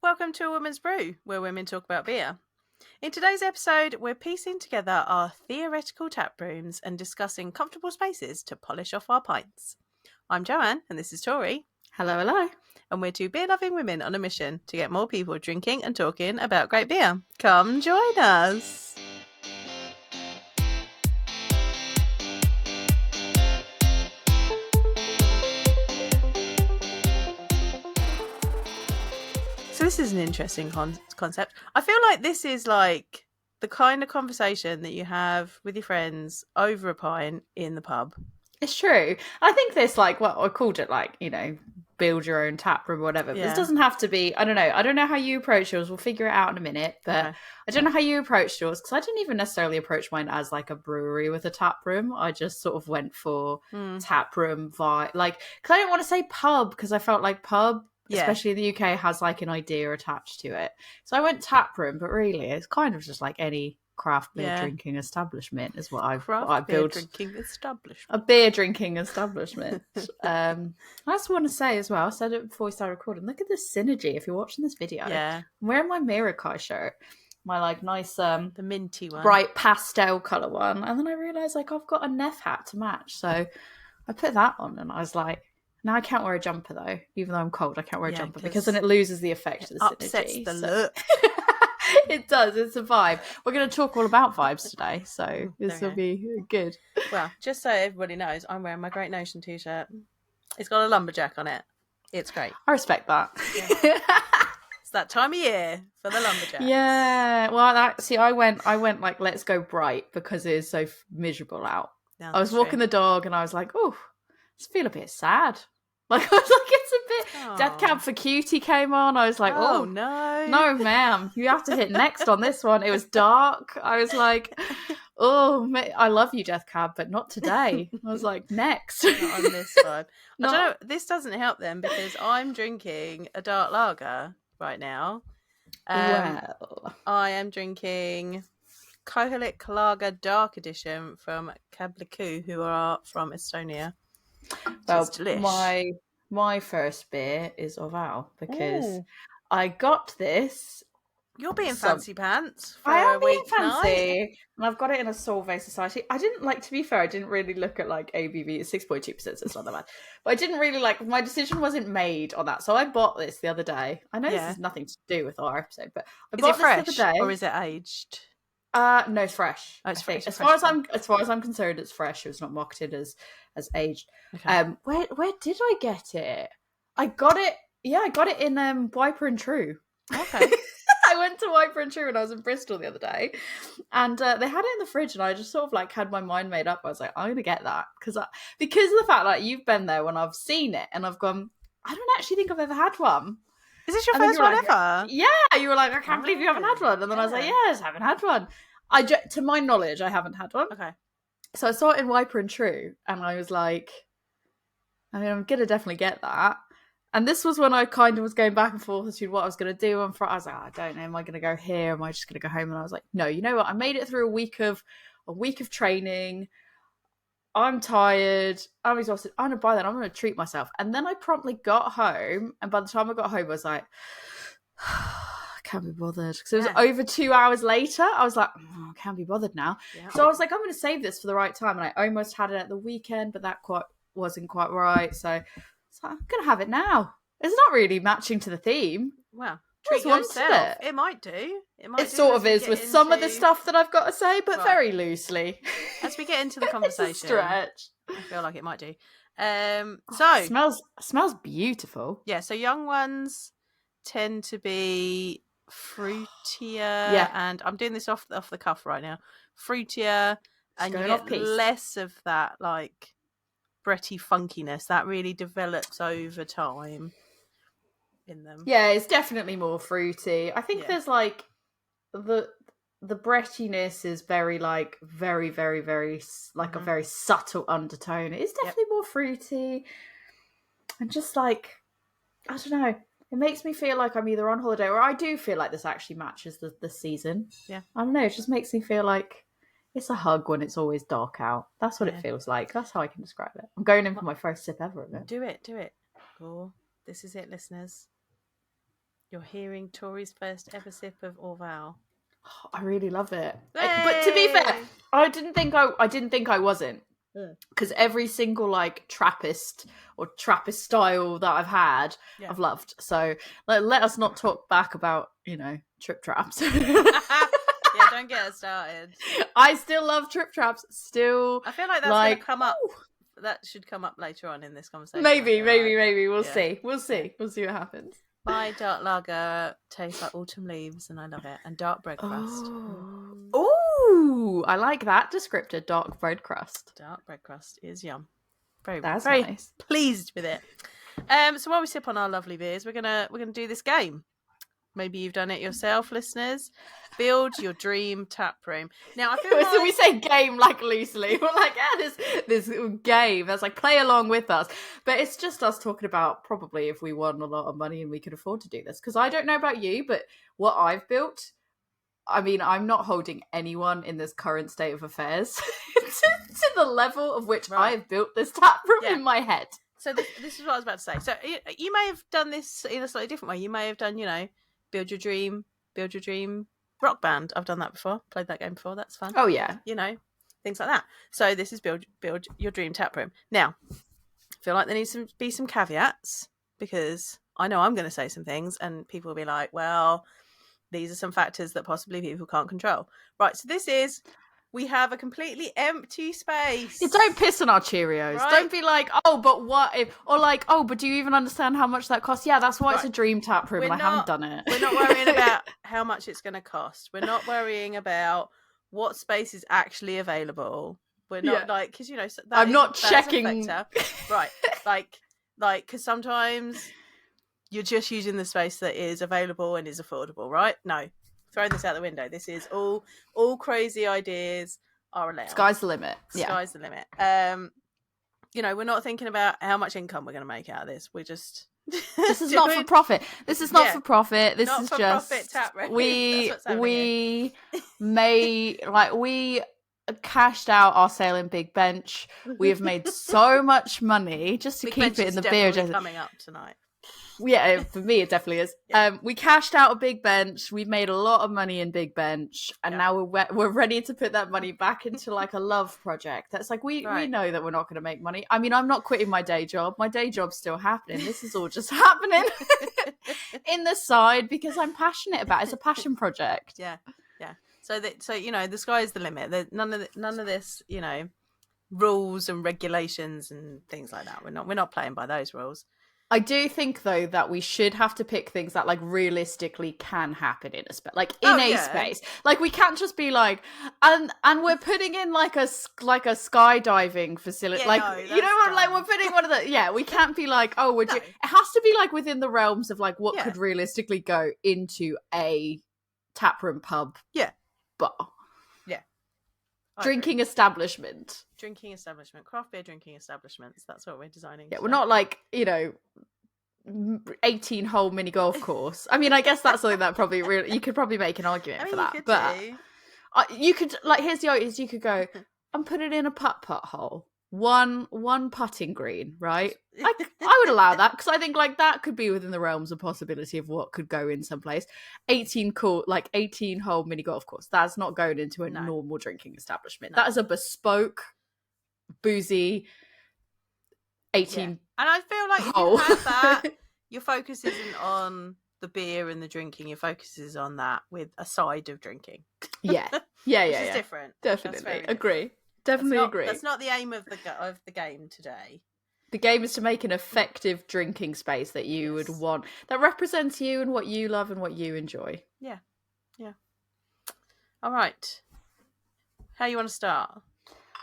Welcome to A Woman's Brew, where women talk about beer. In today's episode, we're piecing together our theoretical tap rooms and discussing comfortable spaces to polish off our pints. I'm Joanne, and this is Tori. Hello, hello. And we're two beer-loving women on a mission to get more people drinking and talking about great beer. Come join us! So this is an interesting concept. I feel like this is like the kind of conversation that you have with your friends over a pint in the pub. It's true. I think this, I called it build your own tap room or whatever. Yeah. This doesn't have to be, I don't know how you approach yours. We'll figure it out in a minute. But Okay. I don't know how you approached yours because I didn't even necessarily approach mine as like a brewery with a tap room. I just sort of went for tap room vibe. Because I didn't want to say pub because I felt like pub, especially in the UK, has like an idea attached to it. So I went tap room, but really it's kind of just like any craft beer drinking establishment is what I built. Drinking establishment. A beer drinking establishment. I just want to say as well, I said it before we started recording, look at this synergy if you're watching this video. Yeah. I'm wearing my Mirakai shirt, my nice the minty one, bright pastel colour one, and then I realised I've got a Neff hat to match, so I put that on and I was like, now I can't wear a jumper though, even though I'm cold. I can't wear a jumper because then it loses the effect of the upsets synergy. The look. It does. It's a vibe. We're going to talk all about vibes today, so this will be good. Well, just so everybody knows, I'm wearing my Great Notion t-shirt. It's got a lumberjack on it. It's great. I respect that. Yeah. It's that time of year for the lumberjacks. Yeah. Well, I went like, let's go bright because it is so miserable out. No, I was walking the dog and I was like, oh, I just feel a bit sad. I was like, it's a bit. Death Cab for Cutie came on. I was like, oh no, ma'am, you have to hit next on this one. It was dark. I was like, oh, I love you, Death Cab, but not today. I was like, next. Not on this one. I don't know. This doesn't help them because I'm drinking a dark lager right now. Well, I am drinking Koholik Lager Dark Edition from Kabliku, who are from Estonia. Well, my first beer is Oval because I got this. You're being fancy pants. I am being fancy, and I've got it in a Solvay Society. I didn't to be fair, I didn't really look at ABV. It's 6.2%, so it's not that bad. But I didn't really my decision wasn't made on that. So I bought this the other day. I know this has nothing to do with our episode, but I bought fresh this the other day. Or is it aged? No, it's fresh. Oh, it's fresh. As far as I'm concerned, it's fresh. It was not marketed as aged. Okay. Where did I get it? I got it. Yeah, I got it in Wiper and True. Okay. I went to Wiper and True when I was in Bristol the other day, and they had it in the fridge, and I just sort of had my mind made up. I was like, I'm gonna get that because of the fact that you've been there when I've seen it, and I've gone, I don't actually think I've ever had one. Is this your first one ever? Yeah, you were like, I can't believe you haven't had one, and then I was like, yes, I haven't had one. To my knowledge, I haven't had one. Okay. So I saw it in Wiper and True, and I was like, I'm gonna definitely get that. And this was when I kind of was going back and forth between what I was going to do on Friday. I was like, I don't know, am I going to go here? Am I just going to go home? And I was like, no, you know what? I made it through a week of training. I'm tired. I'm exhausted. I'm going to buy that. I'm going to treat myself. And then I promptly got home. And by the time I got home, I was like, I can't be bothered. Because it was over 2 hours later. I was like, I can't be bothered now. Yeah. So I was like, I'm going to save this for the right time. And I almost had it at the weekend, but that wasn't quite right. So I'm going to have it now. It's not really matching to the theme. Well, treat yourself. It might do. It sort of is with some of the stuff that I've got to say, but very loosely. As we get into the conversation, it's a stretch. I feel like it might do. It smells beautiful. Yeah, so young ones tend to be fruitier. Yeah, and I'm doing this off the cuff right now. Fruitier, and you get less of that Bretty funkiness that really develops over time in them. Yeah, it's definitely more fruity. I think there's the Brettiness is very very, very, very a very subtle undertone. It is definitely more fruity, and just I don't know. It makes me feel like I'm either on holiday or I do feel like this actually matches the season. Yeah, I don't know. It just makes me feel like it's a hug when it's always dark out. That's what it feels like. That's how I can describe it. I'm going in for my first sip ever of it. Do it. Oh, this is it, listeners. You're hearing Tori's first ever sip of Orval. I really love it. But to be fair, I didn't think I wasn't. Because every single like Trappist or Trappist style that I've had, I've loved. So let us not talk back about, trip traps. Yeah, don't get us started. I still love trip traps. Still, I feel like that's going to come up. That should come up later on in this conversation. Maybe. We'll see. We'll see what happens. My dark lager tastes like autumn leaves, and I love it. And dark bread crust. Ooh, I like that descriptor. Dark bread crust. Dark bread crust is yum. Very nice. Pleased with it. So while we sip on our lovely beers, we're gonna do this game. Maybe you've done it yourself, listeners. Build your dream tap room. Now, I feel like... So we say game like loosely. We're like, this game. That's like, play along with us. But it's just us talking about probably if we won a lot of money and we could afford to do this. Because I don't know about you, but what I've built, I mean, I'm not holding anyone in this current state of affairs to the level of which I have built this tap room in my head. So this is what I was about to say. So you may have done this in a slightly different way. You may have done, build your dream rock band. I've done that before. Played that game before. That's fun. Oh yeah. Things like that. So this is build your dream tap room. Now, I feel like there needs to be some caveats because I know I'm going to say some things and people will be like, well, these are some factors that possibly people can't control. Right. So we have a completely empty space. Don't piss on our Cheerios. Right? Don't be like, oh, but what if... Or like, oh, but do you even understand how much that costs? Yeah, that's why it's a dream tap room and I haven't done it. We're not worrying about how much it's going to cost. We're not worrying about what space is actually available. We're not like... Because, I'm not checking... Right. Like, because sometimes you're just using the space that is available and is affordable, right? No. Throw this out the window. This is all crazy ideas are allowed. Sky's the limit. Sky's the limit. We're not thinking about how much income we're going to make out of this. We're just this is not for profit. This is not for profit. This not is for just profit tap room. We cashed out our sale in Big Bench. We have made so much money just to keep it in the beer. Coming up tonight. Yeah, for me it definitely is. We cashed out a Big Bench. We made a lot of money in Big Bench, and now we're ready to put that money back into like a love project. That's like we know that we're not going to make money. I mean, I'm not quitting my day job. My day job's still happening. This is all just happening in the side because I'm passionate about it. It's a passion project. Yeah. So the sky is the limit. None of this, rules and regulations and things like that. We're not playing by those rules. I do think though that we should have to pick things that like realistically can happen in a space, like in a space. Like we can't just be like, and we're putting in like a skydiving facility, we're putting one of the. Yeah, we can't be like, oh, it has to be like within the realms of like what could realistically go into a taproom pub, bar. Drinking establishment, craft beer drinking establishments. That's what we're designing. Yeah, we're not like 18-hole mini golf course. I mean, I guess that's something that probably you could probably make an argument for that. But you could like here's the idea: you could go and put it in a putt hole, one putting green, right? I would allow that because I think like that could be within the realms of possibility of what could go in someplace. 18-hole mini golf course. That's not going into a normal drinking establishment. No. That is a bespoke, boozy 18. And I feel like if you have that, your focus isn't on the beer and the drinking. Your focus is on that with a side of drinking. Yeah. Which is different. Definitely agree. Definitely agree. That's not the aim of the game today. The game is to make an effective drinking space that you would want, that represents you and what you love and what you enjoy. Yeah. All right. How you want to start?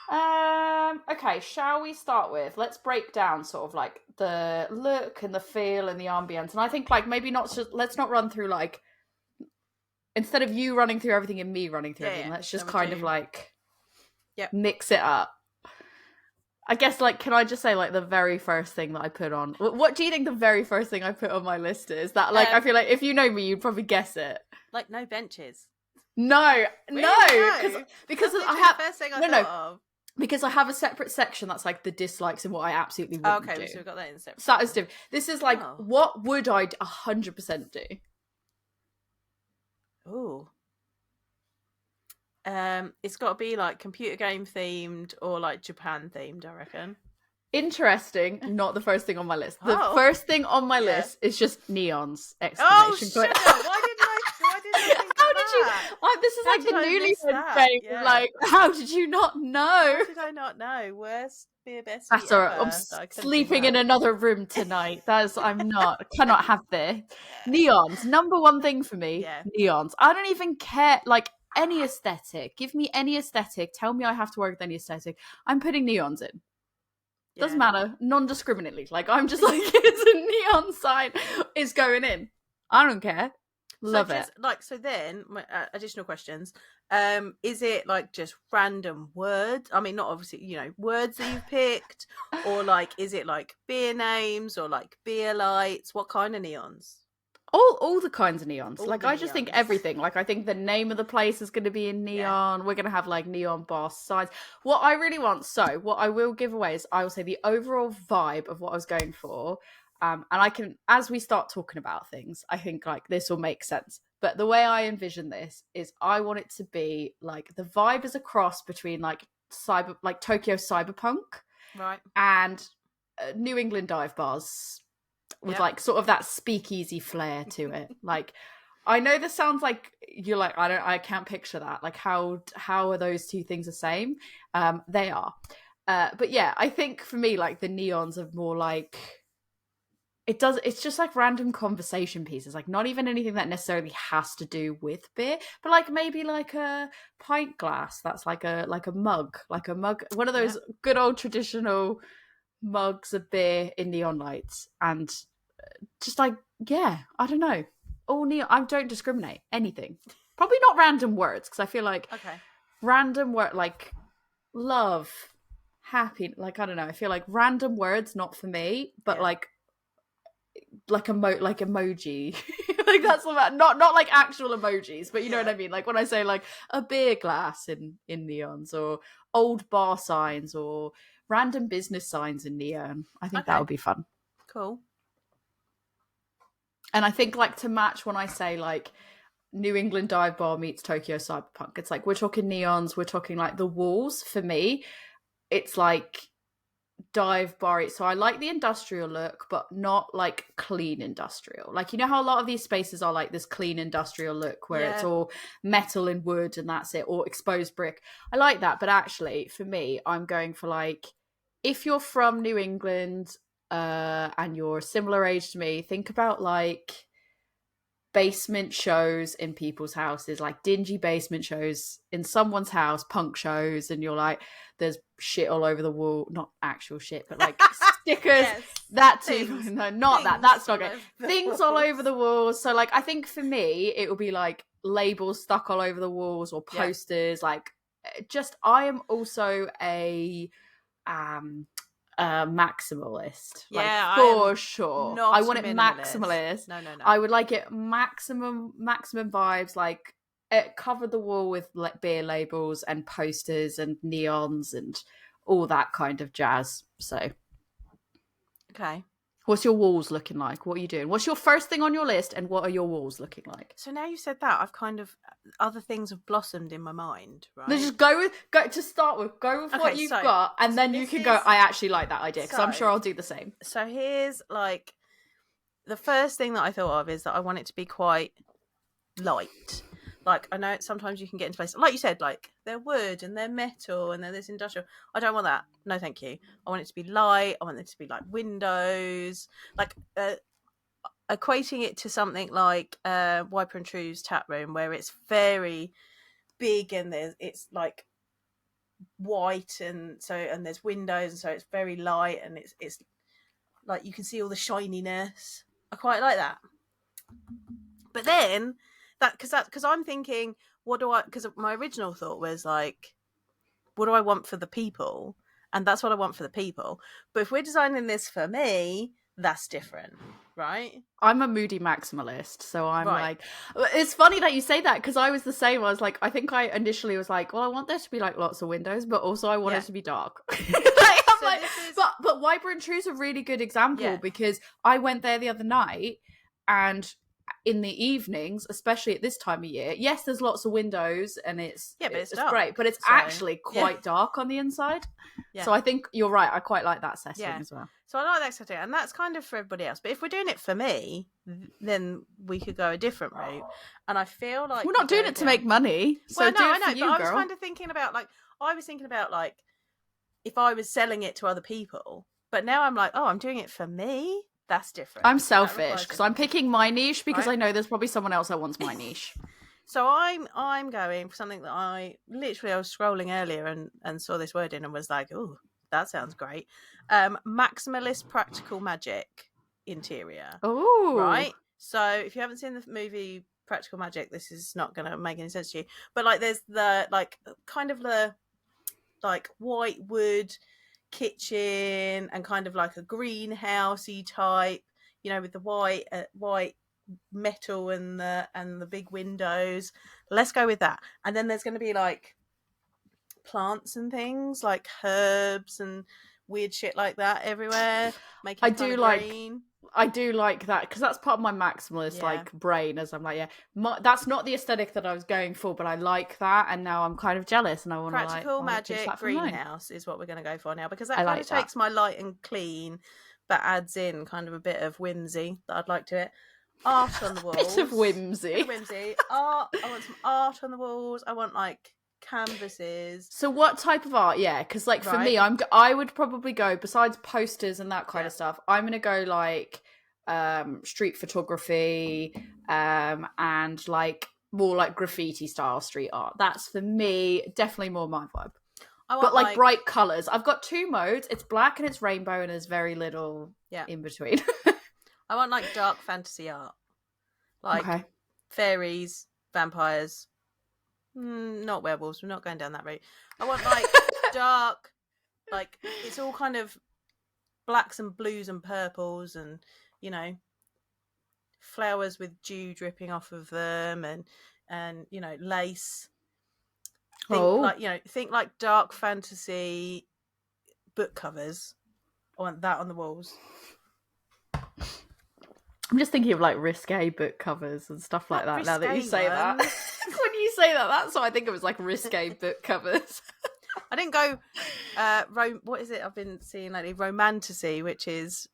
Okay, shall we start with, let's break down sort of like the look and the feel and the ambience. And I think like maybe let's not run through like, instead of you running through everything and me running through everything, let's just kind of like mix it up. I guess, like, can I just say, like, the very first thing that I put on... What do you think the very first thing I put on my list is? That, like, I feel like if you know me, you'd probably guess it. Like, no benches. No. Because I have... The first thing I thought of. Because I have a separate section that's, like, the dislikes and what I absolutely wouldn't do. So we've got that in separate. So that is different. This is, like, what would I 100% do? It's got to be like computer game themed or like Japan themed, I reckon. Interesting. Not the first thing on my list. The Oh. first thing on my Yeah. list is just neons! Oh, Exclamation sugar! point. Why didn't I think How of did that? you? Oh, this is How like did the I miss newlywed that? game. Yeah. Like, how did you not know? How did I not know? Worst beer bestie That's ever alright. I'm that I couldn't think sleeping in about. another room tonight. Cannot have this. Yeah. Neons, number one thing for me. Yeah. Neons. I don't even care. Like any aesthetic. Give me any aesthetic. Tell me I have to work with any aesthetic. I'm putting neons in. Doesn't matter. Non-discriminately. Like I'm just like it's a neon sign is going in. I don't care. Love it. So then, my additional questions. Is it like just random words? I mean, not obviously, words that you've picked, or like, is it like beer names or like beer lights? What kind of neons? All the kinds of neons. All like the I just think neons. everything. Like I think the name of the place is going to be in neon. Yeah. We're going to have like neon bar signs. What I really want. So what I will give away is I will say the overall vibe of what I was going for. And I can, as we start talking about things, I think like this will make sense. But the way I envision this is I want it to be like the vibe is a cross between like Tokyo cyberpunk, right, and New England dive bars with like sort of that speakeasy flair to it. Like I know this sounds like you're like I can't picture that. Like how are those two things the same? They are. But yeah, I think for me like the neons are more like it's just like random conversation pieces, like not even anything that necessarily has to do with beer, but like maybe like a pint glass that's like a mug, one of those good old traditional mugs of beer in neon lights, and just like I don't know, all neon. I don't discriminate anything. Probably not random words, because I feel like random word like love, happy, like I don't know, I feel like random words not for me, but like emoji like that's not like actual emojis, but you know what I mean, like when I say like a beer glass in neons, or old bar signs, or random business signs in neon. I think that would be fun. Cool. And I think like to match when I say like New England dive bar meets Tokyo cyberpunk, it's like we're talking neons, we're talking like the walls. For me it's like dive bar. So I like the industrial look, but not like clean industrial. Like, you know how a lot of these spaces are like this clean industrial look where it's all metal and wood and that's it, or exposed brick. I like that, but actually for me I'm going for like, if you're from New England and you're a similar age to me, think about like basement shows in people's houses, like dingy basement shows in someone's house, punk shows, and you're like, there's shit all over the wall, not actual shit, but like stickers, that too. Things. No, not things that. That's not good. Things all over the walls. So like, I think for me, it will be like labels stuck all over the walls, or posters. Like, just I am also a maximalist, for sure. I want it maximalist. No. I would like it maximum vibes, like it covered the wall with like beer labels and posters and neons and all that kind of jazz. So, okay. What's your walls looking like? What are you doing? What's your first thing on your list, and what are your walls looking like? So now you said that, I've kind of, other things have blossomed in my mind, right? No, just go with what you've got, and then you can go, I actually like that idea, because I'm sure I'll do the same. So here's like, the first thing that I thought of is that I want it to be quite light. Like, I know sometimes you can get into places, like you said, like they're wood and they're metal and they're this industrial. I don't want that. No, thank you. I want it to be light. I want it to be like windows, like equating it to something like Wiper and True's Taproom, where it's very big and it's like white, and there's windows, and so it's very light, and it's like you can see all the shininess. I quite like that. But then because I'm thinking, because my original thought was like, what do I want for the people? And that's what I want for the people. But if we're designing this for me, that's different, right? I'm a moody maximalist, so I'm like, it's funny that you say that, because I was the same. I was like, I think I initially was like, well, I want there to be like lots of windows, but also I want it to be dark. But Wiper and True's a really good example, because I went there the other night, and in the evenings, especially at this time of year, yes, there's lots of windows and it's dark, great, but it's actually quite dark on the inside. So I think you're right. I quite like that setting as well. So I like that setting, and that's kind of for everybody else. But if we're doing it for me, then we could go a different route. And I feel like we're not doing it to make money. So well, no, I know. but I was kind of thinking about if I was selling it to other people. But now I'm like, oh, I'm doing it for me. That's different. I'm selfish because I'm picking my niche because I know there's probably someone else that wants my niche. So I'm going for something that I was scrolling earlier and saw this wording and was like, oh, that sounds great. Maximalist practical magic interior. Oh, right. So if you haven't seen the movie Practical Magic, this is not going to make any sense to you. But like, there's the kind of the white wood kitchen and kind of like a greenhousey type, with the white metal and the big windows. Let's go with that. And then there's going to be like plants and things like herbs and weird shit like that everywhere. I do like that because that's part of my maximalist brain. As I'm like, that's not the aesthetic that I was going for, but I like that, and now I'm kind of jealous, and I want to practical magic greenhouse is what we're going to go for now because that kind of takes my light and clean, but adds in kind of a bit of whimsy that I'd like to it. Art on the walls. Bit of whimsy. Art. I want some art on the walls. I want like canvases. So what type of art? Yeah, because like for me, I would probably go, besides posters and that kind of stuff, I'm gonna go like street photography and like more like graffiti style street art. That's for me definitely more my vibe. But like bright colours. I've got two modes. It's black and it's rainbow, and there's very little in between. I want like dark fantasy art, like fairies, vampires. Not werewolves. We're not going down that route. I want like dark, like it's all kind of blacks and blues and purples, and flowers with dew dripping off of them, and lace. Think like dark fantasy book covers. I want that on the walls. I'm just thinking of like risque book covers and stuff like that. Now that you say that, when you say that, that's what I think of as like risque book covers. I didn't go. What is it? I've been seeing lately romantasy, which is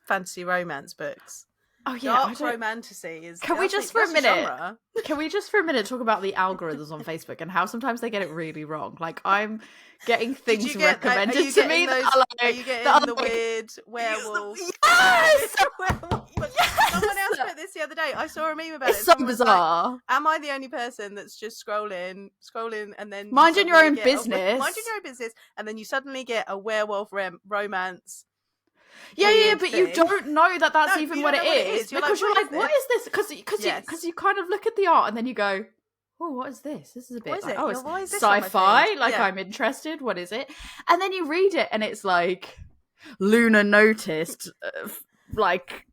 fantasy romance books. Oh yeah, dark romantasy is. Can we just for a minute? Can we just for a minute talk about the algorithms on Facebook and how sometimes they get it really wrong? Like I'm getting things recommended to me that are like, are you getting the weird werewolf? Yes. Someone else put this the other day. I saw a meme about it. It's so bizarre. Like, am I the only person that's just scrolling, and then minding your own business? Minding your own business, and then you suddenly get a werewolf romance. Yeah, but you don't know that that's even what it is because you're like, what is this? Because you kind of look at the art and then you go, oh, what is this? This is a bit it's sci-fi. Like I'm interested. What is it? And then you read it and it's like Luna noticed, like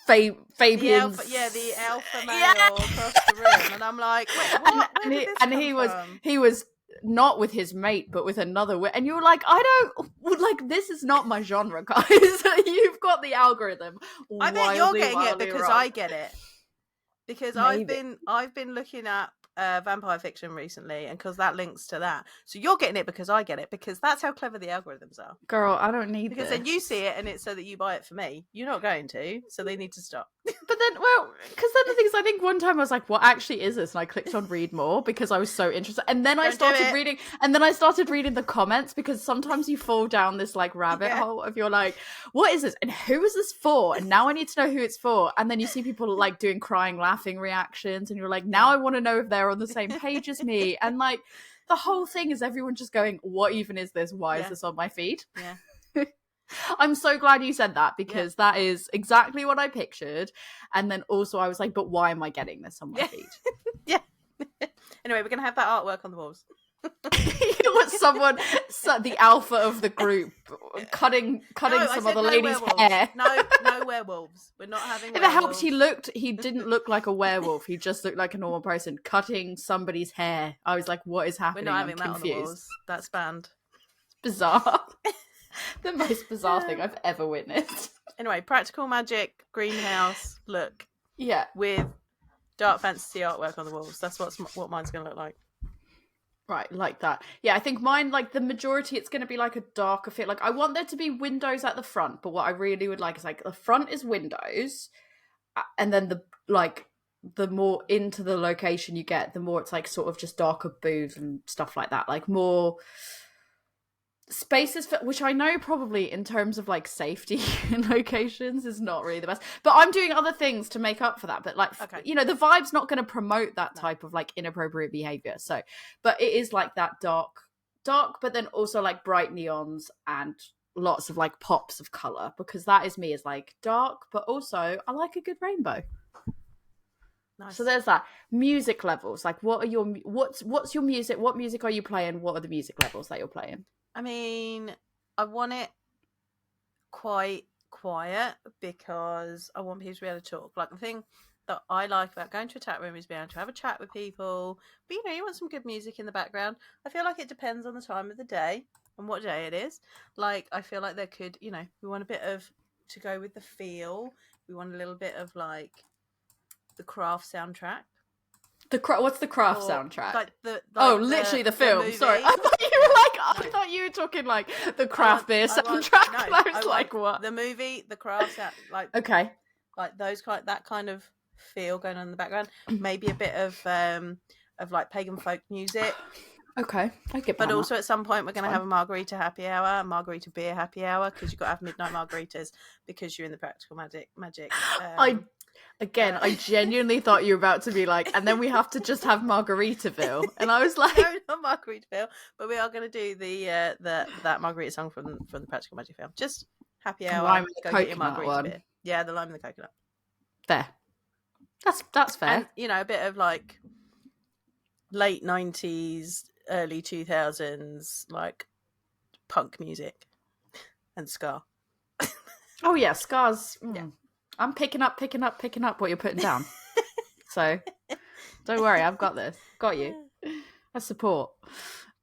Fabian's the alpha male across the room, and I'm like, wait, what? And he was not with his mate, but with another. And you're like, I don't like. This is not my genre, guys. You've got the algorithm. I bet you're getting it because I get it. Because maybe. I've been looking at vampire fiction recently, and because that links to that, so you're getting it because I get it, because that's how clever the algorithms are. Girl, I don't need because then you see it and it's so that you buy it for me. You're not going to, so they need to stop. But then, because then the thing is, I think one time I was like, what actually is this? And I clicked on read more because I was so interested, and then I started reading the comments, because sometimes you fall down this like rabbit hole of you're like, what is this and who is this for, and now I need to know who it's for. And then you see people like doing crying laughing reactions, and you're like, now I want to know if they're on the same page as me. And like the whole thing is everyone just going, what even is this? Why is this on my feed? I'm so glad you said that, because that is exactly what I pictured. And then also I was like, but why am I getting this on my feed? Anyway, we're gonna have that artwork on the walls. It was the alpha of the group cutting some other lady's hair. No werewolves. We're not having werewolves. If it helped, he didn't look like a werewolf. He just looked like a normal person cutting somebody's hair. I was like, what is happening? We're not having that on the walls. That's banned. It's bizarre. The most bizarre thing I've ever witnessed. Anyway, practical magic greenhouse look. Yeah. With dark fantasy artwork on the walls. That's what mine's going to look like. Right, like that. Yeah, I think mine, like, the majority, it's going to be like a darker fit. Like, I want there to be windows at the front, but what I really would like is, like, the front is windows, and then the more into the location you get, the more it's, like, sort of just darker booths and stuff like that. Like, more spaces, which I know probably in terms of, like, safety in locations is not really the best. But I'm doing other things to make up for that. But, like, you know, the vibe's not going to promote that type of, like, inappropriate behavior. So, but it is, like, that dark, but then also, like, bright neons and lots of, like, pops of color, because that is me, is, like, dark, but also I like a good rainbow. Nice. So there's that. Music levels. Like, what's your music? What music are you playing? What are the music levels that you're playing? I mean, I want it quite quiet because I want people to be able to talk. Like, the thing that I like about going to a Taproom is being able to have a chat with people. But, you know, you want some good music in the background. I feel like it depends on the time of the day and what day it is. Like, I feel like there could, you know, we want a bit of, to go with the feel, we want a little bit of, like, the Craft soundtrack. What's the Craft soundtrack? Like literally the film. Sorry, I thought you were like, I thought you were talking like the Craft beer soundtrack. I was like, what? The movie, the Craft sound, like, okay, like that kind of feel going on in the background. Maybe a bit of like pagan folk music. Okay, I get. But also at some point we're going to have a margarita happy hour, a margarita beer happy hour, because you've got to have midnight margaritas because you're in the practical magic. I genuinely thought you were about to be like, and then we have to just have Margaritaville, and I was like, no, not Margaritaville, but we are going to do that margarita song from the Practical Magic film. Just happy hour. Lime and the coconut one. Beer. Yeah, the lime and the coconut. Fair. That's fair. And, you know, a bit of like late 90s, early 2000s, like punk music and ska. Oh yeah, ska's. Yeah. I'm picking up what you're putting down. So don't worry, I've got this. Got you. I support.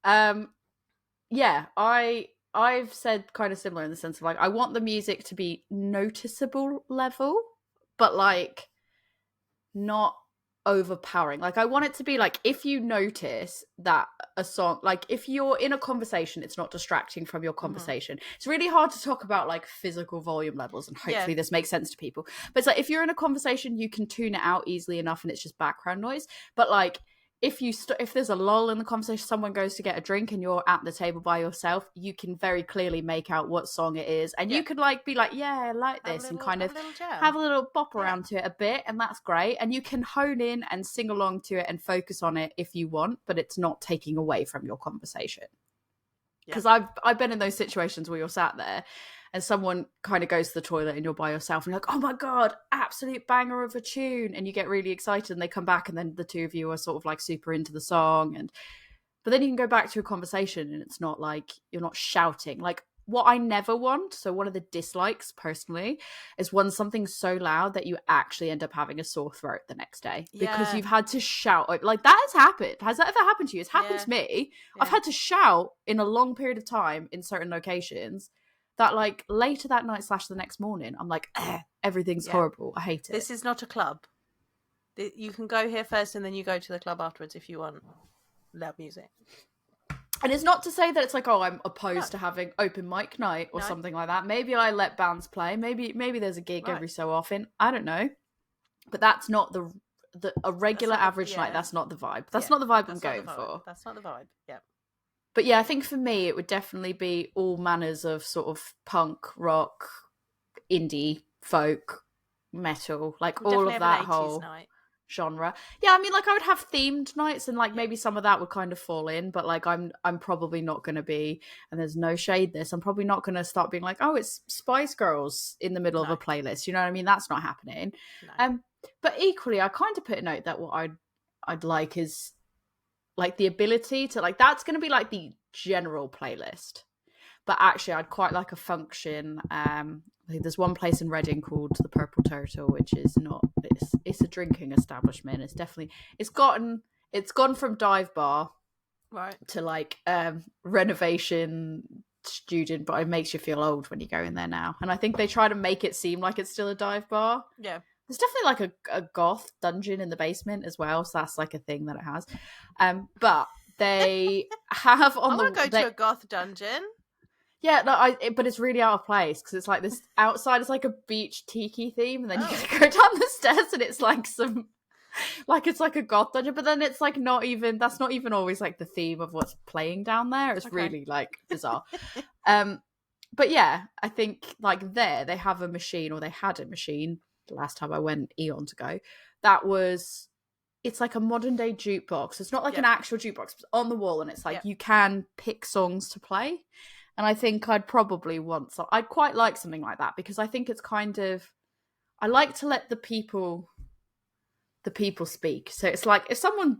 Yeah, I've said kind of similar in the sense of, like, I want the music to be noticeable level, but, like, not overpowering. Like, I want it to be like, if you notice that a song, like, if you're in a conversation, it's not distracting from your conversation. Mm-hmm. It's really hard to talk about, like, physical volume levels, and hopefully this makes sense to people, but it's like, if you're in a conversation, you can tune it out easily enough and it's just background noise. But, like, if there's a lull in the conversation, someone goes to get a drink and you're at the table by yourself, you can very clearly make out what song it is, and you could, like, be like, yeah, I like this, and kind of have a little bop around to it a bit, and that's great. And you can hone in and sing along to it and focus on it if you want, but it's not taking away from your conversation. Because I've been in those situations where you're sat there and someone kind of goes to the toilet and you're by yourself and you're like, oh my God, absolute banger of a tune. And you get really excited and they come back and then the two of you are sort of like super into the song. But then you can go back to a conversation and it's not like, you're not shouting. Like, what I never want, so one of the dislikes personally, is when something's so loud that you actually end up having a sore throat the next day because you've had to shout. Like, that has happened. Has that ever happened to you? It's happened to me. Yeah. I've had to shout in a long period of time in certain locations that, like, later that night / the next morning, I'm like, everything's horrible. I hate it. This is not a club. You can go here first and then you go to the club afterwards if you want loud music. And it's not to say that it's like, oh, I'm opposed to having open mic night or something like that. Maybe I let bands play. Maybe there's a gig every so often. I don't know. But that's not a regular average night. That's not the vibe. That's not the vibe I'm going for. That's not the vibe. Yeah. But yeah, I think for me, it would definitely be all manners of sort of punk, rock, indie, folk, metal, like all of that whole genre. Yeah, I mean, like, I would have themed nights and, like, maybe some of that would kind of fall in, but, like, I'm probably not going to be, and there's no shade this, I'm probably not going to start being like, oh, it's Spice Girls in the middle of a playlist. You know what I mean? That's not happening. No. But equally, I kind of put a note that what I'd like is, like, the ability to, like, that's going to be, like, the general playlist. But actually, I'd quite like a function. I think there's one place in Reading called the Purple Turtle, which is not. It's a drinking establishment. It's gone from dive bar, right, to, like, renovation student, but it makes you feel old when you go in there now. And I think they try to make it seem like it's still a dive bar. Yeah. There's definitely like a goth dungeon in the basement as well, so that's like a thing that it has. But they have on I want to go to a goth dungeon. Yeah, no, but it's really out of place because it's like this outside is like a beach tiki theme, and then you go down the stairs and it's like some, like it's like a goth dungeon, but then it's like that's not even always like the theme of what's playing down there. It's really like bizarre. But yeah, I think like they have a machine, or they had a machine the last time I went eons ago. It's like a modern day jukebox. It's not like an actual jukebox, it's on the wall, and it's like you can pick songs to play. And I think I'd probably I'd quite like something like that, because I think it's kind of, I like to let the people speak. So it's like, if someone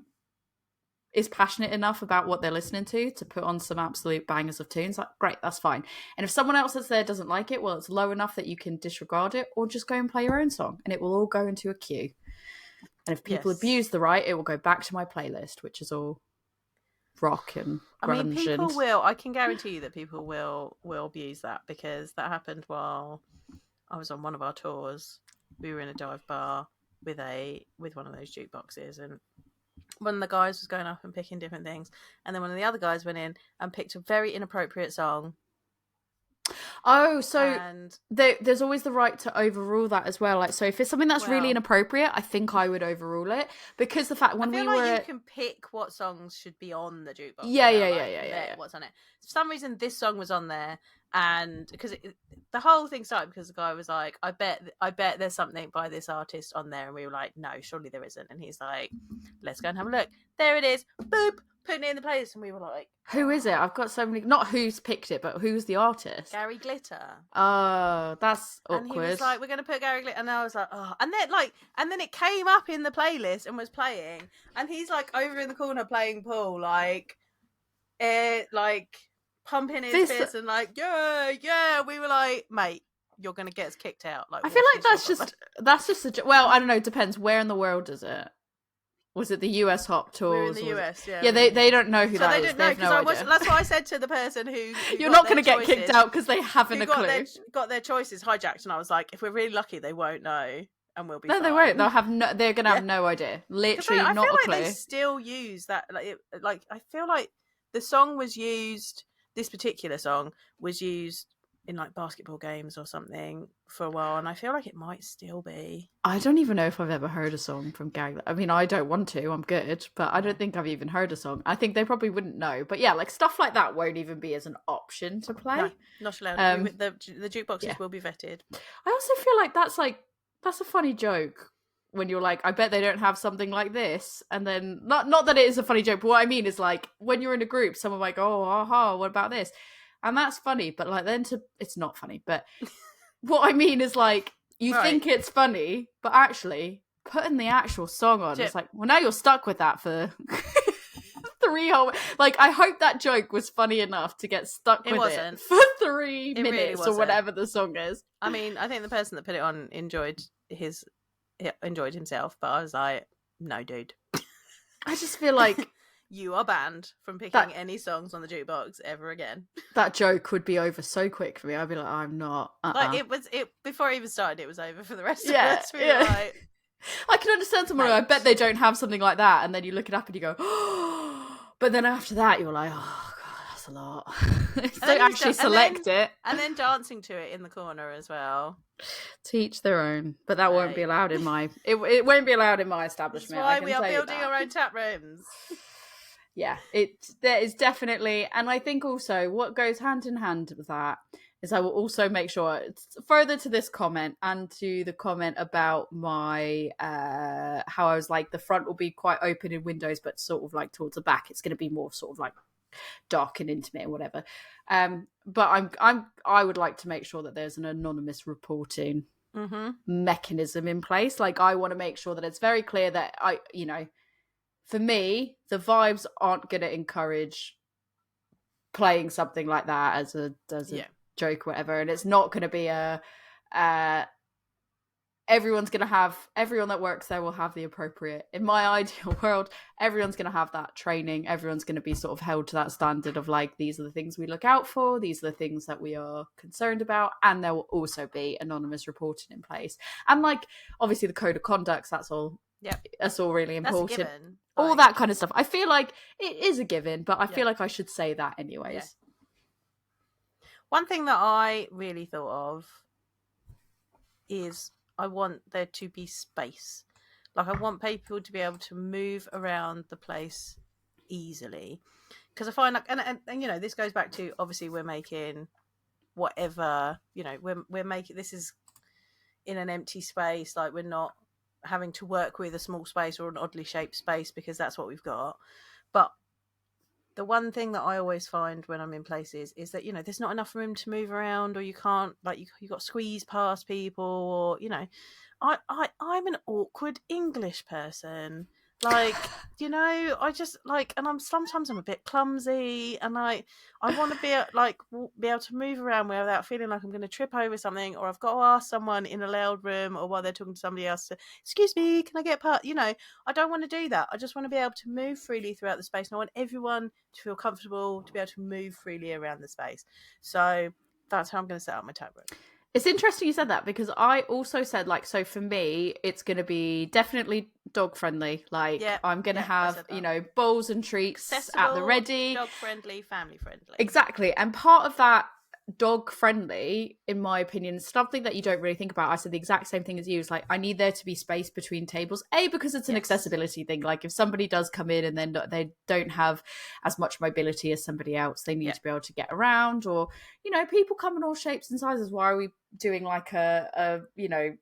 is passionate enough about what they're listening to put on some absolute bangers of tunes, like, great, that's fine. And if someone else that's there doesn't like it, well, it's low enough that you can disregard it, or just go and play your own song, and it will all go into a queue. And if people abuse the right, it will go back to my playlist, which is all rock and grunge. I mean, people will. I can guarantee you that people will abuse that, because that happened while I was on one of our tours. We were in a dive bar with one of those jukeboxes, and one of the guys was going up and picking different things, and then one of the other guys went in and picked a very inappropriate song. Oh, so there's always the right to overrule that as well. Like, so if it's something that's really inappropriate, I think I would overrule it, because the fact when you can pick what songs should be on the jukebox. Yeah. What's on it? For some reason, this song was on there, and because the whole thing started because the guy was like, "I bet there's something by this artist on there," and we were like, "No, surely there isn't." And he's like, "Let's go and have a look. There it is. Boop." Putting it in the playlist, and we were like, who is it? I've got so many, not who's picked it, but who's the artist? Gary Glitter. Oh, that's awkward. And he was like, we're going to put Gary Glitter, and I was like, oh. And then it came up in the playlist and was playing, and he's like over in the corner playing pool, like pumping his fist and like, yeah. We were like, mate, you're going to get us kicked out. Like, I feel like that's just well, I don't know, it depends. Where in the world is it? Was it the US Hop Tours? We're in the US, yeah. Yeah, they don't know who that is. So they didn't know, because that's what I said to the person who you're not going to get kicked out because they haven't a clue. Got their choices hijacked, and I was like, if we're really lucky, they won't know, and we'll be fine. They won't. They're going to have no idea. Literally not a clue. I feel like they still use that. Like I feel like the song was used. This particular song was used in like basketball games or something for a while, and I feel like it might still be. I don't even know if I've ever heard a song from Gary. I mean, I don't want to, I'm good, but I don't think I've even heard a song. I think they probably wouldn't know, but yeah, like stuff like that won't even be as an option to play. No, not allowed. The jukeboxes will be vetted. I also feel like that's a funny joke when you're like, I bet they don't have something like this, and then not that it is a funny joke, but what I mean is, like, when you're in a group, someone might go, oh, aha, what about this? And that's funny, but like it's not funny. But what I mean is, like, you think it's funny, but actually putting the actual song on, it's like, well, now you're stuck with that for 3 whole. Like, I hope that joke was funny enough to get stuck with it for 3 minutes or whatever the song is. I mean, I think the person that put it on enjoyed himself, but I was like, no, dude. I just feel like. You are banned from picking any songs on the jukebox ever again. That joke would be over so quick for me. I'd be like, I'm not. Like, it before it even started, it was over for the rest of us. We were like, I can understand someone. I bet they don't have something like that, and then you look it up and you go, oh. But then after that, you're like, oh god, that's a lot. Don't actually select it, and then dancing to it in the corner as well. To each their own, but that won't be allowed in my. It won't be allowed in my establishment. That's why we are building our own tap rooms. Yeah, there is definitely, and I think also what goes hand in hand with that is I will also make sure it's further to this comment and to the comment about my how I was like, the front will be quite open in windows, but sort of like towards the back it's going to be more sort of like dark and intimate or whatever. But I would like to make sure that there's an anonymous reporting mechanism in place. Like, I want to make sure that it's very clear that for me, the vibes aren't going to encourage playing something like that as a joke or whatever, and it's not going to be everyone that works there will have the appropriate, in my ideal world, everyone's going to have that training. Everyone's going to be sort of held to that standard of like, these are the things we look out for. These are the things that we are concerned about. And there will also be anonymous reporting in place. And like, obviously the code of conduct, that's all. Yep. That's all really important. That's a given. All that kind of stuff. I feel like it is a given, but I feel like I should say that anyways. Yeah. One thing that I really thought of is I want there to be space. Like, I want people to be able to move around the place easily. Because I find like, and you know, this goes back to, obviously we're making whatever, you know, we're making, this is in an empty space. Like, we're not having to work with a small space or an oddly shaped space because that's what we've got. But the one thing that I always find when I'm in places is that, you know, there's not enough room to move around, or you can't, like, you got to squeeze past people, or, you know, I'm an awkward English person. Like, you know, I just like, and sometimes I'm a bit clumsy, and I want to be able to move around without feeling like I'm going to trip over something, or I've got to ask someone in a loud room, or while they're talking to somebody else, excuse me, can I get part? You know, I don't want to do that. I just want to be able to move freely throughout the space, and I want everyone to feel comfortable to be able to move freely around the space. So that's how I'm going to set up my tap room. It's interesting you said that, because I also said, like, so for me, it's going to be definitely dog friendly. Like, I'm going to have, you know, bowls and treats accessible, at the ready. Dog friendly, family friendly. Exactly. And part of that dog friendly, in my opinion, is something that you don't really think about. I said the exact same thing as you. It's like, I need there to be space between tables. Because it's an accessibility thing. Like, if somebody does come in and then they don't have as much mobility as somebody else, they need to be able to get around. Or, you know, people come in all shapes and sizes. Why are we doing like a you know,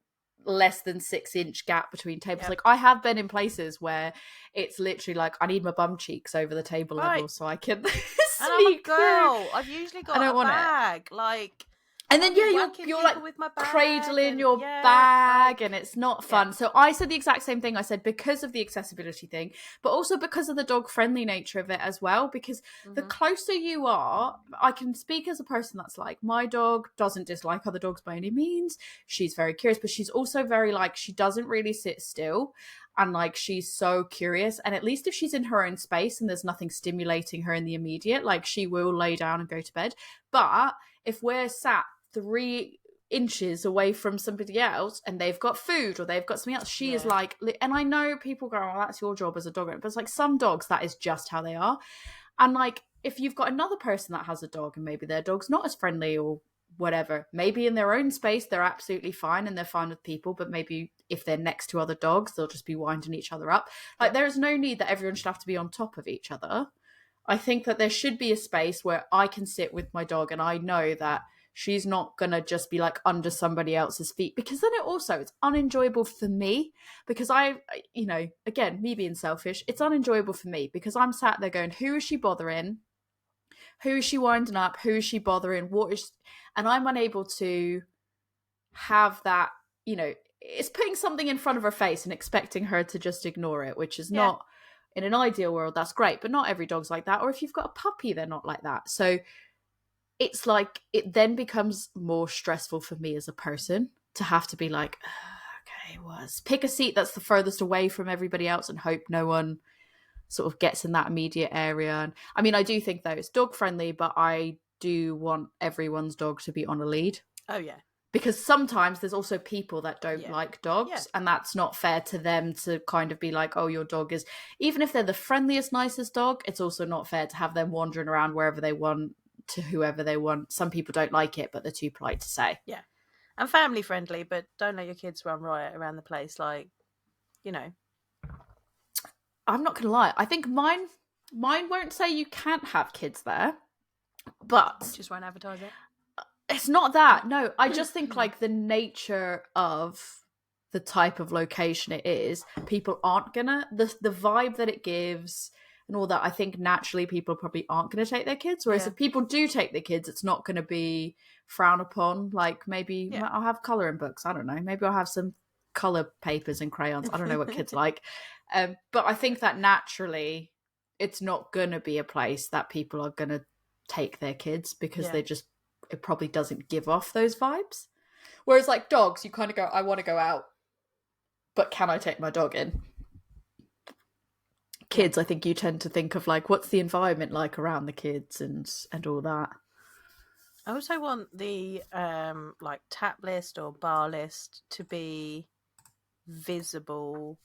less than 6-inch gap between tables? Like, I have been in places where it's literally like, I need my bum cheeks over the table level so I can and I'm a girl. through. I've usually got a bag, like, and then you're like with my bag cradling your bag, and it's not fun. So I said the exact same thing. I said, because of the accessibility thing, but also because of the dog friendly nature of it as well, because the closer you are, I can speak as a person that's like, my dog doesn't dislike other dogs by any means. She's very curious, but she's also very like, she doesn't really sit still. And like, she's so curious. And at least if she's in her own space and there's nothing stimulating her in the immediate, like, she will lay down and go to bed. But if we're sat 3 inches away from somebody else and they've got food or they've got something else, she is like, and I know people go, oh, that's your job as a dog owner, but it's like, some dogs, that is just how they are. And like, if you've got another person that has a dog and maybe their dog's not as friendly or whatever, maybe in their own space they're absolutely fine and they're fine with people, but maybe if they're next to other dogs, they'll just be winding each other up. Like, there is no need that everyone should have to be on top of each other. I think that there should be a space where I can sit with my dog and I know that she's not going to just be like under somebody else's feet, because then it's unenjoyable for me, because you know, again, me being selfish, it's unenjoyable for me because I'm sat there going, who is she bothering? Who is she winding up? Who is she bothering? And I'm unable to have that, you know, it's putting something in front of her face and expecting her to just ignore it, which is not, in an ideal world, that's great, but not every dog's like that. Or if you've got a puppy, they're not like that. So it's like, it then becomes more stressful for me as a person to have to be like, okay, pick a seat that's the furthest away from everybody else and hope no one sort of gets in that immediate area. And I mean, I do think though it's dog friendly, but I do want everyone's dog to be on a lead. Oh yeah. Because sometimes there's also people that don't like dogs, and that's not fair to them to kind of be like, oh, your dog is, even if they're the friendliest, nicest dog, it's also not fair to have them wandering around wherever they want to whoever they want. Some people don't like it, but they're too polite to say. Yeah. And family friendly, but don't let your kids run riot around the place. Like, you know. I'm not going to lie. I think mine won't say you can't have kids there, but just won't advertise it. It's not that. No, I just think like the nature of the type of location it is, people aren't gonna, the vibe that it gives and all that, I think naturally people probably aren't going to take their kids. Whereas if people do take their kids, it's not going to be frowned upon. Like, maybe I'll have colouring books. I don't know. Maybe I'll have some colour papers and crayons. I don't know what kids like. But I think that naturally it's not going to be a place that people are going to take their kids, because it probably doesn't give off those vibes. Whereas like dogs, you kind of go, I want to go out. but can I take my dog in? Kids, I think you tend to think of like, what's the environment like around the kids and all that. I also want the like tap list or bar list to be visible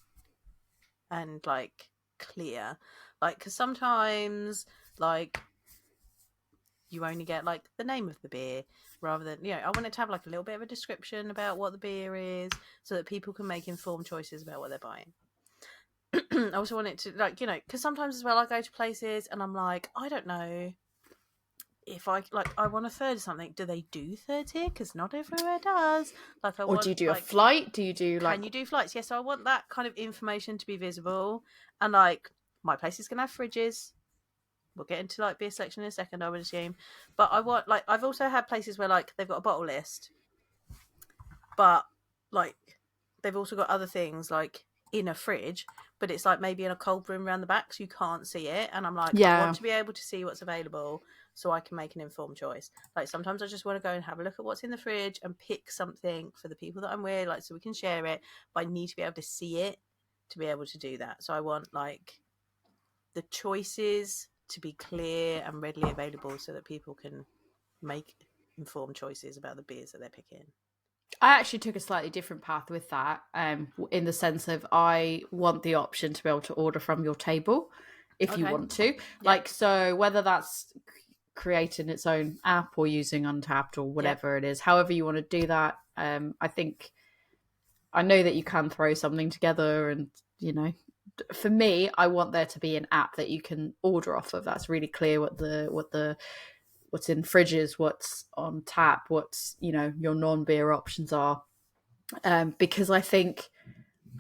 and like clear, like, because sometimes like you only get like the name of the beer rather than, I want it to have like a little bit of a description about what the beer is so that people can make informed choices about what they're buying. I also want it to, like, because sometimes as well I go to places and I'm like, I don't know if I want a third of something. Do they do third here? Because not everywhere does. Like, or do you do a flight? Do you do like? Can you do flights? Yes, so I want that kind of information to be visible. And like, my place is gonna have fridges. We'll get into like beer selection in a second, I would assume. But I want, like, I've also had places where like they've got a bottle list, but like they've also got other things like in a fridge, but it's like maybe in a cold room around the back, so you can't see it. And I'm like, I want to be able to see what's available so I can make an informed choice. Like, sometimes I just want to go and have a look at what's in the fridge and pick something for the people that I'm with, like, so we can share it. But I need to be able to see it to be able to do that. So I want like the choices to be clear and readily available so that people can make informed choices about the beers that they're picking. I actually took a slightly different path with that, in the sense of I want the option to be able to order from your table if you want to. Like, so whether that's creating its own app or using Untapped or whatever it is, however you want to do that. I think, I know that you can throw something together, and for me, I want there to be an app that you can order off of. That's really clear what's in fridges, what's on tap, what's, your non-beer options are. Because I think,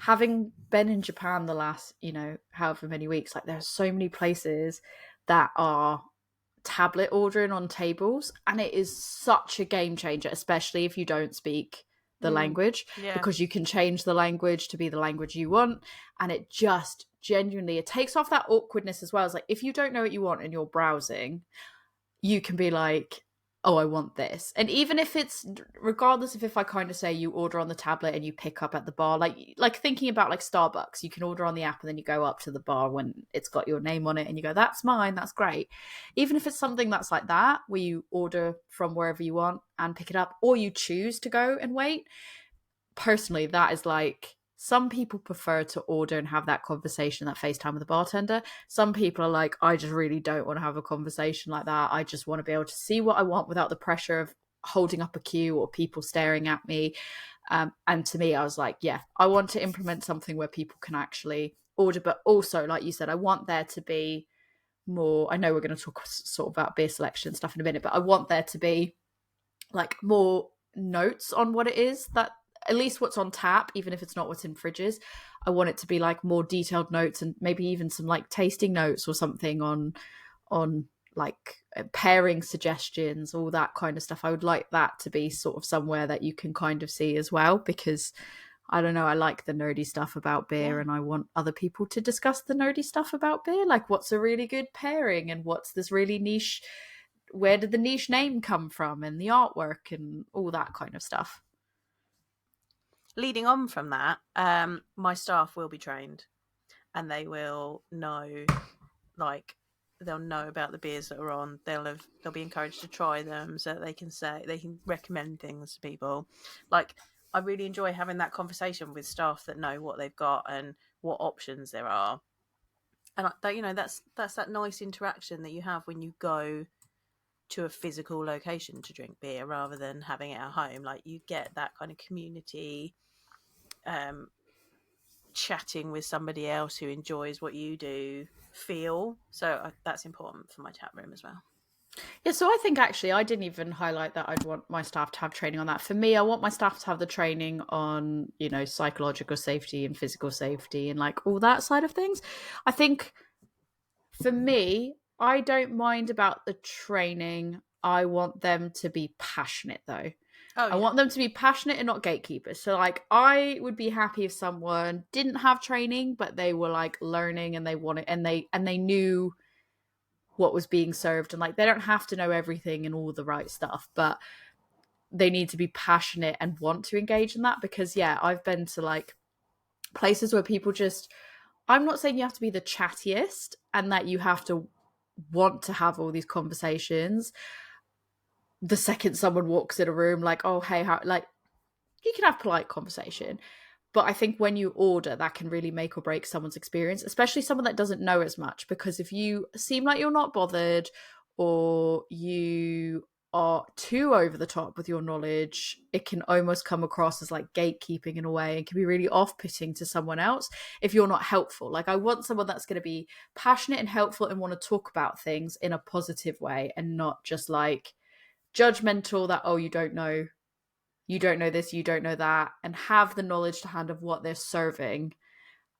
having been in Japan the last, however many weeks, like, there are so many places that are tablet ordering on tables, and it is such a game changer, especially if you don't speak the language, because you can change the language to be the language you want, and it just genuinely, it takes off that awkwardness as well. It's like, if you don't know what you want and you're browsing, you can be like, oh, I want this. And even if it's, regardless of if I kind of say you order on the tablet and you pick up at the bar, like thinking about like Starbucks, you can order on the app and then you go up to the bar when it's got your name on it and you go, that's mine, that's great. Even if it's something that's like that, where you order from wherever you want and pick it up, or you choose to go and wait, personally, that is like, some people prefer to order and have that conversation, that FaceTime with the bartender. Some people are like, I just really don't want to have a conversation like that. I just want to be able to see what I want without the pressure of holding up a queue or people staring at me. And to me, I was like, yeah, I want to implement something where people can actually order. But also, like you said, I want there to be more, I know we're going to talk sort of about beer selection and stuff in a minute, but I want there to be like more notes on what it is, that at least what's on tap, even if it's not what's in fridges. I want it to be like more detailed notes, and maybe even some like tasting notes or something on like pairing suggestions, all that kind of stuff. I would like that to be sort of somewhere that you can kind of see as well, because I don't know, I like the nerdy stuff about beer, and I want other people to discuss the nerdy stuff about beer, like what's a really good pairing and what's this really niche, where did the niche name come from, and the artwork and all that kind of stuff. Leading on from that, my staff will be trained and they will know, like, they'll know about the beers that are on. They'll be encouraged to try them so that they can recommend things to people. Like, I really enjoy having that conversation with staff that know what they've got and what options there are. And that's that nice interaction that you have when you go to a physical location to drink beer rather than having it at home. Like, you get that kind of community, chatting with somebody else who enjoys what you do feel. So that's important for my tap room as well. Yeah, so I think actually I didn't even highlight that I'd want my staff to have training on that. For me, I want my staff to have the training on, psychological safety and physical safety and like all that side of things. I think for me, I don't mind about the training. I want them to be passionate though. I want them to be passionate and not gatekeepers. So like, I would be happy if someone didn't have training, but they were like learning and they wanted, and they knew what was being served, and like, they don't have to know everything and all the right stuff, but they need to be passionate and want to engage in that. Because I've been to like places where people just, I'm not saying you have to be the chattiest and that you have to want to have all these conversations the second someone walks in a room, like, oh, hey, how, like, you can have polite conversation. But I think when you order, that can really make or break someone's experience, especially someone that doesn't know as much. Because if you seem like you're not bothered, or you are too over the top with your knowledge, it can almost come across as like gatekeeping in a way, and can be really off-putting to someone else if you're not helpful. Like, I want someone that's going to be passionate and helpful and want to talk about things in a positive way, and not just like judgmental that, oh, you don't know this, you don't know that, and have the knowledge to hand of what they're serving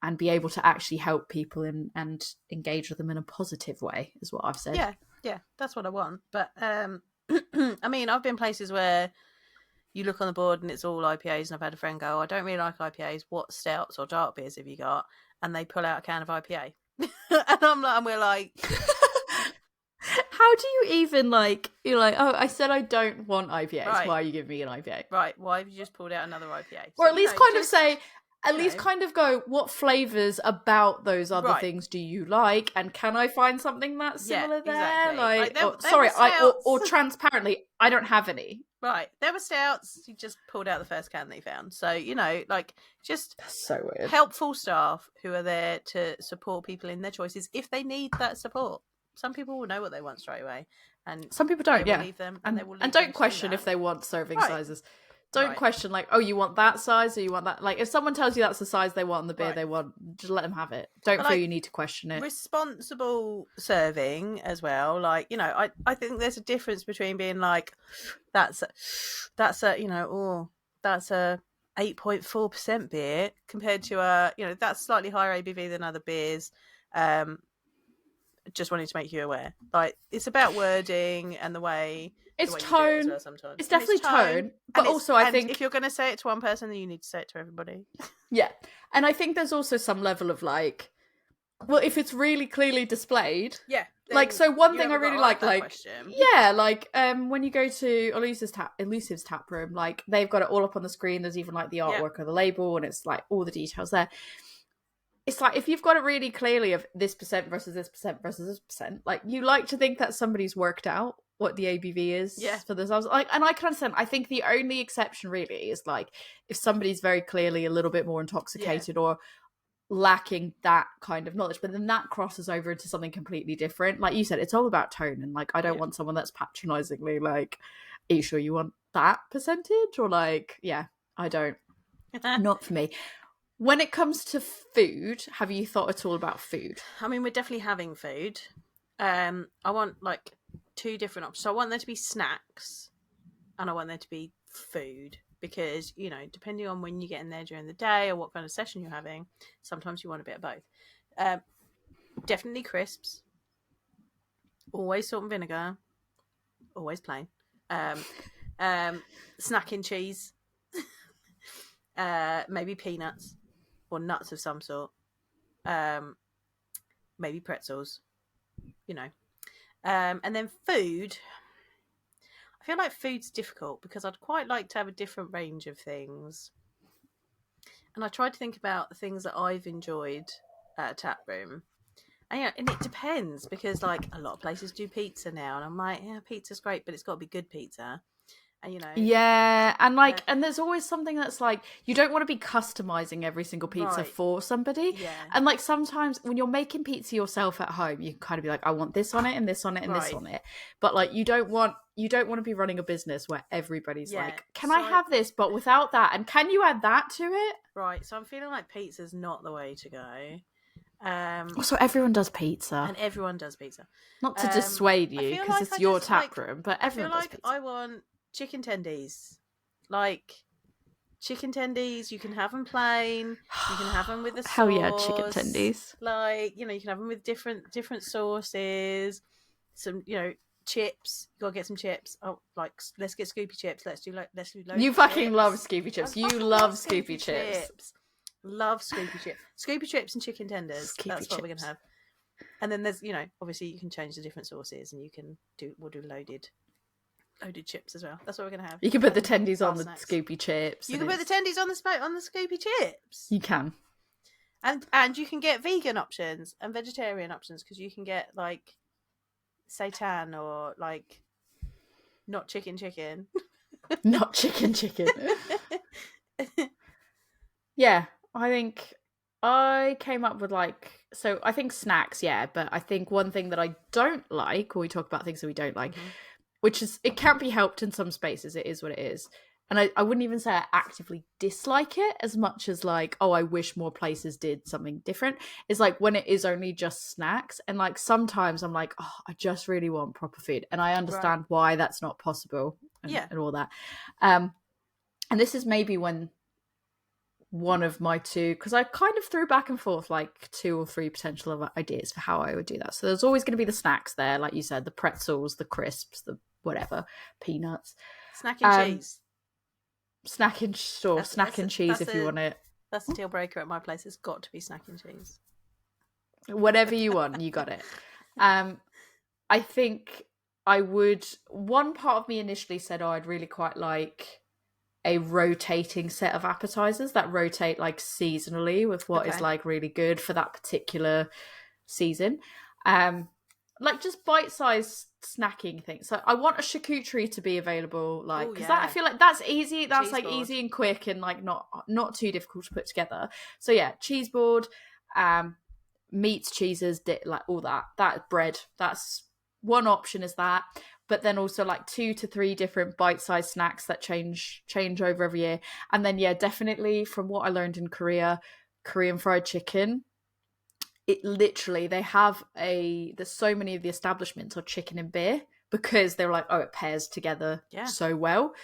and be able to actually help people and engage with them in a positive way, is what I've said. Yeah, that's what I want. But I mean, I've been places where you look on the board and it's all IPAs, and I've had a friend go, I don't really like IPAs, what stouts or dark beers have you got? And they pull out a can of IPA. And we're like, how do you even, like, you're like, oh, I said I don't want IPAs. Right. Why are you giving me an IPA? Right. Why have you just pulled out another IPA? Or at least kind of go, what flavours about those other things do you like? And can I find something that's similar there? Exactly. Or transparently, I don't have any. Right. There were stouts. You just pulled out the first can they found. So, like, just that's so weird. Helpful staff who are there to support people in their choices if they need that support. Some people will know what they want straight away, and some people don't. They will leave them, and don't question if they want serving sizes. Don't question, like, oh, you want that size, or you want that. Like, if someone tells you that's the size they want and the beer they want, just let them have it. Don't feel you need to question it. Responsible serving as well. Like, I think there's a difference between being like, that's a 8.4% beer compared to that's slightly higher ABV than other beers. Just wanting to make you aware, like, it's about wording and the way it's tone. Well, sometimes it's definitely tone, but also I think if you're going to say it to one person, then you need to say it to everybody. Yeah, and I think there's also some level of like, well, if it's really clearly displayed, like, so one thing I really like when you go to Elusive's Taproom, like, they've got it all up on the screen. There's even like the artwork of the label, and it's like all the details there. It's like, if you've got it really clearly of this percent versus this percent versus this percent, like, you like to think that somebody's worked out what the ABV is for themselves. Like, and I can understand. I think the only exception really is like if somebody's very clearly a little bit more intoxicated or lacking that kind of knowledge, but then that crosses over into something completely different. Like you said, it's all about tone, and like, I don't want someone that's patronizingly like, are you sure you want that percentage? Or like, I don't. Not for me. When it comes to food, have you thought at all about food? I mean, we're definitely having food. I want like two different options. So I want there to be snacks, and I want there to be food, because, depending on when you get in there during the day or what kind of session you're having, sometimes you want a bit of both. Definitely crisps. Always salt and vinegar. Always plain. Snacking cheese. Maybe peanuts. Or nuts of some sort. Maybe pretzels. And then food. I feel like food's difficult because I'd quite like to have a different range of things. And I tried to think about the things that I've enjoyed at a Taproom. And it depends, because like a lot of places do pizza now, and I'm like, pizza's great, but it's got to be good pizza. And, and like, and there's always something that's like, you don't want to be customizing every single pizza for somebody. And like, sometimes when you're making pizza yourself at home, you can kind of be like, I want this on it and this on it and this on it. But like, you don't want to be running a business where everybody's like, can I have this but without that, and can you add that to it? Right. So I'm feeling like pizza's not the way to go. So everyone does pizza, and everyone does pizza. Not to dissuade you, because it's your tap room, but everyone does pizza. I want chicken tendies. Like, chicken tendies, you can have them plain, you can have them with a sauce. Hell yeah, chicken tendies. Like, you can have them with different sauces. Some, chips. You gotta get some chips. Oh, like, let's get Scoopy chips. Let's do loads. You fucking chips. Love Scoopy chips. You love Scoopy chips. Love Scoopy chips. Scoopy chips and chicken tenders. That's what we're gonna have. And then there's, obviously you can change the different sauces, and we'll do loaded chips as well. That's what we're gonna have. You can put the tendies on the Scoopy chips. You can put the tendies on the Scoopy chips. You can. And you can get vegan options and vegetarian options, because you can get like seitan or like not chicken. Not chicken. Yeah, I think I came up with so I think snacks, yeah, but I think one thing that I don't like, or we talk about things that we don't like, which is, it can't be helped in some spaces, it is what it is. And I wouldn't even say I actively dislike it as much as like, oh, I wish more places did something different. It's like when it is only just snacks. And like sometimes I'm like, oh, I just really want proper food. And I understand why that's not possible and all that. And this is maybe when one of my two, because I kind of threw back and forth like 2 or 3 potential ideas for how I would do that. So there's always going to be the snacks there, like you said, the pretzels, the crisps, the whatever, peanuts. Snack and cheese. Snack and cheese if you want it. That's a deal breaker at my place. It's got to be snack and cheese. Whatever you want, you got it. I think I would. One part of me initially said, oh, I'd really quite like a rotating set of appetizers that rotate like seasonally with what is like really good for that particular season. Like just bite-sized snacking things. So I want a charcuterie to be available, like, because that I feel like that's easy. That's cheese like board. Easy and quick and like not too difficult to put together. So yeah, cheese board, meats, cheeses, like all that. That bread. That's one option. Is that. But then also like 2 to 3 different bite-sized snacks that change over every year. And then, yeah, definitely from what I learned in Korea, Korean fried chicken, it literally, they have there's so many of the establishments are chicken and beer because they're like, oh, it pairs together so well.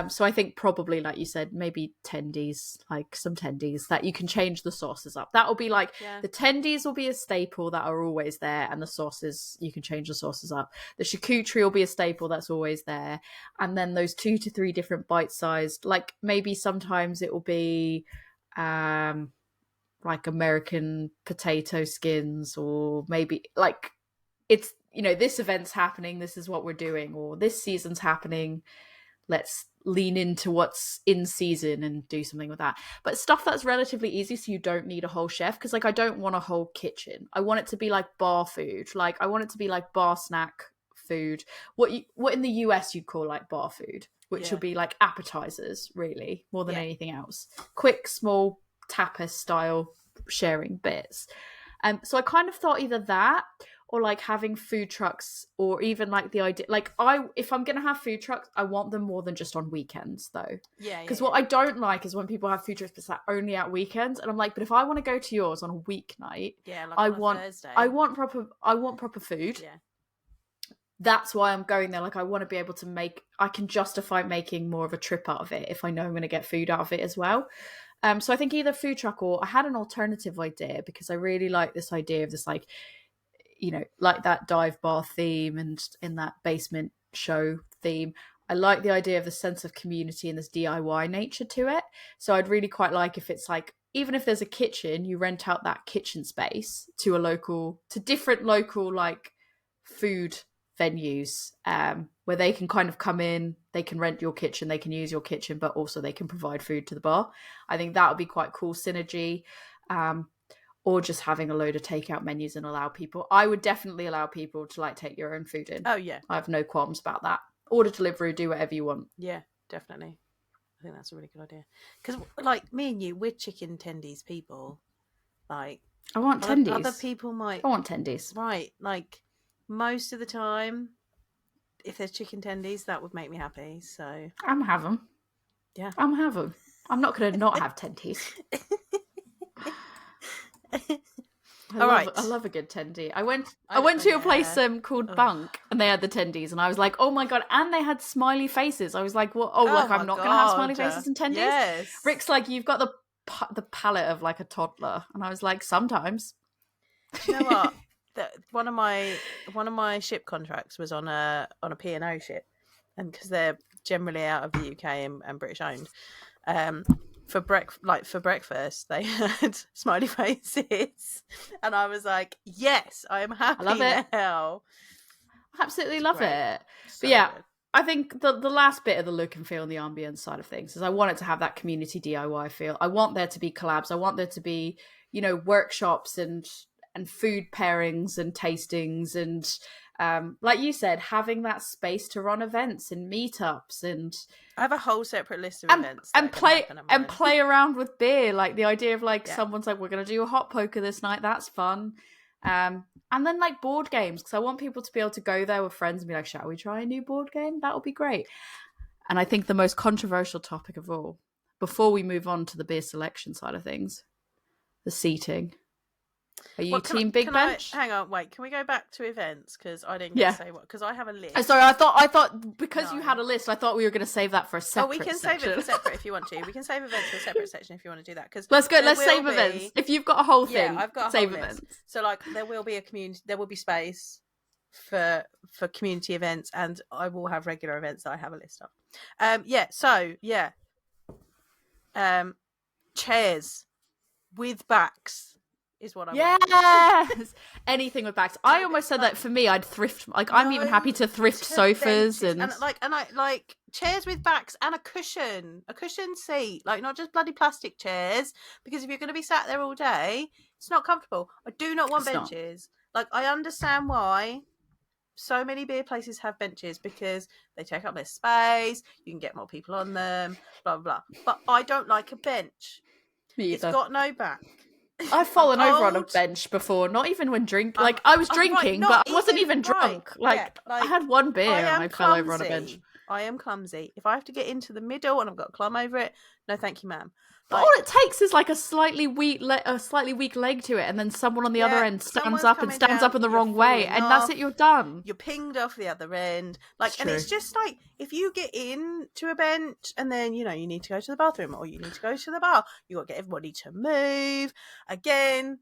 So I think probably, like you said, maybe tendies, like some tendies that you can change the sauces up. That will be like, the tendies will be a staple that are always there, and the sauces, you can change the sauces up. The charcuterie will be a staple that's always there. And then those 2 to 3 different bite-sized, like maybe sometimes it will be like American potato skins, or maybe like it's, this event's happening, this is what we're doing, or this season's happening, let's lean into what's in season and do something with that. But stuff that's relatively easy, so you don't need a whole chef, because like I don't want a whole kitchen. I want it to be like bar food. Like I want it to be like bar snack food, what in the US you'd call like bar food, which would be like appetizers really more than anything else, quick small tapas style sharing bits. So I kind of thought either that, or like having food trucks, or even like the idea, like if I'm gonna have food trucks, I want them more than just on weekends though. Because what I don't like is when people have food trucks that's only at weekends, and I'm like, but if I want to go to yours on a weeknight, like I want proper food. That's why I'm going there. Like I want to be able to I can justify making more of a trip out of it if I know I'm going to get food out of it as well. So I think either food truck, or I had an alternative idea because I really like this idea of this, like, like that dive bar theme and in that basement show theme. I like the idea of the sense of community and this DIY nature to it. So I'd really quite like if it's like, even if there's a kitchen, you rent out that kitchen space to different local like food venues, where they can kind of come in, they can rent your kitchen, they can use your kitchen, but also they can provide food to the bar. I think that would be quite cool synergy. Or just having a load of takeout menus and I would definitely allow people to like take your own food in. Oh yeah, I have no qualms about that. Order delivery, do whatever you want. Yeah, definitely. I think that's a really good idea, because like me and you, we're chicken tendies people. Like I want tendies. Other people might. I want tendies. Right, like most of the time, if there's chicken tendies, that would make me happy. So I'm have them. Yeah, I'm have them. I'm not going to not have tendies. I love a good tendy. I went to a place called Bunk, and they had the tendies, and I was like, oh my god! And they had smiley faces. I was like, what? Oh, like I'm not going to have smiley faces and tendies. Yes. Rick's like, you've got the palate of like a toddler, and I was like, sometimes. You know what? One of my ship contracts was on a P&O ship, and because they're generally out of the UK and British owned. For breakfast, they had smiley faces, and I was like, "Yes, I am happy now." Absolutely love it. But yeah, good. I think the last bit of the look and feel and the ambience side of things is I want it to have that community DIY feel. I want there to be collabs. I want there to be workshops and food pairings and tastings and like you said, having that space to run events and meetups and I have a whole separate list of events and play around with beer. Like the idea of someone's like, we're going to do a hot poker this night. That's fun. And then like board games, because I want people to be able to go there with friends and be like, shall we try a new board game? That would be great. And I think the most controversial topic of all, before we move on to the beer selection side of things, the seating. Are you team big bench? Hang on, wait. Can we go back to events? Because I didn't get to say what. Because I have a list. Sorry, I thought because you had a list, I thought we were going to save that for a separate. We can section. save it for separate if you want to. We can save events for a separate section if you want to do that. Because let's save events. If you've got a whole thing, I've got a save whole events. List. So like, there will be a community. There will be space for community events, and I will have regular events that I have a list of. Chairs with backs is what I want. Yes, anything with backs. I almost said that for me, I'd thrift. Like I'm even happy to thrift sofas benches. and I like chairs with backs and a cushion seat. Like not just bloody plastic chairs, because if you're going to be sat there all day, it's not comfortable. I do not want benches. Like I understand why so many beer places have benches, because they take up less space. You can get more people on them. Blah blah blah. But I don't like a bench. It's got no back. I've fallen over on a bench before, not even when drinking. Like, I was drinking, but I wasn't even drunk. Like, I had one beer and I fell over on a bench. I am clumsy. If I have to get into the middle and I've got to climb over it, no thank you, ma'am. But all it takes is like a slightly weak leg to it, and then someone on the other end stands up in the wrong way, and that's it, you're done. You're pinged off the other end. It's just like, if you get in to a bench and then, you need to go to the bathroom or you need to go to the bar, you got to get everybody to move. Again,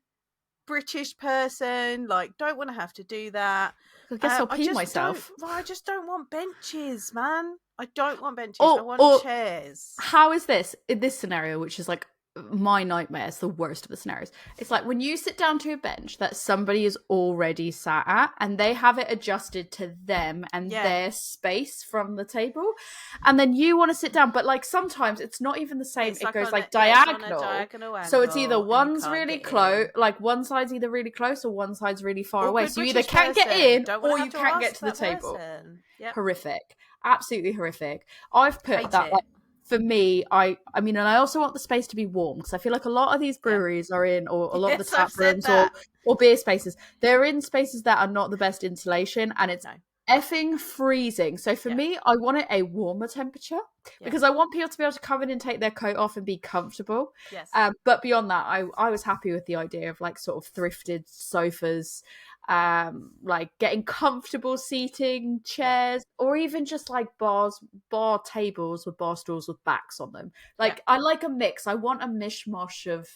British person, don't want to have to do that. I guess I'll pee myself. I just don't want benches, man. I don't want benches. I want chairs. How is this in this scenario, which is like my nightmare? It's the worst of the scenarios. It's like when you sit down to a bench that somebody is already sat at and they have it adjusted to them and their space from the table, and then you want to sit down, but like sometimes it's not even the same. It goes diagonal. So it's either one's really close, like one side's either really close or one side's really far away. So you either can't get in or you can't get to the table. Yep. Horrific. Absolutely horrific. I've put that for me, I mean, and I also want the space to be warm, because I feel like a lot of these breweries are in, or a lot of the tap rooms or beer spaces, they're in spaces that are not the best insulation, and it's effing freezing. So for me, I want it a warmer temperature, because I want people to be able to come in and take their coat off and be comfortable. Yes. But beyond that, I was happy with the idea of like sort of thrifted sofas, like getting comfortable seating, chairs, or even just like bar tables with bar stools with backs on them. I like a mix. I want a mishmash of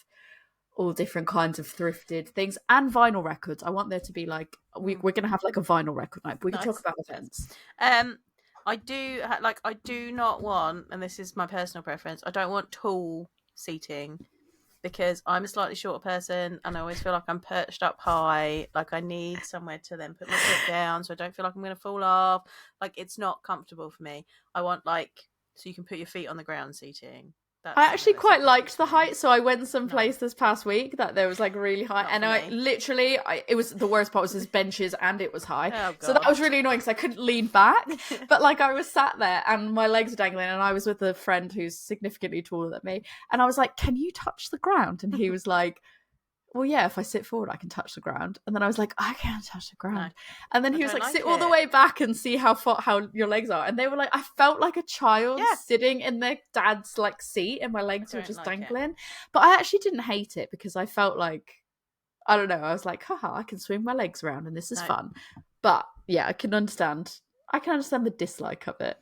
all different kinds of thrifted things, and vinyl records. I want there to be like we're gonna have like a vinyl record night, but we can talk about events. I do not want, and this is my personal preference, I don't want tall seating, because I'm a slightly shorter person and I always feel like I'm perched up high. Like I need somewhere to then put my foot down so I don't feel like I'm going to fall off. Like it's not comfortable for me. I want so you can put your feet on the ground seating. I actually quite liked the height, so I went someplace this past week that there was like really high, and it was the worst part was his benches and it was high, so that was really annoying because I couldn't lean back. But like I was sat there and my legs were dangling, and I was with a friend who's significantly taller than me, and I was like, "Can you touch the ground?" And he was like, well, yeah, if I sit forward, I can touch the ground. And then I was like, I can't touch the ground. No. And then he was like, sit all the way back and see how your legs are. And they were like, I felt like a child sitting in their dad's like seat, and my legs were just dangling. But I actually didn't hate it, because I felt like, I don't know, I was like, haha, I can swing my legs around and this is fun. But yeah, I can understand the dislike of it.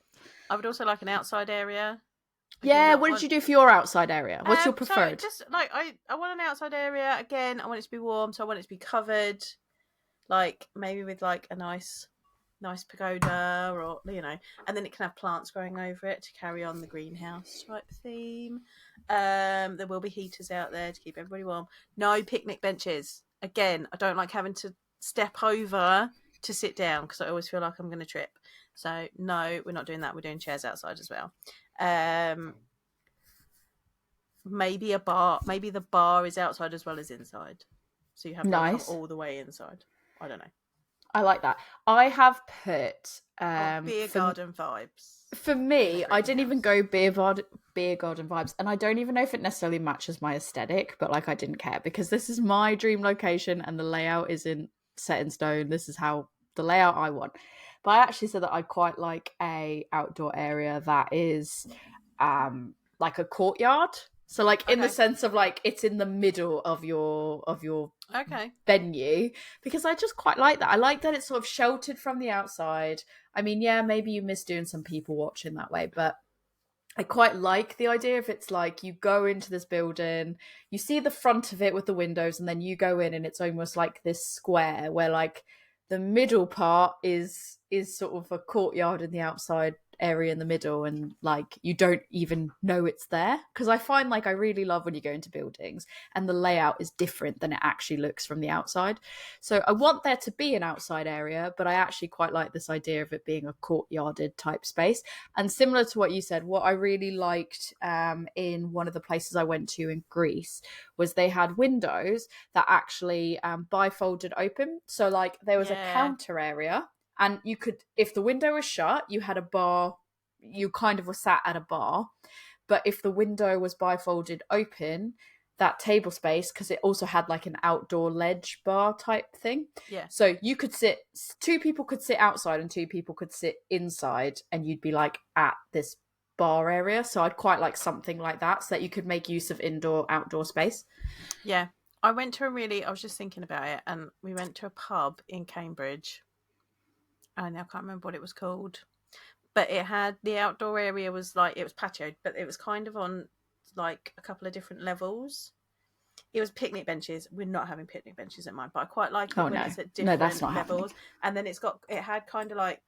I would also like an outside area. What did you do for your outside area? What's your preferred? So just like I want an outside area. Again, I want it to be warm, so I want it to be covered, like maybe with like a nice pagoda, or and then it can have plants growing over it to carry on the greenhouse type theme. There will be heaters out there to keep everybody warm. No picnic benches. Again, I don't like having to step over to sit down, because I always feel like I'm going to trip. So no, we're not doing that. We're doing chairs outside as well. maybe a bar. Maybe the bar is outside as well as inside, so you have to come all the way inside. I don't know. I like that. I have put beer garden vibes. For me, I didn't even go beer garden vibes, and I don't even know if it necessarily matches my aesthetic, but like I didn't care because this is my dream location and the layout isn't set in stone. This is how the layout I want. But I actually said that I quite like a outdoor area that is like a courtyard. So like in the sense of like it's in the middle of your venue, because I just quite like that. I like that it's sort of sheltered from the outside. I mean, yeah, maybe you miss doing some people watching that way, but I quite like the idea if it's like you go into this building, you see the front of it with the windows, and then you go in and it's almost like this square where like the middle part is sort of a courtyard in the outside area in the middle, and like you don't even know it's there, because I find like I really love when you go into buildings and the layout is different than it actually looks from the outside. So I want there to be an outside area, but I actually quite like this idea of it being a courtyarded type space. And similar to what you said, what I really liked in one of the places I went to in Greece was they had windows that actually bifolded open. So like there was a counter area, and you could, if the window was shut, you had a bar, you kind of were sat at a bar. But if the window was bifolded open, that table space, because it also had like an outdoor ledge bar type thing. Yeah. So you could sit, 2 people could sit outside and 2 people could sit inside, and you'd be like at this bar area. So I'd quite like something like that, so that you could make use of outdoor space. Yeah. I was just thinking about it, and we went to a pub in Cambridge. And I can't remember what it was called, but it had the outdoor area was like, it was patioed, but it was kind of on like a couple of different levels. It was picnic benches. We're not having picnic benches at mine, but I quite like it when it's at different levels. Happening. And then it had kind of like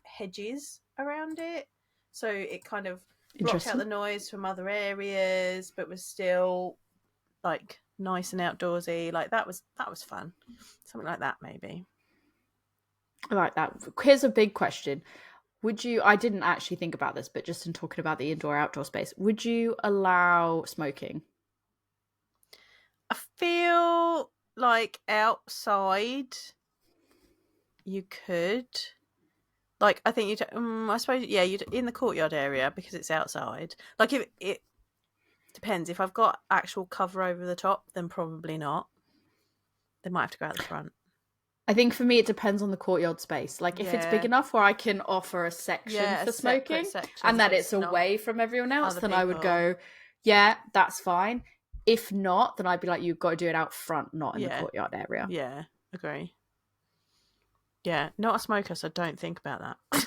hedges around it, so it kind of blocked out the noise from other areas, but was still like nice and outdoorsy. Like that was fun. Something like that maybe. I like that. Here's a big question. I didn't actually think about this, but just in talking about the indoor-outdoor space, would you allow smoking? I feel like outside you could. Like, I think I suppose, yeah, you'd in the courtyard area because it's outside. Like, if it depends. If I've got actual cover over the top, then probably not. They might have to go out the front. I think for me, it depends on the courtyard space. Like, if it's big enough where I can offer a section for smoking and that it's away from everyone else, then I would go, yeah, that's fine. If not, then I'd be like, you've got to do it out front, not in the courtyard area. Yeah, agree. Yeah, not a smoker, so don't think about that.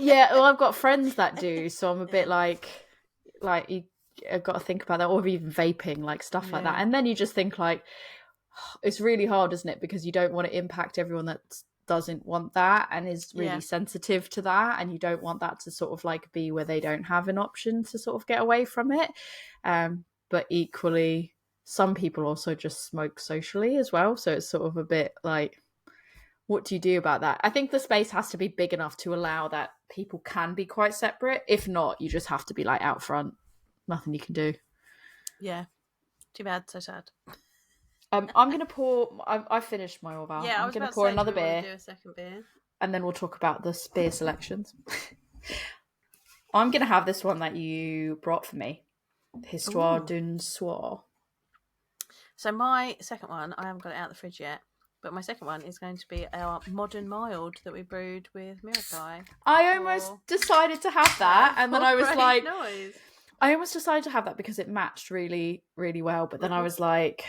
Yeah, well, I've got friends that do, so I'm a bit like I've got to think about that, or even vaping, like stuff like that. And then you just think like, it's really hard, isn't it? Because you don't want to impact everyone that doesn't want that and is really sensitive to that, and you don't want that to sort of like be where they don't have an option to sort of get away from it. But equally, some people also just smoke socially as well, so it's sort of a bit like, what do you do about that? I think the space has to be big enough to allow that people can be quite separate. If not, you just have to be like out front. Nothing you can do. Yeah. Too bad. So sad. I'm going to pour... I finished my Orval. Yeah, I'm going to pour another beer. Do a second beer. And then we'll talk about the beer selections. I'm going to have this one that you brought for me. Histoire d'une soir. So my second one, I haven't got it out of the fridge yet, but my second one is going to be our modern mild that we brewed with Mirakai. I almost decided to have that, and then I was like... I almost decided to have that because it matched really, really well, but then I was like...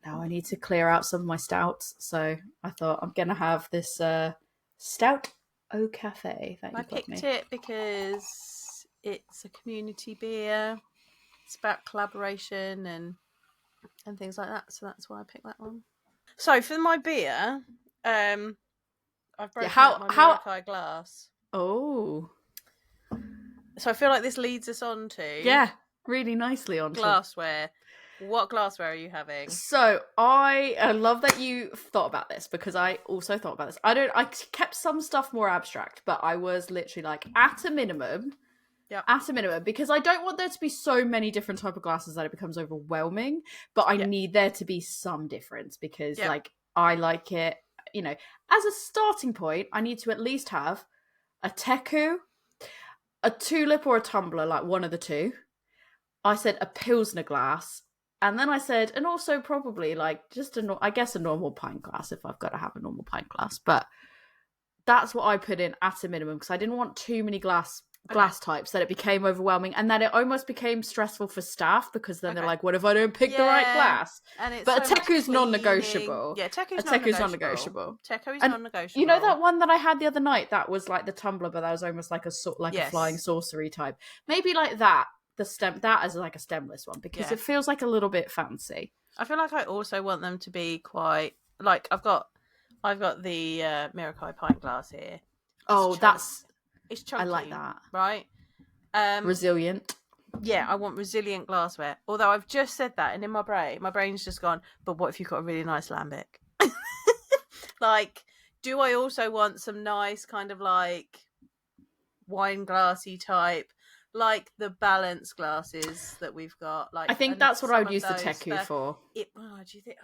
Now I need to clear out some of my stouts, so I thought I'm going to have this stout au café that you got me. I picked it because it's a community beer. It's about collaboration and things like that, so that's why I picked that one. So for my beer, I've broken out my Mirakai glass. Oh. So I feel like this leads us on to... Yeah, really nicely on glassware. What glassware are you having? So I love that you thought about this, because I also thought about this. I kept some stuff more abstract, but I was literally like, at a minimum, at a minimum, because I don't want there to be so many different type of glasses that it becomes overwhelming, but I need there to be some difference, because like I like it, you know, as a starting point, I need to at least have a teku, a tulip or a tumbler, like one of the two. I said a Pilsner glass. And then I said, and also probably like just I guess a normal pint glass if I've got to have a normal pint glass. But that's what I put in at a minimum, because I didn't want too many glass types that it became overwhelming, and that it almost became stressful for staff, because then they're like, what if I don't pick the right glass? And it's but so a Teku's non-negotiable. Yeah, Teku's non-negotiable. Teku is non-negotiable. You know that one that I had the other night that was like the tumbler, but that was almost like a flying saucery type. Maybe like that. That as like a stemless one, because it feels like a little bit fancy. I feel like I also want them to be quite like I've got the Mirakai pint glass here. It's chunky. I like that. Right? Resilient. Yeah, I want resilient glassware. Although I've just said that, and in my brain's just gone, but what if you've got a really nice lambic? Like, do I also want some nice kind of like wine glassy type, like the balanced glasses that we've got? Like, I think that's what I would use the Teku for. Do you think?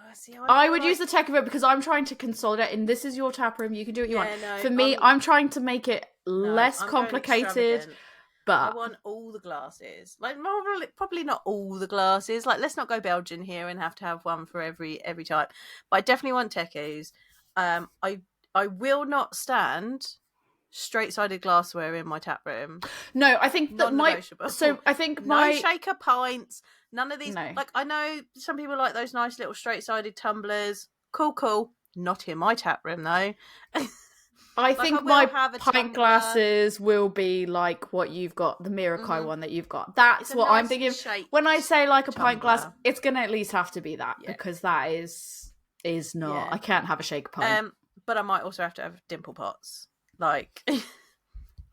I would use the Teku for it, because I'm trying to consolidate, and this is your tap room. You can do what you want. No, for me, I'm trying to make it less complicated. But I want all the glasses. Like, probably not all the glasses. Like, let's not go Belgian here and have to have one for every type. But I definitely want Tekus. I will not stand straight-sided glassware in my tap room. No, I think that no shaker pints. None of these. No. Like, I know some people like those nice little straight-sided tumblers. Cool. Not in my tap room though. I think my pint glasses will be like what you've got, the Mirakai one that you've got. That's what I'm thinking. When I say like a pint glass, it's going to at least have to be that, because that is not. I can't have a shaker pint. But I might also have to have dimple pots. Like,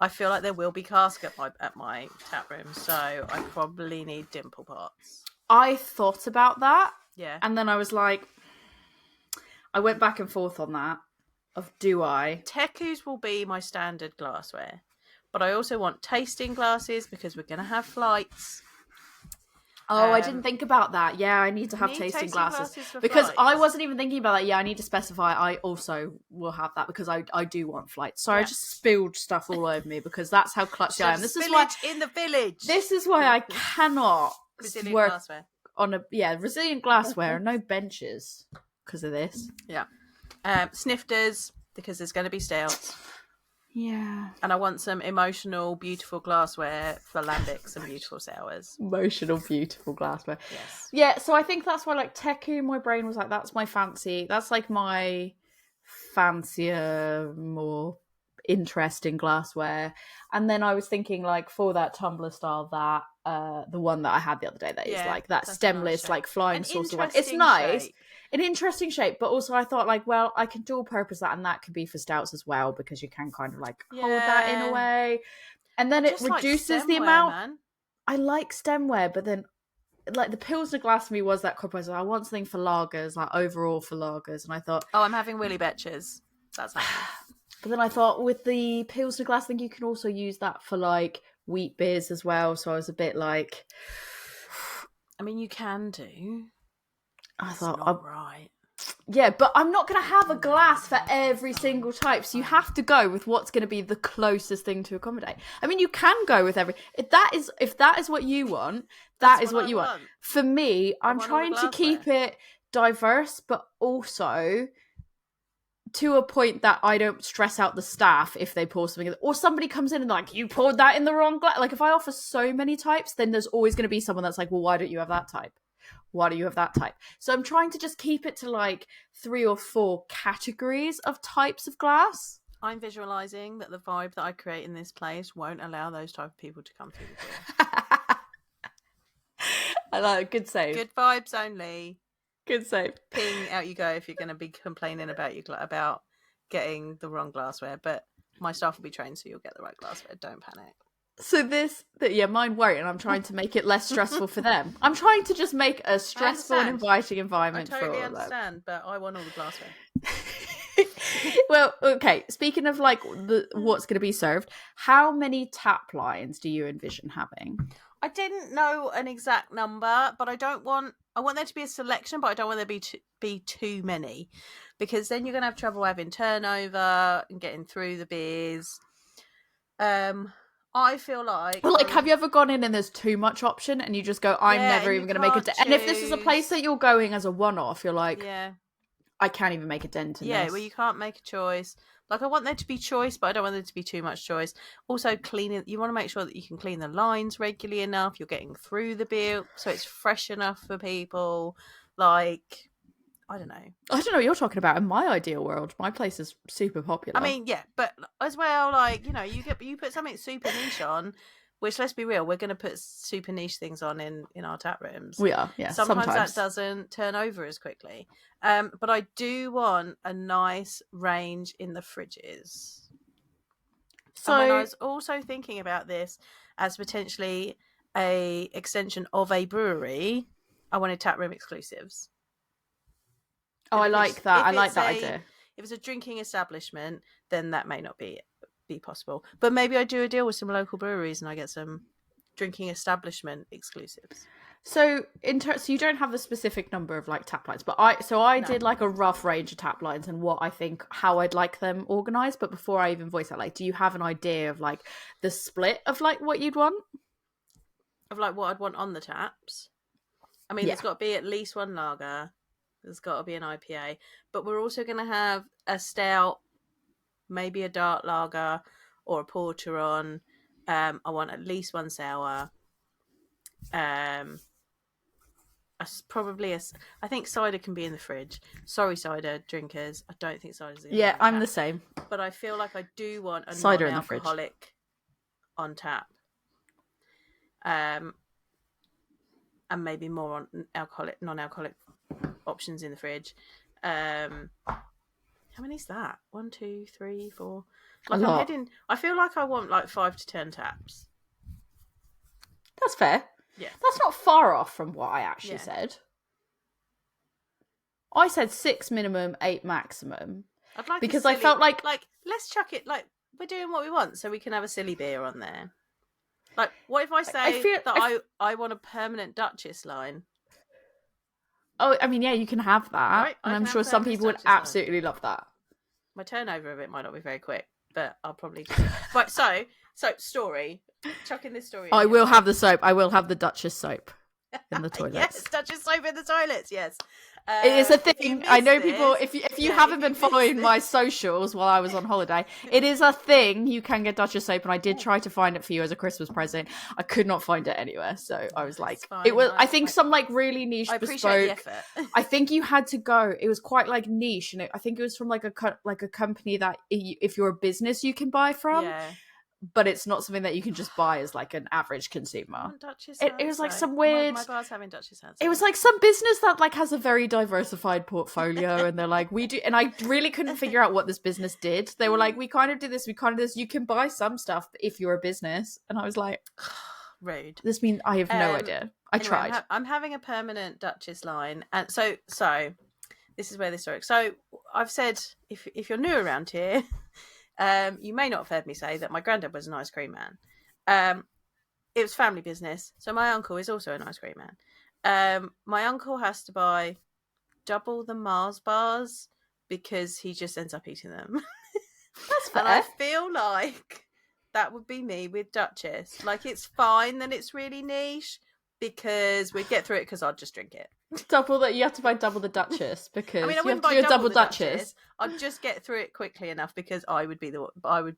I feel like there will be cask at my tap room, so I probably need dimple pots. I thought about that. Yeah. And then I was like, I went back and forth on that. Tekus will be my standard glassware, but I also want tasting glasses, because we're going to have flights. Oh, I didn't think about that. Yeah, I need to have tasting glasses because flights. I wasn't even thinking about that. Yeah, I need to specify I also will have that, because I do want flights. Sorry, I just spilled stuff all over me, because that's how clutchy I am. This is why in the village. This is why I cannot work glassware. On resilient glassware and no benches because of this. Yeah. Snifters, because there's going to be stouts. Yeah. And I want some emotional, beautiful glassware for lambics and beautiful sours. Emotional, beautiful glassware. Yes. Yeah, so I think that's why, like, Teku, my brain was like, that's my fancy. That's, like, my fancier, more interesting glassware. And then I was thinking, like, for that tumbler style, that the one that I had the other day that is, like, that stemless, like, flying saucer one. It's nice. Shape. An interesting shape, but also I thought, like, well, I can dual purpose that, and that could be for stouts as well, because you can kind of like hold that in a way, and then it reduces like the amount. Man. I like stemware, but then like the Pilsner glass for me was that compromise. I want something for lagers, like overall for lagers, and I thought, I'm having Willy Betches. That's nice. But then I thought with the Pilsner glass, I think you can also use that for like wheat beers as well. So I was a bit like, I mean, you can do. I thought, right. Yeah, but I'm not going to have a glass for every single type. So you have to go with what's going to be the closest thing to accommodate. I mean, you can go with if that is what you want, that is what you want. For me, I'm trying to keep it diverse, but also to a point that I don't stress out the staff if they pour something, or somebody comes in and like, you poured that in the wrong glass. Like, if I offer so many types, then there's always going to be someone that's like, well, why don't you have that type? Why do you have that type? So I'm trying to just keep it to like 3 or 4 categories of types of glass. I'm visualising that the vibe that I create in this place won't allow those type of people to come through the door. I like it. Good save. Good vibes only. Good save. Ping, out you go if you're going to be complaining about about getting the wrong glassware. But my staff will be trained, so you'll get the right glassware. Don't panic. So mine won't, and I'm trying to make it less stressful for them. I'm trying to just make a stressful and inviting environment for all of them. I totally understand, but I want all the glassware. Well, okay. Speaking of like what's going to be served, how many tap lines do you envision having? I didn't know an exact number, but I want there to be a selection, but I don't want there to be too many, because then you're going to have trouble having turnover and getting through the beers. I feel like... Well, like, have you ever gone in and there's too much option and you just go, I'm never even going to make a... And if this is a place that you're going as a one-off, you're like, I can't even make a dent in this. Yeah, well, you can't make a choice. Like, I want there to be choice, but I don't want there to be too much choice. Also, cleaning, you want to make sure that you can clean the lines regularly enough. You're getting through the beer, so it's fresh enough for people. Like, I don't know. I don't know what you're talking about. In my ideal world, my place is super popular. I mean, yeah, but as well, like, you know, you put something super niche on, which, let's be real, we're going to put super niche things on in our tap rooms. We are, yeah. Sometimes that doesn't turn over as quickly. But I do want a nice range in the fridges. So I was also thinking about this as potentially a extension of a brewery. I wanted tap room exclusives. Oh, I like that. I like that idea. If it's a drinking establishment, then that may not be possible. But maybe I do a deal with some local breweries and I get some drinking establishment exclusives. So so you don't have the specific number of like tap lines, but I did like a rough range of tap lines and how I'd like them organized. But before I even voice that, like, do you have an idea of like the split of like what you'd want? Of like what I'd want on the taps? I mean, There's got to be at least one lager. There's got to be an IPA, but we're also going to have a stout, maybe a dark lager or a porter on. I want at least one sour. I think cider can be in the fridge. Sorry, cider drinkers. I don't think cider's in the fridge. I'm the same. But I feel like I do want a cider non-alcoholic on tap. And maybe more on non-alcoholic options in the fridge. How many is that? 1, 2, 3, 4. Like, I feel like I want like 5 to 10 taps. That's fair. Yeah, that's not far off from what I actually said. I said 6 minimum, 8 maximum. I'd like because I felt like let's chuck it, like, we're doing what we want, so we can have a silly beer on there. Like, what if I say I want a permanent Duchess line? Oh, I mean, yeah, you can have that. Right? And I'm sure some people would absolutely love that. My turnover of it might not be very quick, but I'll probably just... Right, so story. Chucking this story. I will have the soap. I will have the Duchess soap in the toilets. Yes, Duchess soap in the toilets, yes. It is a thing. I know people, if you haven't been following my socials while I was on holiday, it is a thing. You can get Duchess soap, and I did try to find it for you as a Christmas present. I could not find it anywhere, so I was like, it was. I think some like really niche, bespoke. The effort. I think you had to go. It was quite like niche, and I think it was from like a company that if you're a business you can buy from. Yeah. But it's not something that you can just buy as like an average consumer. It was like some weird. My bar's having Duchess hands. It was like some business that like has a very diversified portfolio, and they're like, we do. And I really couldn't figure out what this business did. They were like, we kind of do this, we kind of do this. You can buy some stuff if you're a business, and I was like, rude. This means I have no idea. I tried. I'm having a permanent Duchess line, and so this is where this story. So I've said if you're new around here. You may not have heard me say that my granddad was an ice cream man. It was family business, so my uncle is also an ice cream man. My uncle has to buy double the Mars bars because he just ends up eating them. That's fair. And I feel like that would be me with Duchess. Like, it's fine that it's really niche because we'd get through it because I'd just drink it. Double that, you have to buy double the Duchess because I have to do a double Duchess. I'd just get through it quickly enough because I would be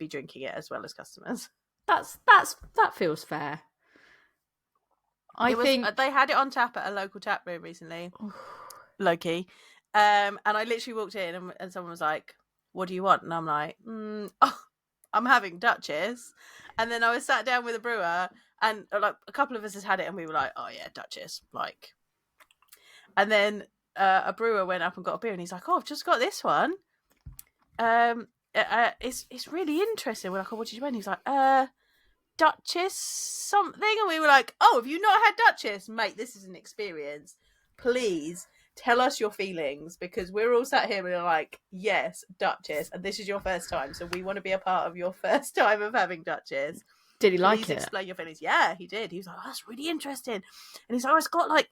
drinking it as well as customers. That feels fair. I think they had it on tap at a local tap room recently, low-key, and I literally walked in and someone was like, "What do you want?" And I'm like, "I'm having Duchess." And then I was sat down with a brewer, and like a couple of us has had it, and we were like, "Oh yeah, Duchess," like. And then a brewer went up and got a beer, and he's like, "Oh, I've just got this one. It's really interesting." We're like, "Oh, what did you want?" He's like, Duchess something," and we were like, "Oh, have you not had Duchess, mate? This is an experience. Please tell us your feelings, because we're all sat here and we're like, yes, Duchess, and this is your first time, so we want to be a part of your first time of having Duchess. Did he like it? Please explain your feelings. Yeah, he did. He was like, oh, that's really interesting. And he's like, oh, it's got like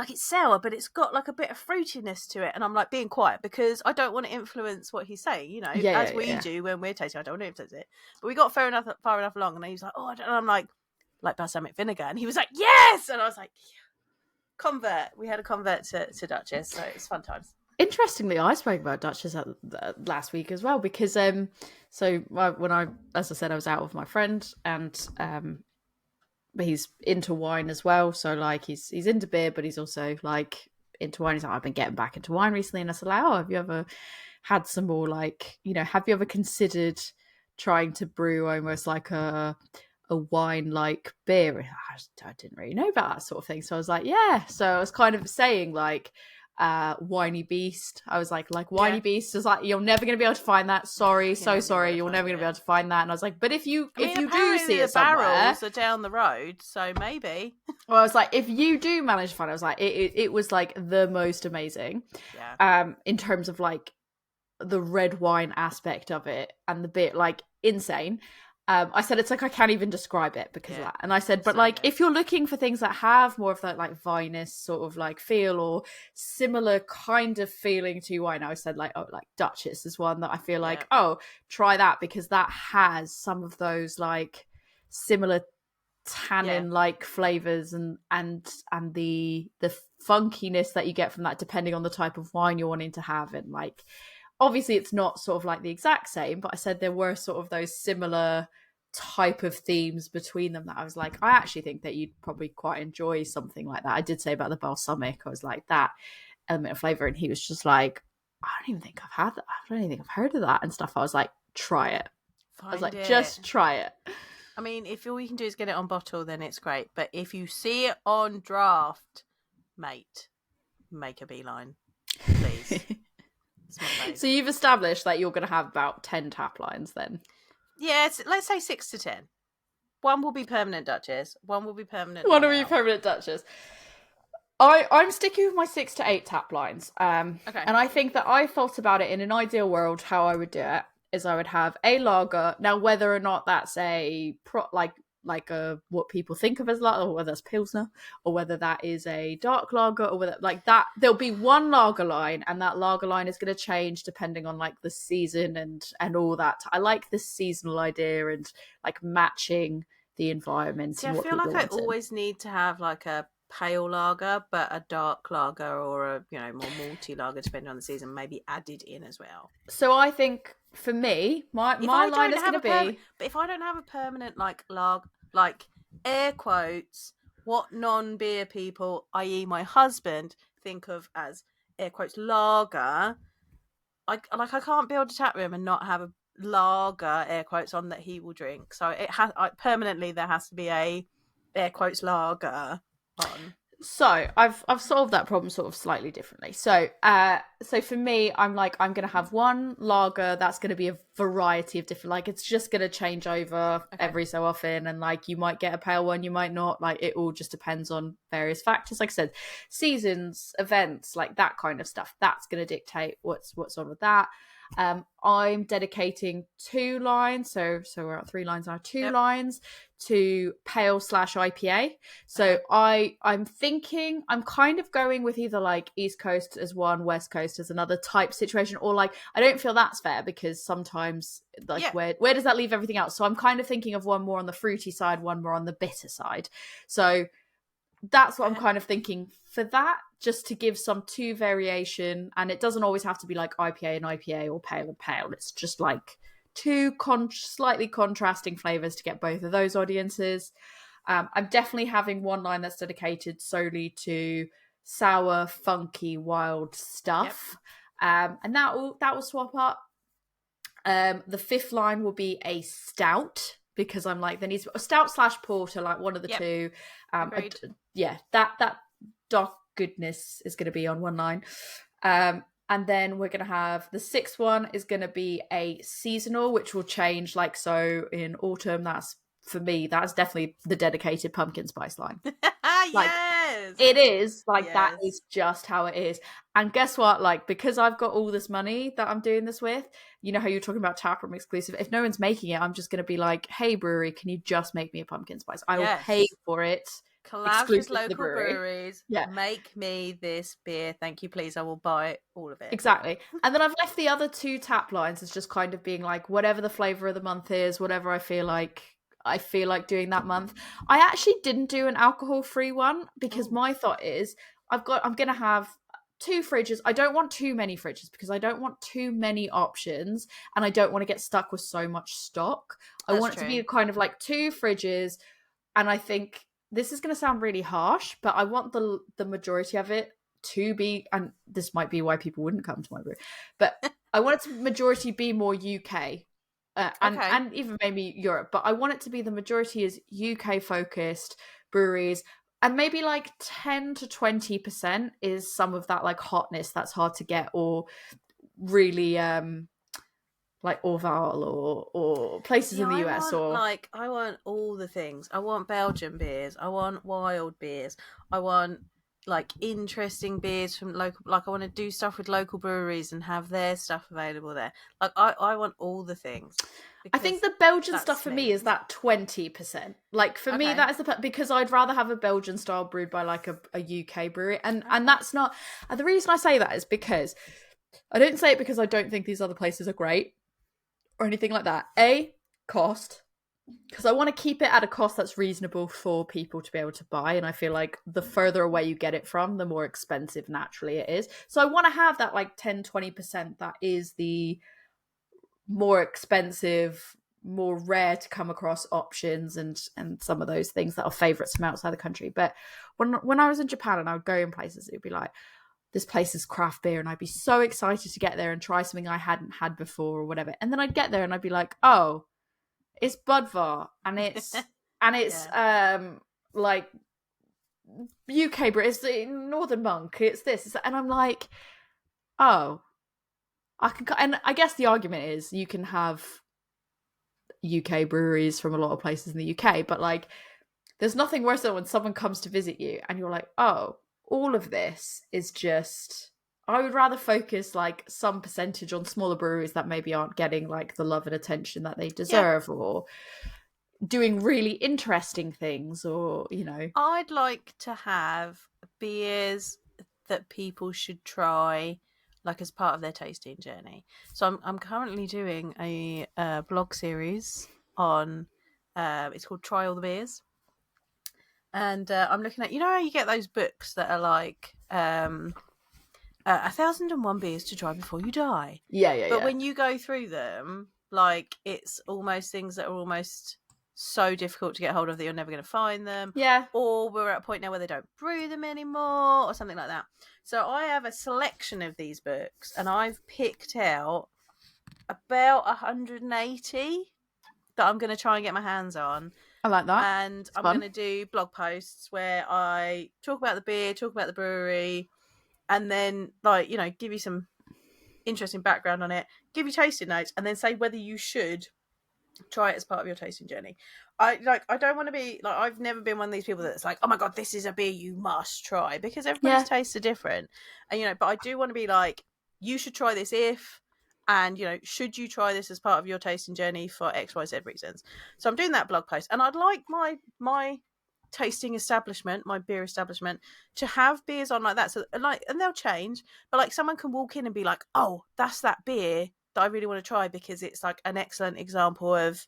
it's sour, but it's got like a bit of fruitiness to it. And I'm like being quiet because I don't want to influence what he's saying, you know, as we do when we're tasting. I don't want to influence it. But we got far enough along, and he was like, oh, I don't know. I'm like balsamic vinegar. And he was like, yes! And I was like, yeah. Convert. We had a convert to Duchess, so it was fun times. Interestingly, I spoke about Duchess last week as well, because so when I, as I said, I was out with my friend, and he's into wine as well. So like he's into beer, but he's also like into wine. He's like, I've been getting back into wine recently, and I said, like, oh, have you ever had some more, like, you know, have you ever considered trying to brew almost like a wine like beer? I didn't really know about that sort of thing, so I was like, yeah. So I was kind of saying like Whiny Beast. I was like Whiny Beast is like, you're never going to be able to find that. Sorry, so sorry, you're never going to be able to find that. And I was like, but if you do see it somewhere, barrels are down the road, so maybe. Well, I was like, if you do manage to find it, I was like, it was like the most amazing. Yeah. In terms of like the red wine aspect of it and the bit like insane. I said, it's like, I can't even describe it because of that. And I said, but like, if you're looking for things that have more of that like vinous sort of like feel or similar kind of feeling to wine, I said like, oh, like Duchess is one that I feel like, oh, try that, because that has some of those like similar tannin like flavors and the funkiness that you get from that, depending on the type of wine you're wanting to have. And like, obviously it's not sort of like the exact same, but I said there were sort of those similar type of themes between them that I was like, I actually think that you'd probably quite enjoy something like that. I did say about the balsamic, I was like, that element of flavor, and he was just like, I don't even think I've had that. I don't even think I've heard of that and stuff. I was like, try it. I was like, just try it. I mean, if all you can do is get it on bottle, then it's great. But if you see it on draft, mate, make a beeline, please. So you've established that you're going to have about 10 tap lines then? Yeah, let's say 6 to 10. One will be permanent Duchess. One will be permanent. One will be permanent Duchess. I'm sticking with my 6 to 8 tap lines. Okay. And I think that I thought about it in an ideal world, how I would do it is I would have a lager. Now, whether or not that's a like a what people think of as lager, or whether it's pilsner, or whether that is a dark lager, or whether like that, there'll be one lager line, and that lager line is going to change depending on like the season and all that. I like this seasonal idea and like matching the environment. See, I feel like I always need to have like a pale lager, but a dark lager or a, you know, more malty lager, depending on the season, maybe added in as well. So I think for me, my line is going to be. But if I don't have a permanent like like air quotes, what non-beer people, i.e. my husband, think of as air quotes lager, I can't build a tap room and not have a lager air quotes on that he will drink. So it has permanently there has to be a air quotes lager on. So I've solved that problem sort of slightly differently. So for me, I'm going to have one lager that's going to be a variety of different, like it's just going to change over every so often, and like you might get a pale one, you might not, like it all just depends on various factors. Like I said, seasons, events, like that kind of stuff. That's going to dictate what's on with that. I'm dedicating 2 lines, so we're at 3 lines now, 2 lines to pale / IPA. So I'm thinking I'm kind of going with either like East Coast as one, West Coast as another type situation, or like I don't feel that's fair because sometimes like where does that leave everything else? So I'm kind of thinking of one more on the fruity side, one more on the bitter side. So that's what I'm kind of thinking for that, just to give some 2 variation. And it doesn't always have to be like IPA and IPA or pale and pale. It's just like 2 slightly contrasting flavors to get both of those audiences. I'm definitely having one line that's dedicated solely to sour, funky, wild stuff. And that will swap up. The 5th line will be a stout, because I'm like, there needs a stout / porter, like one of the 2. That dark goodness is going to be on one line. And then we're going to have the 6th one is going to be a seasonal, which will change. Like, so in autumn, that's for me, that's definitely the dedicated pumpkin spice line. Yes. It is like that Yes. is just how it is. And guess what? Like, because I've got all this money that I'm doing this with, you know how you're talking about Taproom exclusive. If no one's making it, I'm just going to be like, "Hey, brewery, can you just make me a pumpkin spice? I will pay Yes. for it, Collabs with exclusive to the local brewery." breweries. Yeah, Make me this beer. Thank you, please. I will buy all of it. exactly. And then I've left the other two tap lines as just kind of being like, whatever the flavor of the month is, whatever I feel like doing that month. I actually didn't do an alcohol-free one because Ooh. my thought is I'm going to have two fridges. I don't want too many fridges because I don't want too many options and I don't want to get stuck with so much stock. I That's want it to be true. kind of like two fridges, and I think this is going to sound really harsh, but I want the majority of it to be, and this might be why people wouldn't come to my brew, but I want it to majority be more UK, Okay. and even maybe Europe, but I want it to be the majority is UK focused breweries, and maybe like 10 to 20% is some of that like hotness that's hard to get, or really like Orval or places See, in the US or I want all the things. I want Belgian beers. I want wild beers. I want like interesting beers from local. Like I want to do stuff with local breweries and have their stuff available there. Like I want all the things I think because the Belgian stuff that's for me me. is that 20%. Like for me, Okay. that is because I'd rather have a Belgian style brewed by like a UK brewery, and that's not. And the reason I say that is because I don't say it because I don't think these other places are great or anything like that. Cost, because I want to keep it at a cost that's reasonable for people to be able to buy, and I feel like the further away you get it from, the more expensive naturally it is. So I want to have that like 10-20% that is the more expensive, more rare to come across options, and some of those things that are favorites from outside the country. But when I was in Japan and I would go in places, it would be like, this place is craft beer, and I'd be so excited to get there and try something I hadn't had before or whatever. And then I'd get there and I'd be like, oh, it's Budvar, and it's Yeah. like UK Brit, it's the Northern Monk, it's this, and I'm like, oh, I can, and I guess the argument is you can have UK breweries from a lot of places in the UK, but like there's nothing worse than when someone comes to visit you and you're like, oh, all of this is just, I would rather focus like some percentage on smaller breweries that maybe aren't getting like the love and attention that they Yeah. deserve, or doing really interesting things, or I'd like to have beers that people should try, like as part of their tasting journey. So I'm currently doing a blog series on. It's called Try All the Beers, and I'm looking at, how you get those books that are like 1,001 beers to try before you die. But yeah. when you go through them, like it's almost things that are almost so difficult to get hold of that you're never going to find them. Yeah. Or we're at a point now where they don't brew them anymore or something like that. So I have a selection of these books and I've picked out about 180 that I'm going to try and get my hands on. I like that. And It's I'm fun. going to do blog posts where I talk about the beer, talk about the brewery, and then like give you some interesting background on it, give you tasting notes, and then say whether you should try it as part of your tasting journey. I don't want to be like, I've never been one of these people that's like, oh my god, this is a beer you must try, because everybody's tastes are different. And but I do want to be like, you should try this if, and should you try this as part of your tasting journey for XYZ reasons. So I'm doing that blog post, and I'd like my tasting establishment, my beer establishment, to have beers on like that. So like, and they'll change, but like someone can walk in and be like, oh, that's that beer that I really want to try because it's like an excellent example of,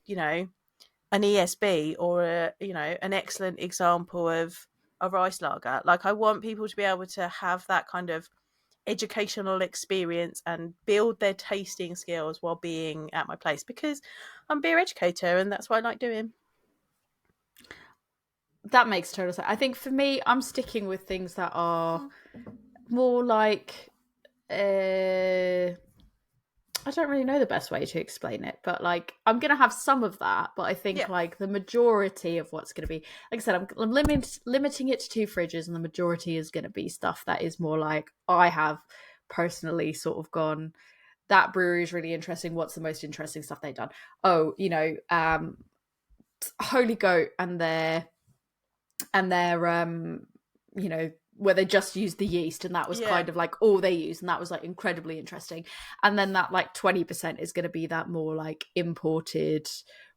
an ESB, or an excellent example of a rice lager. Like I want people to be able to have that kind of educational experience and build their tasting skills while being at my place, because I'm a beer educator and that's what I like doing. That makes total sense. I think for me, I'm sticking with things that are more like, I don't really know the best way to explain it, but like I'm gonna have some of that, but I think Yeah. like the majority of what's gonna be, like I said, I'm limiting it to two fridges, and the majority is gonna be stuff that is more like, I have personally sort of gone, that brewery is really interesting. What's the most interesting stuff they've done? Oh, Holy Goat and their you know, where they just used the yeast and that was kind of like all they used, and that was like incredibly interesting. And then that like 20% is going to be that more like imported,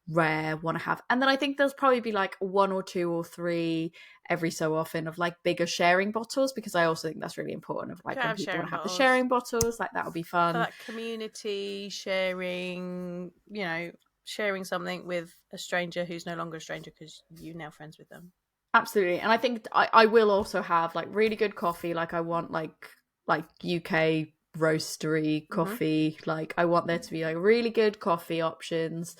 rare, want to have. And then I think there's probably be like 1 or 2 or 3 every so often of like bigger sharing bottles, because I also think that's really important of like when people want to have the sharing bottles, like that would be fun for that community sharing, you know, sharing something with a stranger who's no longer a stranger because you're now friends with them. Absolutely. And I think I will also have like really good coffee. Like I want like UK roastery coffee. Like I want there to be like really good coffee options.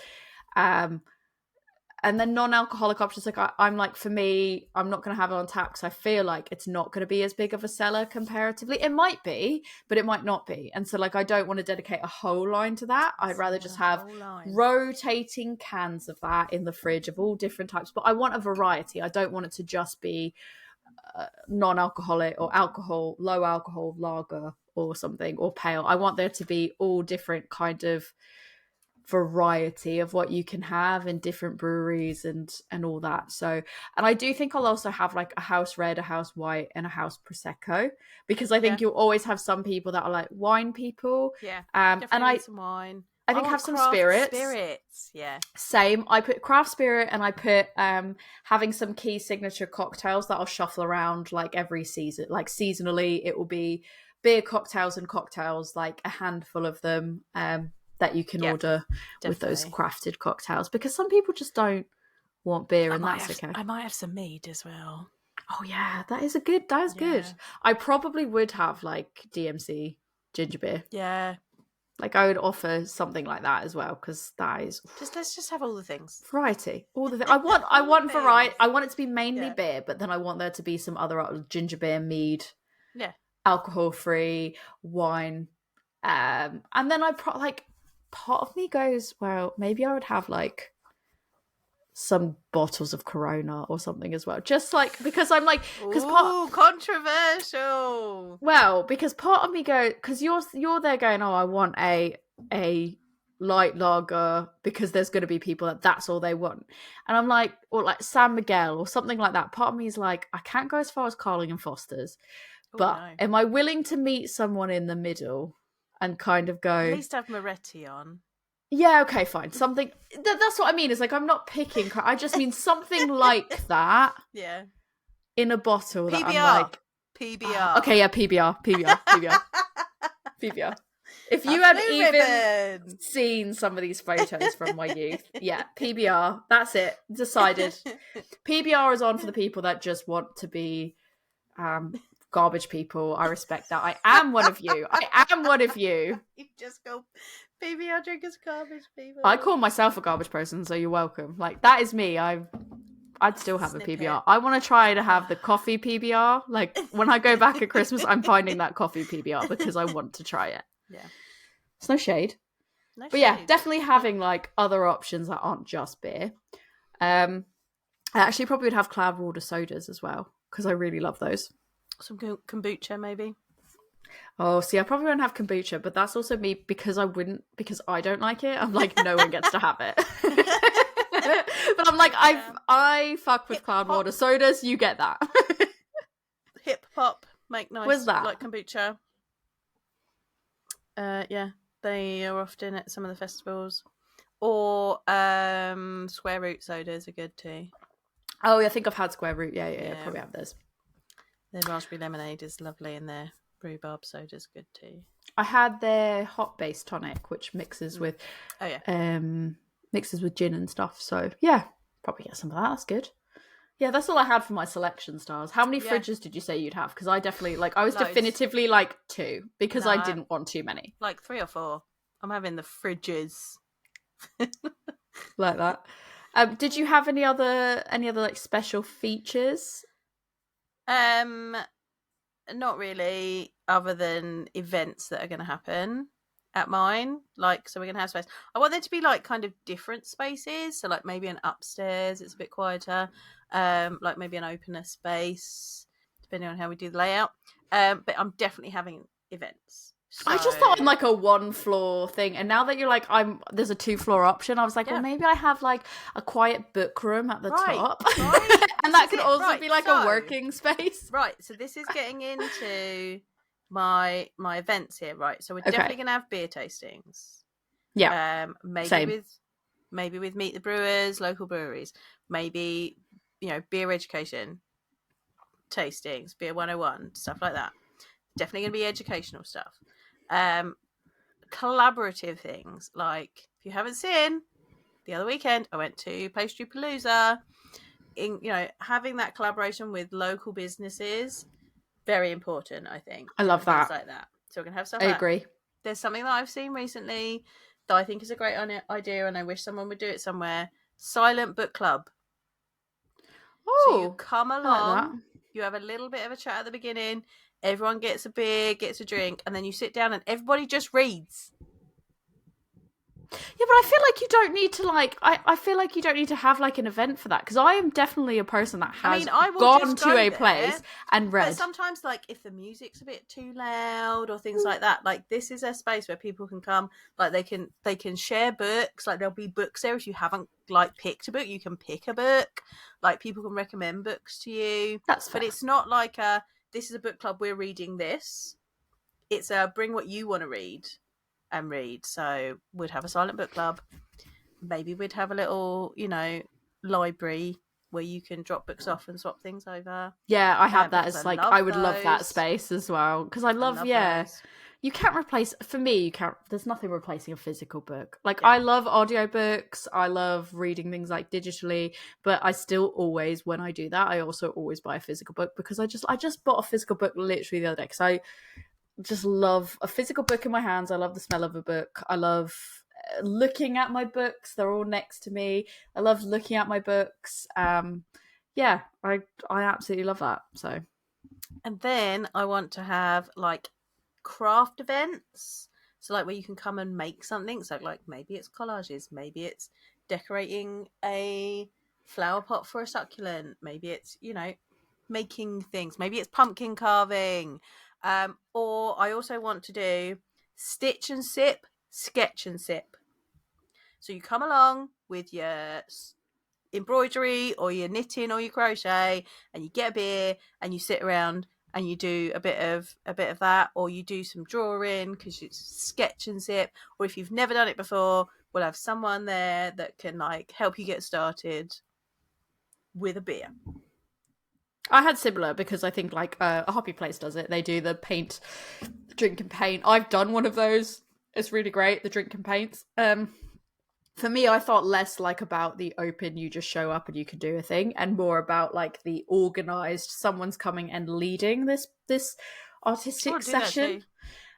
And then non-alcoholic options, like I'm like, for me, I'm not going to have it on tap because I feel like it's not going to be as big of a seller comparatively. It might be, but it might not be. And so like I don't want to dedicate a whole line to that. I'd rather just have rotating cans of that in the fridge of all different types. But I want a variety. I don't want it to just be non-alcoholic or alcohol, low alcohol lager or something, or pale. I want there to be all different kind of variety of what you can have in different breweries and all that. So, and I do think I'll also have like a house red, a house white, and a house prosecco, because I think you'll always have some people that are like wine people. And I some wine. I think have some spirits. Yeah. Same. I put craft spirit, and I put having some key signature cocktails that I'll shuffle around like every season. Like seasonally, it will be beer cocktails and cocktails, like a handful of them. That you can order with those crafted cocktails, because some people just don't want beer, and that's okay. I might have some mead as well. Oh yeah, that is good. I probably would have like DMC ginger beer. Yeah. Like I would offer something like that as well, because that is let's just have all the things. Variety. All the things. I want variety. I want it to be mainly beer, but then I want there to be some other ginger beer, mead. Yeah. Alcohol free, wine. And then part of me goes, well, maybe I would have like some bottles of Corona or something as well, just like because I'm like, because controversial. Well, because part of me because you're there going, oh, I want a light lager, because there's going to be people that's all they want, and I'm like, or like San Miguel or something like that. Part of me is like, I can't go as far as Carling and Foster's, but am I willing to meet someone in the middle? And kind of go, at least have Moretti on. Yeah, okay, fine. Something that's what I mean. Is like I'm not picking. I just mean something like that. Yeah. In a bottle. PBR. That I'm like, PBR. Okay, yeah, PBR. If you had even seen some of these photos from my youth, yeah, PBR. That's it. Decided. PBR is on for the people that just want to be garbage people. I respect that. I am one of you. You just go PBR drinkers, garbage people. I call myself a garbage person, so you're welcome. Like that is me. I'd still have a PBR. I want to try to have the coffee PBR. Like when I go back at Christmas, I'm finding that coffee PBR because I want to try it. Yeah. It's no shade. But yeah, definitely having like other options that aren't just beer. I actually probably would have Cloudwater sodas as well, because I really love those. Some kombucha, maybe. Oh, see, I probably won't have kombucha, but that's also me because I don't like it. I'm like, no one gets to have it. But I'm like, I fuck with Cloudwater sodas. You get that. Hip hop, make nice. Where's that? Like kombucha. Yeah, they are often at some of the festivals. Or Square Root sodas are good too. Oh, I think I've had Square Root. Yeah. Probably have those. Their raspberry lemonade is lovely, and their rhubarb soda is good too. I had their hot base tonic, which mixes with mixes with gin and stuff. So yeah, probably get some of that. That's good. Yeah, that's all I had for my selection stars. How many fridges did you say you'd have? Because I definitely I was definitively 2, because I didn't want too many. 3 or 4. I'm having the fridges. Like that. Did you have any other special features? Not really, other than events that are going to happen at mine. So we're going to have space. I want there to be kind of different spaces. So maybe an upstairs, it's a bit quieter. Maybe an opener space, depending on how we do the layout. But I'm definitely having events. So I just thought on like a 1-floor thing, and now that you're like, there's a 2-floor option. I was like, well, maybe I have like a quiet book room at the top, right? And that could also be like a working space. Right. So this is getting into my events here, right? So we're definitely gonna have beer tastings. Yeah. Maybe with Meet the Brewers, local breweries. Maybe, beer education tastings, beer 101, stuff like that. Definitely gonna be educational stuff. Collaborative things, like if you haven't seen, the other weekend I went to Pastry Palooza. Having that collaboration with local businesses, very important, I think. I love that. Like that. So we're gonna have stuff. I agree. There's something that I've seen recently that I think is a great idea, and I wish someone would do it somewhere. Silent book club. Oh, so you come along, you have a little bit of a chat at the beginning, everyone gets a beer, gets a drink, and then you sit down and everybody just reads. Yeah, but I feel like you don't need to I feel like you don't need to have like an event for that, because I am definitely a person that has gone to a place and read. But sometimes, like, if the music's a bit too loud or things like that, like this is a space where people can come, like they can share books, like there'll be books there. If you haven't like picked a book, you can pick a book. Like people can recommend books to you. That's fair. But it's not like this is a book club, we're reading this. It's bring what you want to read. And read. So we'd have a silent book club. Maybe we'd have a little, library where you can drop books off and swap things over. Yeah, I have that as like, I would love that space as well. Because I love those. You can't replace, for me, there's nothing replacing a physical book. Like, I love audiobooks. I love reading things like digitally, but I still always, when I do that, I also always buy a physical book, because I just bought a physical book literally the other day, because I just love a physical book in my hands. I love the smell of a book. I love looking at my books. They're all next to me. I love looking at my books. I absolutely love that. So, and then I want to have like craft events. So like where you can come and make something. So like maybe it's collages, maybe it's decorating a flower pot for a succulent, maybe it's making things, maybe it's pumpkin carving. Or I also want to do stitch and sip, sketch and sip. So you come along with your embroidery or your knitting or your crochet, and you get a beer and you sit around and you do a bit of that, or you do some drawing because it's sketch and sip. Or if you've never done it before, we'll have someone there that can like help you get started with a beer. I had similar, because I think like a hobby place does it. They do the paint, drink and paint. I've done one of those. It's really great, the drink and paints. For me, I thought less like about the open, you just show up and you can do a thing, and more about like the organized, someone's coming and leading this artistic session.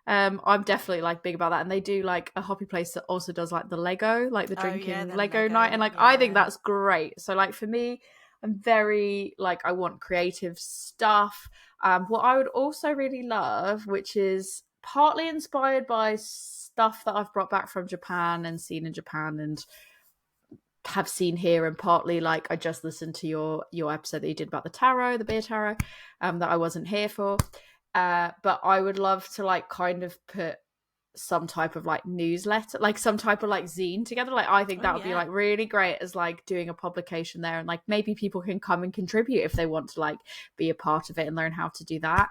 I'm definitely like big about that. And they do like a hobby place that also does like the Lego, like the drinking Lego night, and like I think that's great. So like for me, I'm very like, I want creative stuff. What I would also really love, which is partly inspired by stuff that I've brought back from Japan and seen in Japan and have seen here, and partly like I just listened to your episode that you did about the beer tarot, that I wasn't here for. But I would love to like kind of put some type of like newsletter, like some type of like zine together. Like I think that would be like really great as like doing a publication there, and like maybe people can come and contribute if they want to like be a part of it and learn how to do that.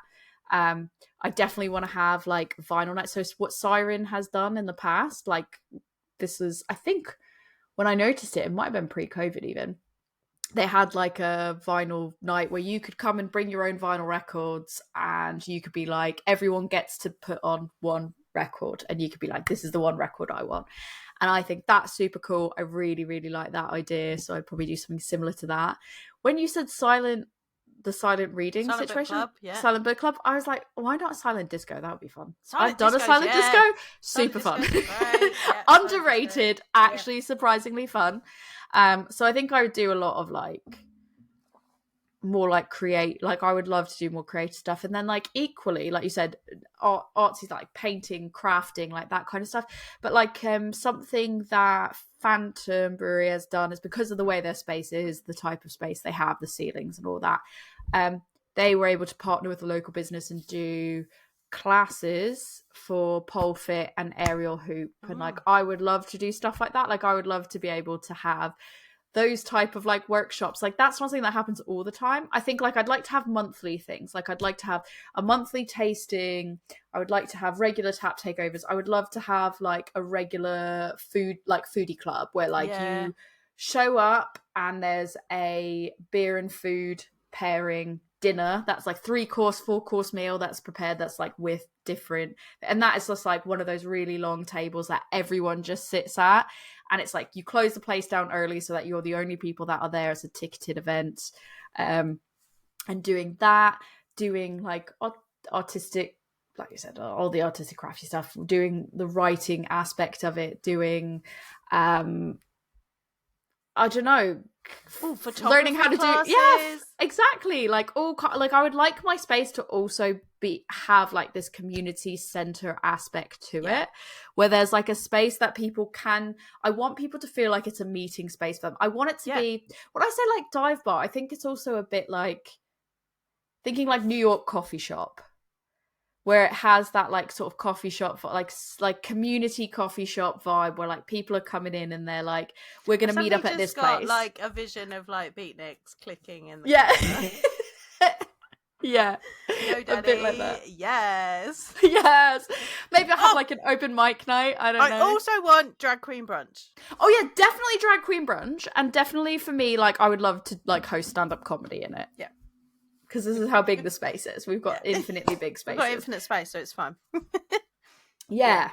I definitely want to have like vinyl night. So what Siren has done in the past, like this was, I think when I noticed it might have been pre-COVID even, they had like a vinyl night where you could come and bring your own vinyl records, and you could be like, everyone gets to put on one record, and you could be like, this is the one record I want. And I think that's super cool. I really, really like that idea. So I'd probably do something similar to that. When you said the silent reading situation, silent book club, I was like, why not silent disco? That would be fun. I've done a silent disco, super fun. Underrated, actually surprisingly fun. So I think I would do a lot of like more like create, like I would love to do more creative stuff, and then like equally, like you said, artsy, like painting, crafting, like that kind of stuff. But like something that Phantom Brewery has done is, because of the way their space is, the type of space they have, the ceilings and all that, they were able to partner with a local business and do classes for pole fit and aerial hoop, and like I would love to do stuff like that. Like I would love to be able to have those type of like workshops. Like that's not something that happens all the time. I think like I'd like to have monthly things. Like I'd like to have a monthly tasting. I would like to have regular tap takeovers. I would love to have like a regular food, like foodie club where like you show up and there's a beer and food pairing dinner that's like 3-course 4-course meal that's prepared, that's like with different, and that is just like one of those really long tables that everyone just sits at, and it's like you close the place down early so that you're the only people that are there. It's a ticketed event, and doing that, doing like artistic, like you said, all the artistic crafty stuff, doing the writing aspect of it, doing I don't know, learning how to classes. do exactly, like all like I would like my space to also have like this community center aspect to it, where there's like a space that people can, I want people to feel like it's a meeting space for them. I want it to be, when I say like dive bar, I think it's also a bit like thinking like New York coffee shop, where it has that like sort of coffee shop, like community coffee shop vibe, where like people are coming in and they're like, we're going to meet up at this place. Like a vision of like beatniks clicking in the yeah. Yo, Daddy. A bit like that. Yes. Maybe I'll have like an open mic night. I don't know. I also want drag queen brunch. Oh yeah, definitely drag queen brunch, and definitely for me, like I would love to like host stand-up comedy in it. Yeah. Because this is how big the space is. We've got infinitely big spaces. We've got infinite space, so it's fun. Yeah.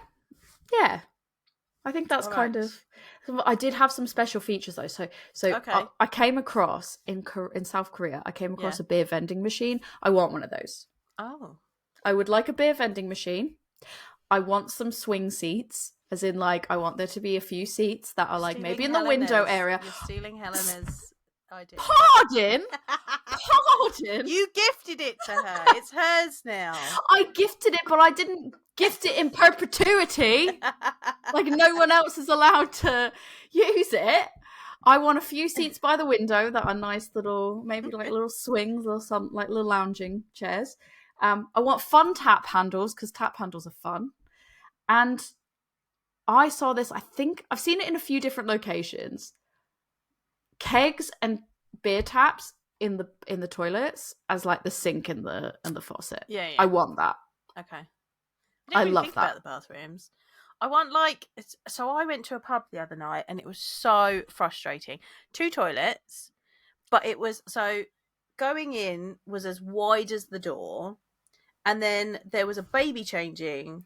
I think that's kind of. I did have some special features though. So I came across in South Korea. I came across a beer vending machine. I want one of those. Oh. I would like a beer vending machine. I want some swing seats, as in like I want there to be a few seats that are like maybe in the window area. You're stealing Helena's idea. Pardon? You gifted it to her. It's hers now. I gifted it, but I didn't gift it in perpetuity. Like no one else is allowed to use it. I want a few seats by the window that are nice little, maybe like little swings or some like little lounging chairs. I want fun tap handles, because tap handles are fun. And I saw this, I think I've seen it in a few different locations. Kegs and beer taps in the toilets as like the sink and the faucet. Yeah. I want that. Okay. I love that. About the bathrooms. I want like, so I went to a pub the other night and it was so frustrating. 2 toilets, but it was, so going in was as wide as the door, and then there was a baby changing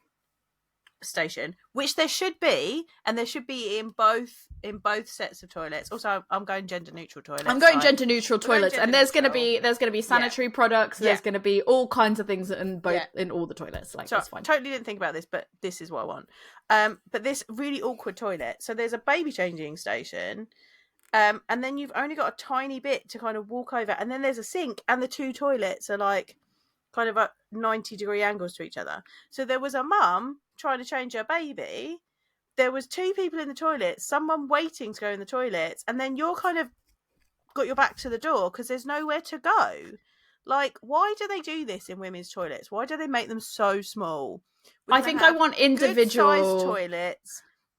station, which there should be, and there should be in both sets of toilets. Also, I'm going gender neutral toilets. I'm going gender neutral toilets, and there's going to be sanitary products. There's going to be all kinds of things in both in all the toilets. Like, so that's fine. Totally didn't think about this, but this is what I want. But this really awkward toilet. So there's a baby changing station, and then you've only got a tiny bit to kind of walk over, and then there's a sink, and the 2 toilets are like kind of at 90-degree angles to each other. So there was a mum trying to change her baby. There was 2 people in the toilet, someone waiting to go in the toilets, and then you're kind of got your back to the door because there's nowhere to go. Like, why do they do this in women's toilets? Why do they make them so small? I think I want individual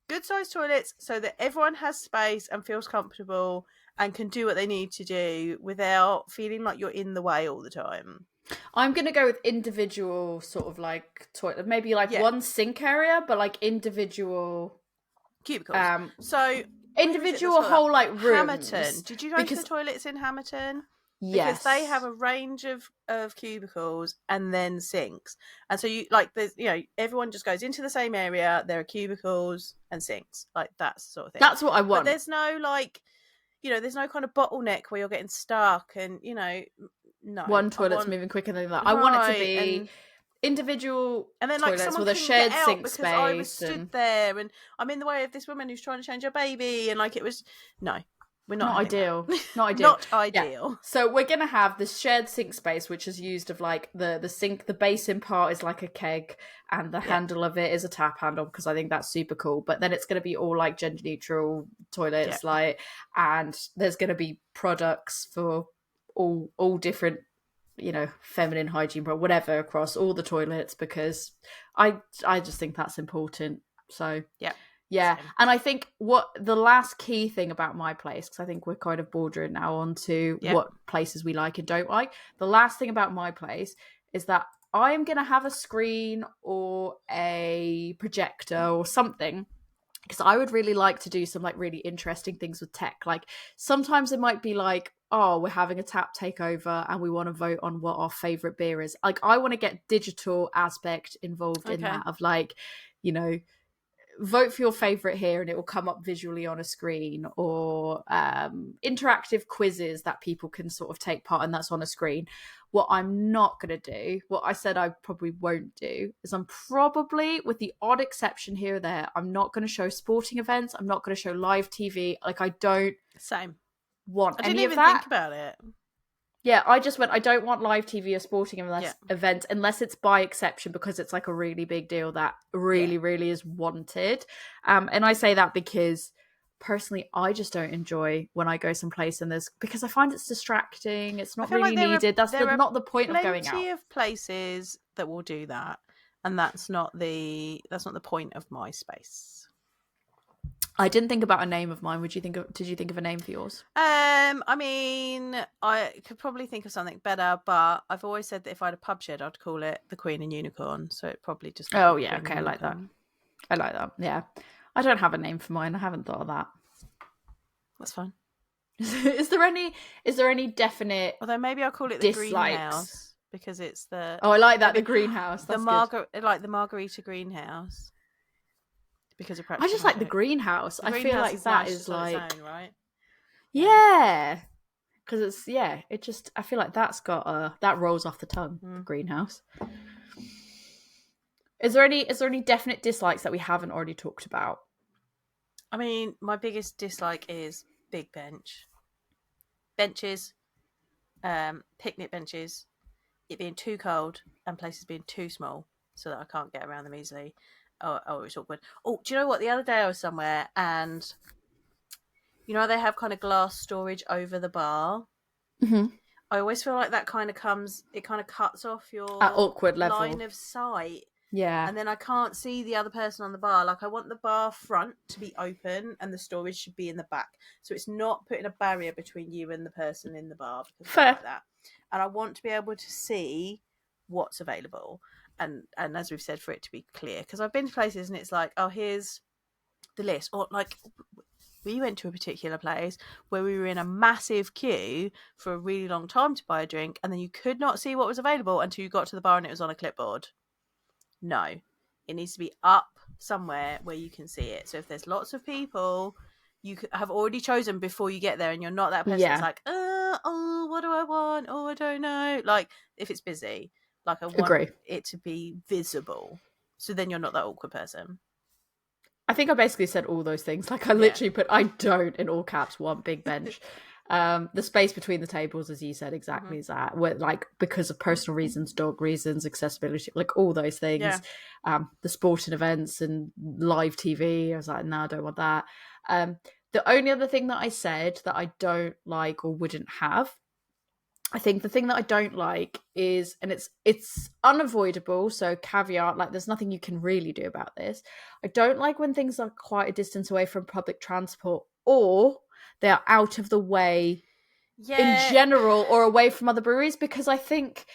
good sized toilets so that everyone has space and feels comfortable and can do what they need to do without feeling like you're in the way all the time. I'm going to go with individual sort of like toilet, maybe like one sink area, but like individual cubicles. So individual whole like rooms. Hamilton. Did you go to the toilets in Hamilton? Yes. Because they have a range of cubicles and then sinks. And so you like there's everyone just goes into the same area, there are cubicles and sinks. Like that sort of thing. That's what I want. But there's no like there's no kind of bottleneck where you're getting stuck and no. One toilet's moving quicker than that. I want it to be individual and then like toilets with a shared sink space. I was stood there and I'm in the way of this woman who's trying to change her baby, and like it was we're not ideal. Not ideal. Not ideal. Yeah. So we're gonna have this shared sink space, which is used of like the sink. The basin part is like a keg, and the handle of it is a tap handle, because I think that's super cool. But then it's gonna be all like gender neutral toilets, and there's gonna be products for all different feminine hygiene, but whatever, across all the toilets, because I just think that's important. So yeah. Same. And I think what the last key thing about my place, because I think we're kind of bordering now onto what places we like and don't like. The last thing about my place is that I am going to have a screen or a projector or something, because I would really like to do some like really interesting things with tech. Like sometimes it might be like, oh, we're having a tap takeover and we want to vote on what our favorite beer is. Like I want to get digital aspect involved in that, of like, vote for your favorite here and it will come up visually on a screen, or interactive quizzes that people can sort of take part in, that's on a screen. What I'm not going to do, what I said I probably won't do, is I'm probably, with the odd exception here or there, I'm not going to show sporting events. I'm not going to show live TV. Like I don't want any of that. I didn't even think about it. Yeah, I just went, I don't want live TV or sporting events unless it's by exception, because it's like a really big deal that really, really is wanted. And I say that because personally, I just don't enjoy when I go someplace and because I find it's distracting. It's not really needed. That's not the point of going out. Plenty of places that will do that, and that's not the point of my space. I didn't think about a name of mine. Did you think of a name for yours? I mean, I could probably think of something better, but I've always said that if I had a pub shed, I'd call it the Queen and Unicorn. So it probably just. Oh yeah, okay, I like that. Yeah, I don't have a name for mine. I haven't thought of that. That's fine. Is there any definite? Although maybe I'll call it the greenhouse, because it's the. Oh, I like that, the greenhouse. That's like the margarita greenhouse. Because I just like the greenhouse. I feel like that is like own, right? Yeah, because it's I feel like that's got that rolls off the tongue. Greenhouse. Is there any definite dislikes that we haven't already talked about? I mean, my biggest dislike is big benches, picnic benches, it being too cold and places being too small so that I can't get around them easily. Oh, it's awkward. Oh, do you know what? The other day I was somewhere and they have kind of glass storage over the bar. Mm-hmm. I always feel like that kind of cuts off your at awkward level line of sight. Yeah. And then I can't see the other person on the bar. Like I want the bar front to be open and the storage should be in the back. So it's not putting a barrier between you and the person in the bar. Fair. Like that. And I want to be able to see what's available. And as we've said, for it to be clear, because I've been to places and it's like, oh, here's the list, or like we went to a particular place where we were in a massive queue for a really long time to buy a drink, and then you could not see what was available until you got to the bar and it was on a clipboard. No, it needs to be up somewhere where you can see it. So if there's lots of people, you have already chosen before you get there, and you're not that person that's like, oh, what do I want? Oh, I don't know. Like if it's busy. Like I want it to be visible, so then you're not that awkward person. I think I basically said all those things. Like I literally put, I don't, in all caps, want big bench. The space between the tables, as you said, exactly is that. Where, like, because of personal reasons, dog reasons, accessibility, like all those things. Yeah. The sporting events and live TV. I was like, no, I don't want that. The only other thing that I said that I don't like or wouldn't have, I think the thing that I don't like is, and it's unavoidable, so caveat, like there's nothing you can really do about this. I don't like when things are quite a distance away from public transport, or they're out of the way in general, or away from other breweries, because I think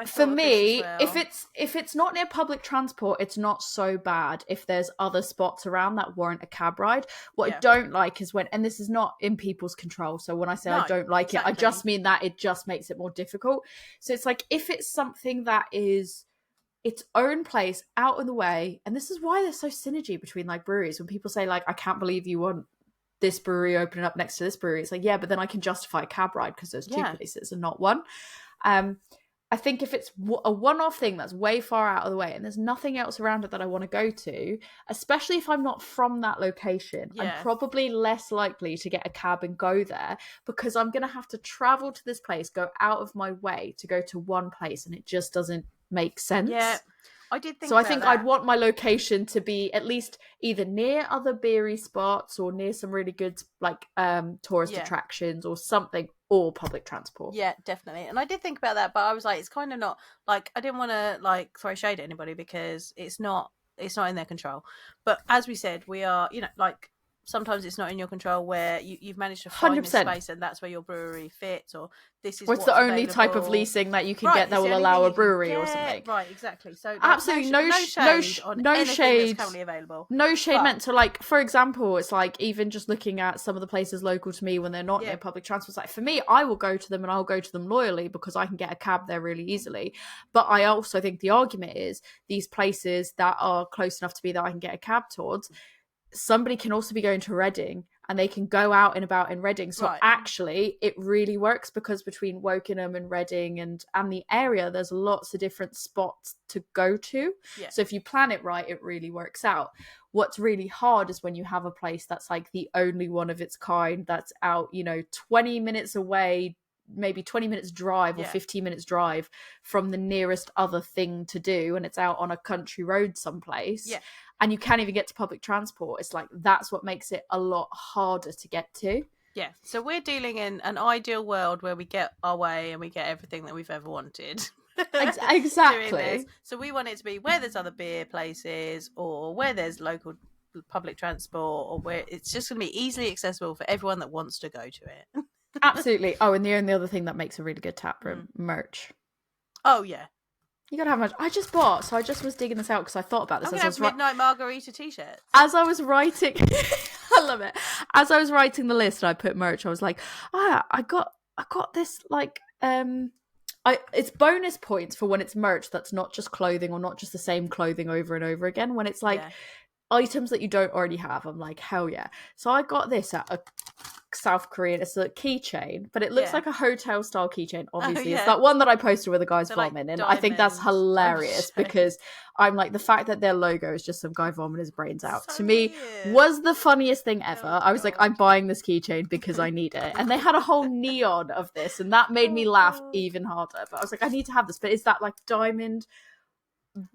for me, if it's not near public transport, it's not so bad if there's other spots around that warrant a cab ride. What I don't like is when, and this is not in people's control, so when I say I don't like it, I just mean that it just makes it more difficult. So it's like, if it's something that is its own place out of the way, and this is why there's so synergy between like breweries, when people say like, I can't believe you want this brewery opening up next to this brewery, it's like, yeah, but then I can justify a cab ride because there's two places and not one. I think if it's a one-off thing that's way far out of the way and there's nothing else around it that I want to go to, especially if I'm not from that location, I'm probably less likely to get a cab and go there, because I'm going to have to travel to this place, go out of my way to go to one place, and it just doesn't make sense. Yeah. I did think so. I think I'd want my location to be at least either near other beery spots or near some really good like tourist attractions or something, or public transport. Yeah, definitely. And I did think about that, but I was like, it's kind of not like, I didn't want to like throw shade at anybody because it's not in their control. But as we said, we are, like sometimes it's not in your control where you've managed to find 100%. this space and that's where your brewery fits, or this is what's the only available. type of leasing that you can get that will allow a brewery or something. Right, exactly. So like, absolutely no shade on anything that's currently available. No shade meant to, like, for example, it's like even just looking at some of the places local to me when they're not near public transport. It's like, for me, I will go to them and I'll go to them loyally because I can get a cab there really easily. But I also think the argument is these places that are close enough to me that I can get a cab towards, somebody can also be going to Reading and they can go out and about in Reading. So actually it really works because between Wokingham and Reading and the area, there's lots of different spots to go to. Yeah. So if you plan it right, it really works out. What's really hard is when you have a place that's like the only one of its kind that's out, 20 minutes away, maybe 20 minutes drive or 15 minutes drive from the nearest other thing to do, and it's out on a country road someplace. Yeah. And you can't even get to public transport. It's like, that's what makes it a lot harder to get to. Yeah. So we're dealing in an ideal world where we get our way and we get everything that we've ever wanted. Exactly. So we want it to be where there's other beer places or where there's local public transport or where it's just going to be easily accessible for everyone that wants to go to it. Absolutely. Oh, and the only other thing that makes a really good tap room, merch. Oh, yeah. You gotta have much. I just was digging this out because I thought about this. I'm gonna have midnight margarita t-shirts. As I was writing, I love it. As I was writing the list, and I put merch. I was like, I got this like it's bonus points for when it's merch that's not just clothing or not just the same clothing over and over again. When it's like items that you don't already have, I'm like, hell yeah. So I got this at a South Korean, it's a keychain, but it looks like a hotel style keychain. Obviously, it's that one that I posted with the guy's vomiting, and I think that's hilarious because I'm like, the fact that their logo is just some guy vomiting his brains out to me was the funniest thing ever. I was like, I'm buying this keychain because I need it, and they had a whole neon of this, and that made me laugh even harder. But I was like, I need to have this, but it's that like diamond,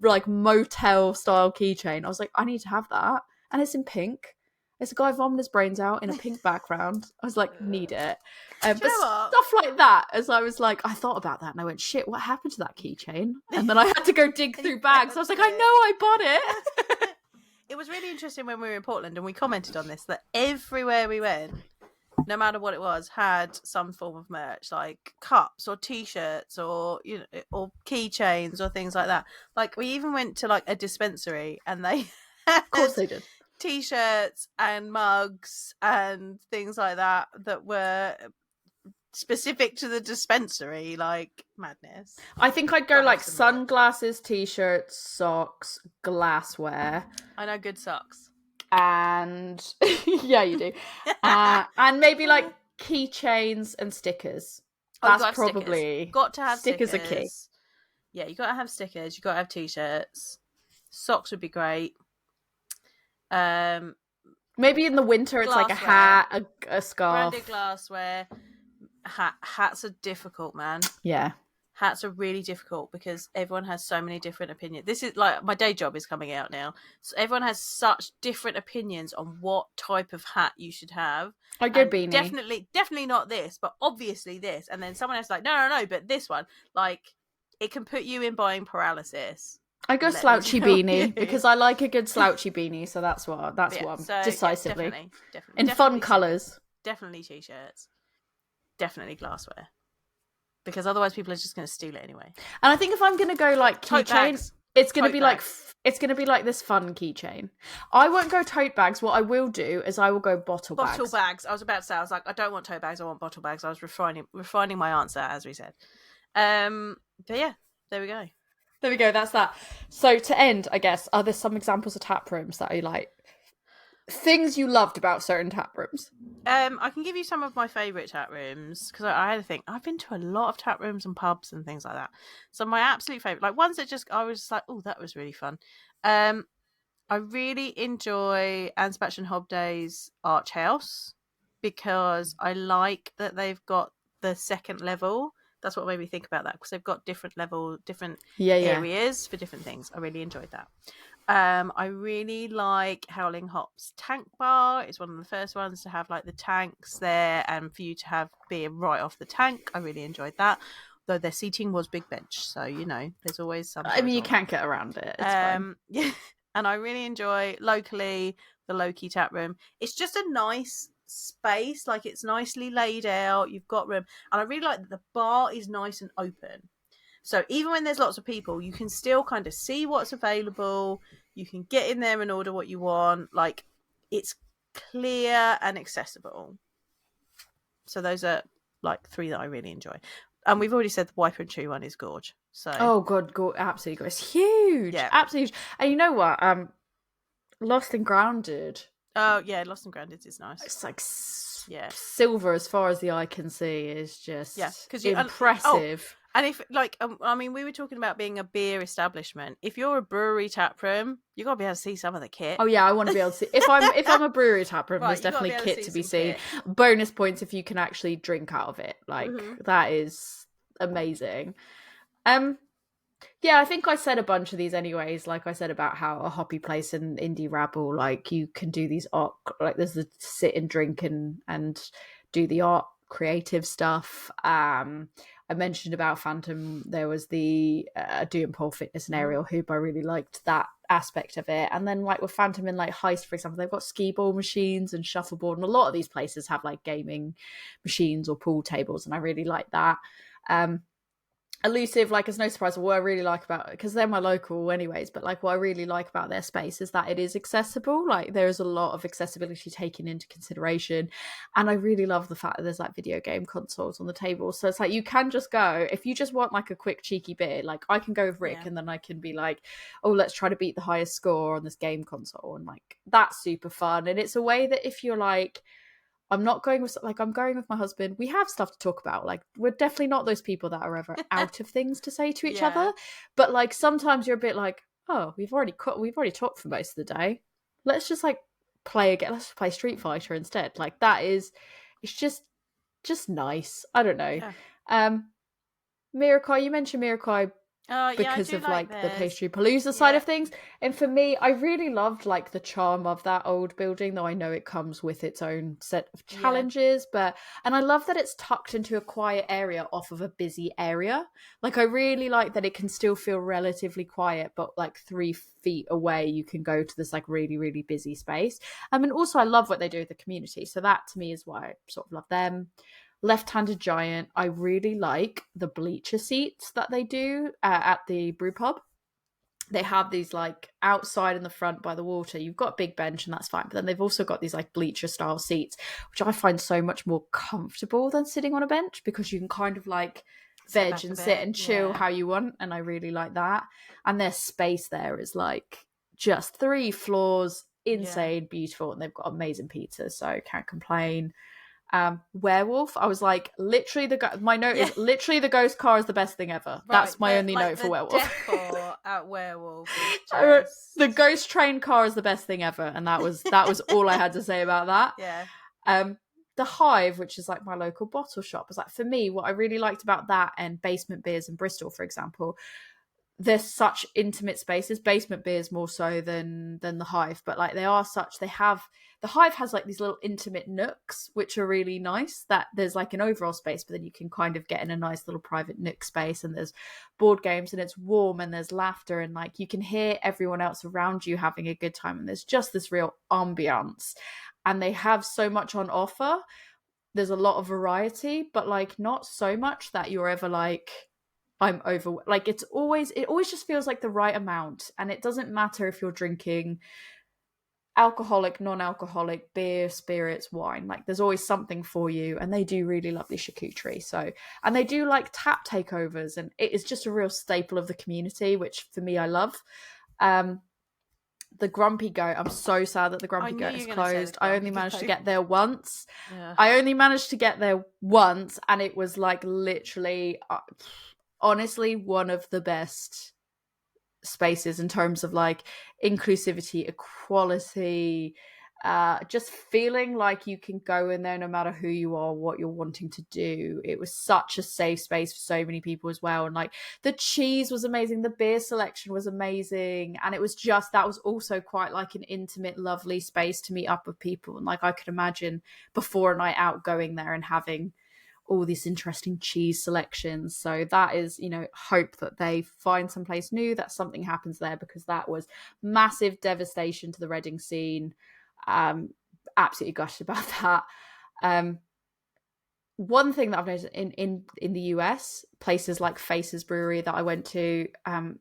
like motel style keychain. I was like, I need to have that, and it's in pink. It's a guy vomiting his brains out in a pink background. I was like, need it. But stuff like that, as I was like, I thought about that and I went, shit, what happened to that keychain? And then I had to go dig through bags. I was like, I know I bought it. It was really interesting when we were in Portland and we commented on this, that everywhere we went, no matter what it was, had some form of merch, like cups or t-shirts or or keychains or things like that. Like we even went to like a dispensary and they of course they did t-shirts and mugs and things like that were specific to the dispensary. Like madness. I think I'd go like sunglasses, t-shirts, socks, glassware. I know good socks. And yeah, you do. And maybe like keychains and stickers. That's probably stickers. Got to have stickers are key. Yeah, you got to have stickers. You got to have t-shirts. Socks would be great. Maybe in the winter it's like a hat, a scarf. Branded glassware. Hats are difficult, man. Yeah. Hats are really difficult because everyone has so many different opinions. This is like my day job is coming out now. So everyone has such different opinions on what type of hat you should have. I go beanie. Definitely not this, but obviously this. And then someone else like, no, but this one. Like, it can put you in buying paralysis. I go slouchy beanie because I like a good slouchy beanie, so that's what I'm decisively. Yeah, definitely. In fun colours. Definitely t-shirts. Definitely glassware. Because otherwise people are just going to steal it anyway. And I think if I'm going to go like keychain, it's going to be like this fun keychain. I won't go tote bags. What I will do is I will go bottle bags. Bottle bags. I was about to say, I was like, I don't want tote bags, I want bottle bags. I was refining my answer, as we said. But yeah, there we go. There we go, that's that. So to end, I guess, are there some examples of tap rooms that are like things you loved about certain tap rooms? I can give you some of my favourite tap rooms because I had to think. I've been to a lot of tap rooms and pubs and things like that. So my absolute favourite, like ones that I was just like, oh, that was really fun. I really enjoy Ansbach and Hobday's Arch House because I like that they've got the second level. That's what made me think about that because they've got different areas for different things. I really enjoyed that. I really like Howling Hop's tank bar. It's one of the first ones to have like the tanks there, and for you to have beer right off the tank. I really enjoyed that. Though their seating was big bench, so there's always some. I mean, you can't get around it. It's fine. Yeah, and I really enjoy locally the Loki Taproom. It's just a nice space, like it's nicely laid out. You've got room, and I really like that the bar is nice and open. So even when there's lots of people, you can still kind of see what's available. You can get in there and order what you want. Like, it's clear and accessible. So those are like 3 that I really enjoy. And we've already said the Wiper and Chew one is gorge. So God, absolutely gorge. It's huge. Yeah. Absolutely huge. And you know what? Lost and Grounded. Oh yeah, Lost and Grounded is nice. It's like silver as far as the eye can see. Is just impressive. And if, like, I mean, we were talking about being a beer establishment. If you're a brewery taproom, you got to be able to see some of the kit. Oh yeah, I want to be able to see. If I'm a brewery taproom, there's definitely kit to be seen. Kit. Bonus points if you can actually drink out of it. Like that is amazing. Yeah, I think I said a bunch of these anyways. Like I said about how a hoppy place in Indie Rabble, like you can do these art, like there's the sit and drink and do the art creative stuff. I mentioned about Phantom, there was the Doing Pole Fitness and Aerial Hoop. I really liked that aspect of it. And then like with Phantom in like Heist, for example, they've got skee ball machines and shuffleboard, and a lot of these places have like gaming machines or pool tables, and I really like that. Elusive, like, it's no surprise what I really like about it, because they're my local anyways, but like what I really like about their space is that it is accessible. Like there is a lot of accessibility taken into consideration, and I really love the fact that there's like video game consoles on the table, so it's like you can just go, if you just want like a quick cheeky beer, like I can go with Rick and then I can be like, oh, let's try to beat the highest score on this game console, and like that's super fun. And it's a way that if you're like, I'm not going with, like, I'm going with my husband, we have stuff to talk about. Like, we're definitely not those people that are ever out of things to say to each other. But like, sometimes you're a bit like, oh, we've already talked for most of the day. Let's just like play again. Let's play Street Fighter instead. Like it's just nice. I don't know. Yeah. Mirakai, you mentioned Mirakai because of like the pastry palooza side of things, and for me, I really loved like the charm of that old building, though I know it comes with its own set of challenges, and I love that it's tucked into a quiet area off of a busy area. Like I really like that it can still feel relatively quiet, but like 3 feet away you can go to this like really, really busy space. I mean, also I love what they do with the community, so that to me is why I sort of love them. Left-Handed Giant, I really like the bleacher seats that they do at the brew pub. They have these like outside in the front by the water. You've got a big bench and that's fine, but then they've also got these like bleacher style seats, which I find so much more comfortable than sitting on a bench, because you can kind of like veg and sit and chill how you want, and I really like that. And their space there is like just 3 floors, insane, beautiful, and they've got amazing pizza, so can't complain. Werewolf, I was like, literally my note is literally the ghost car is the best thing ever. Right, that's my only note for Werewolf. Decor at Werewolf the ghost train car is the best thing ever, and that was all I had to say about that. The Hive, which is like my local bottle shop, was like, for me, what I really liked about that and Basement Beers in Bristol, for example, they're such intimate spaces. Basement Beers more so than the Hive, but like the Hive has like these little intimate nooks which are really nice, that there's like an overall space, but then you can kind of get in a nice little private nook space, and there's board games and it's warm and there's laughter, and like you can hear everyone else around you having a good time, and there's just this real ambiance, and they have so much on offer. There's a lot of variety, but like not so much that you're ever like, I'm over, like it always just feels like the right amount, and it doesn't matter if you're drinking alcoholic, non-alcoholic, beer, spirits, wine, like there's always something for you. And they do really lovely charcuterie, so, and they do like tap takeovers, and it is just a real staple of the community, which for me I love. The Grumpy Goat, I'm so sad that the Grumpy Goat is closed. I only managed to get there once. And it was like literally honestly one of the best spaces in terms of like inclusivity, equality, just feeling like you can go in there no matter who you are, what you're wanting to do. It was such a safe space for so many people as well. And like the cheese was amazing, the beer selection was amazing, and it was just, that was also quite like an intimate, lovely space to meet up with people. And like I could imagine before a night out going there and having all these interesting cheese selections. So that is, you know, hope that they find someplace new, that something happens there, because that was massive devastation to the Reading scene. Absolutely gushed about that. One thing that I've noticed in the US, places like Faces Brewery that I went to,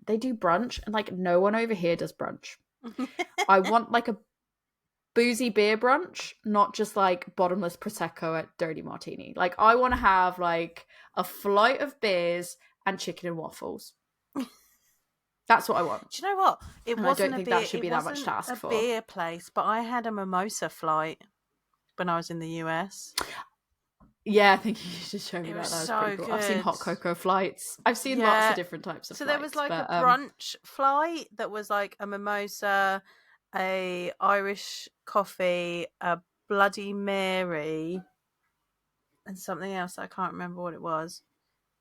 they do brunch, and like no one over here does brunch. I want like a boozy beer brunch, not just like bottomless prosecco at Dirty Martini. Like I want to have like a flight of beers and chicken and waffles. That's what I want. Do you know what? I don't think that should be that much to ask for. A beer place, but I had a mimosa flight when I was in the US. Yeah, I think you should show me that. That was so pretty cool. good. I've seen hot cocoa flights. I've seen lots of different types of flights. So there was like a brunch flight that was like a mimosa, a Irish coffee, a Bloody Mary, and something else. I can't remember what it was.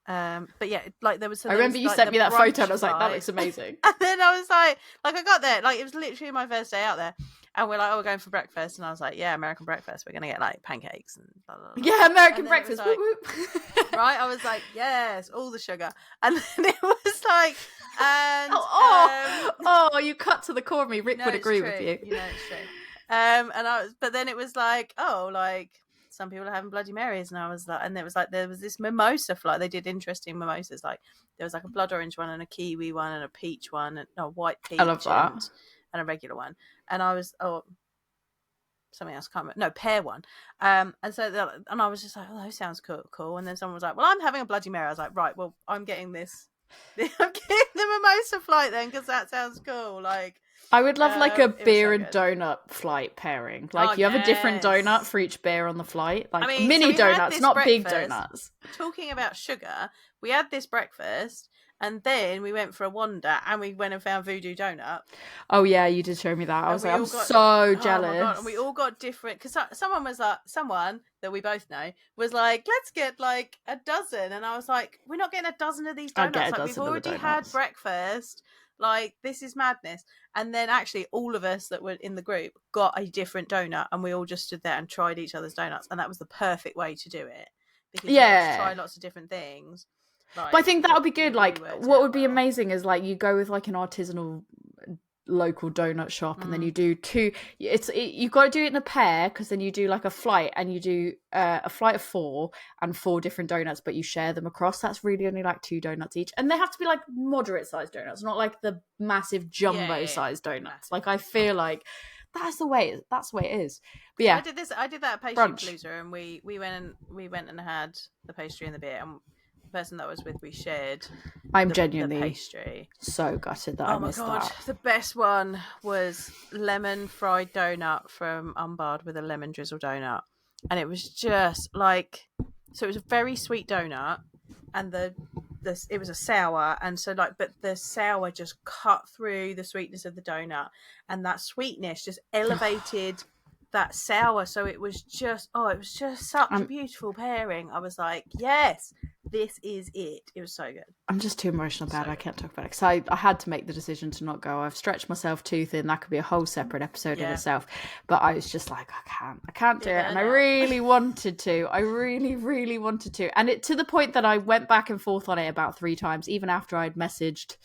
But yeah, like there was. I remember you sent me that photo, and I was like, "That looks amazing." And then I was like, I got there, like it was literally my first day out there, and we're like, "Oh, we're going for breakfast," and I was like, "Yeah, American breakfast. We're gonna get like pancakes and blah, blah, blah." Yeah, American breakfast. Like, whoop, whoop. Right? I was like, "Yes, all the sugar," and then it was like, and you cut to the core of me. Rick would agree with you. You know, it's true. But then it was like, oh, like. Some people are having Bloody Marys, and I was like, and there was this mimosa flight. They did interesting mimosas, like there was like a blood orange one and a kiwi one and a peach one and a white peach. I love that. And a regular one. And I was something else, can't remember. No, pear one. And I was just like, oh, that sounds cool. And then someone was like, well, I'm having a Bloody Mary. I was like, right, well, I'm getting this. I'm getting the mimosa flight then, because that sounds cool. Like. I would love like a beer and donut flight pairing. Like you have a different donut for each beer on the flight. Like mini donuts, not big donuts. Talking about sugar, we had this breakfast and then we went for a wander and we went and found Voodoo Donut. Oh yeah, you did show me that. I was like, I'm so jealous. Oh my God. And we all got different, because someone that we both know was like, let's get like a dozen. And I was like, we're not getting a dozen of these donuts. Like we've already had breakfast. Like, this is madness. And then actually all of us that were in the group got a different donut, and we all just stood there and tried each other's donuts, and that was the perfect way to do it, because you just try lots of different things. Like, but I think that would be good. Like what would be amazing is like you go with like an artisanal local donut shop, and then you do two. You've got to do it in a pair, because then you do like a flight, and you do a flight of 4 and 4 different donuts, but you share them across. That's really only like 2 donuts each, and they have to be like moderate sized donuts, not like the massive jumbo sized donuts. Like I feel like that's the way it is. But yeah, I did that at Pastry Palooza, and we went and had the pastry and the beer, and person that I was with, we shared. I'm genuinely the pastry. So gutted that I missed that. Oh my God, the best one was lemon fried donut from Unbarred with a lemon drizzle donut, and it was just like, so it was a very sweet donut, and it was a sour, and so like, but the sour just cut through the sweetness of the donut, and that sweetness just elevated that sour, so it was just such a beautiful pairing. I was like, yes, this is it. It was so good. I'm just too emotional about it. I can't talk about it, because I had to make the decision to not go. I've stretched myself too thin. That could be a whole separate episode in itself, but I was just like, I can't do it, and I really wanted to. I really, really wanted to, and it to the point that I went back and forth on it about 3 times, even after I'd messaged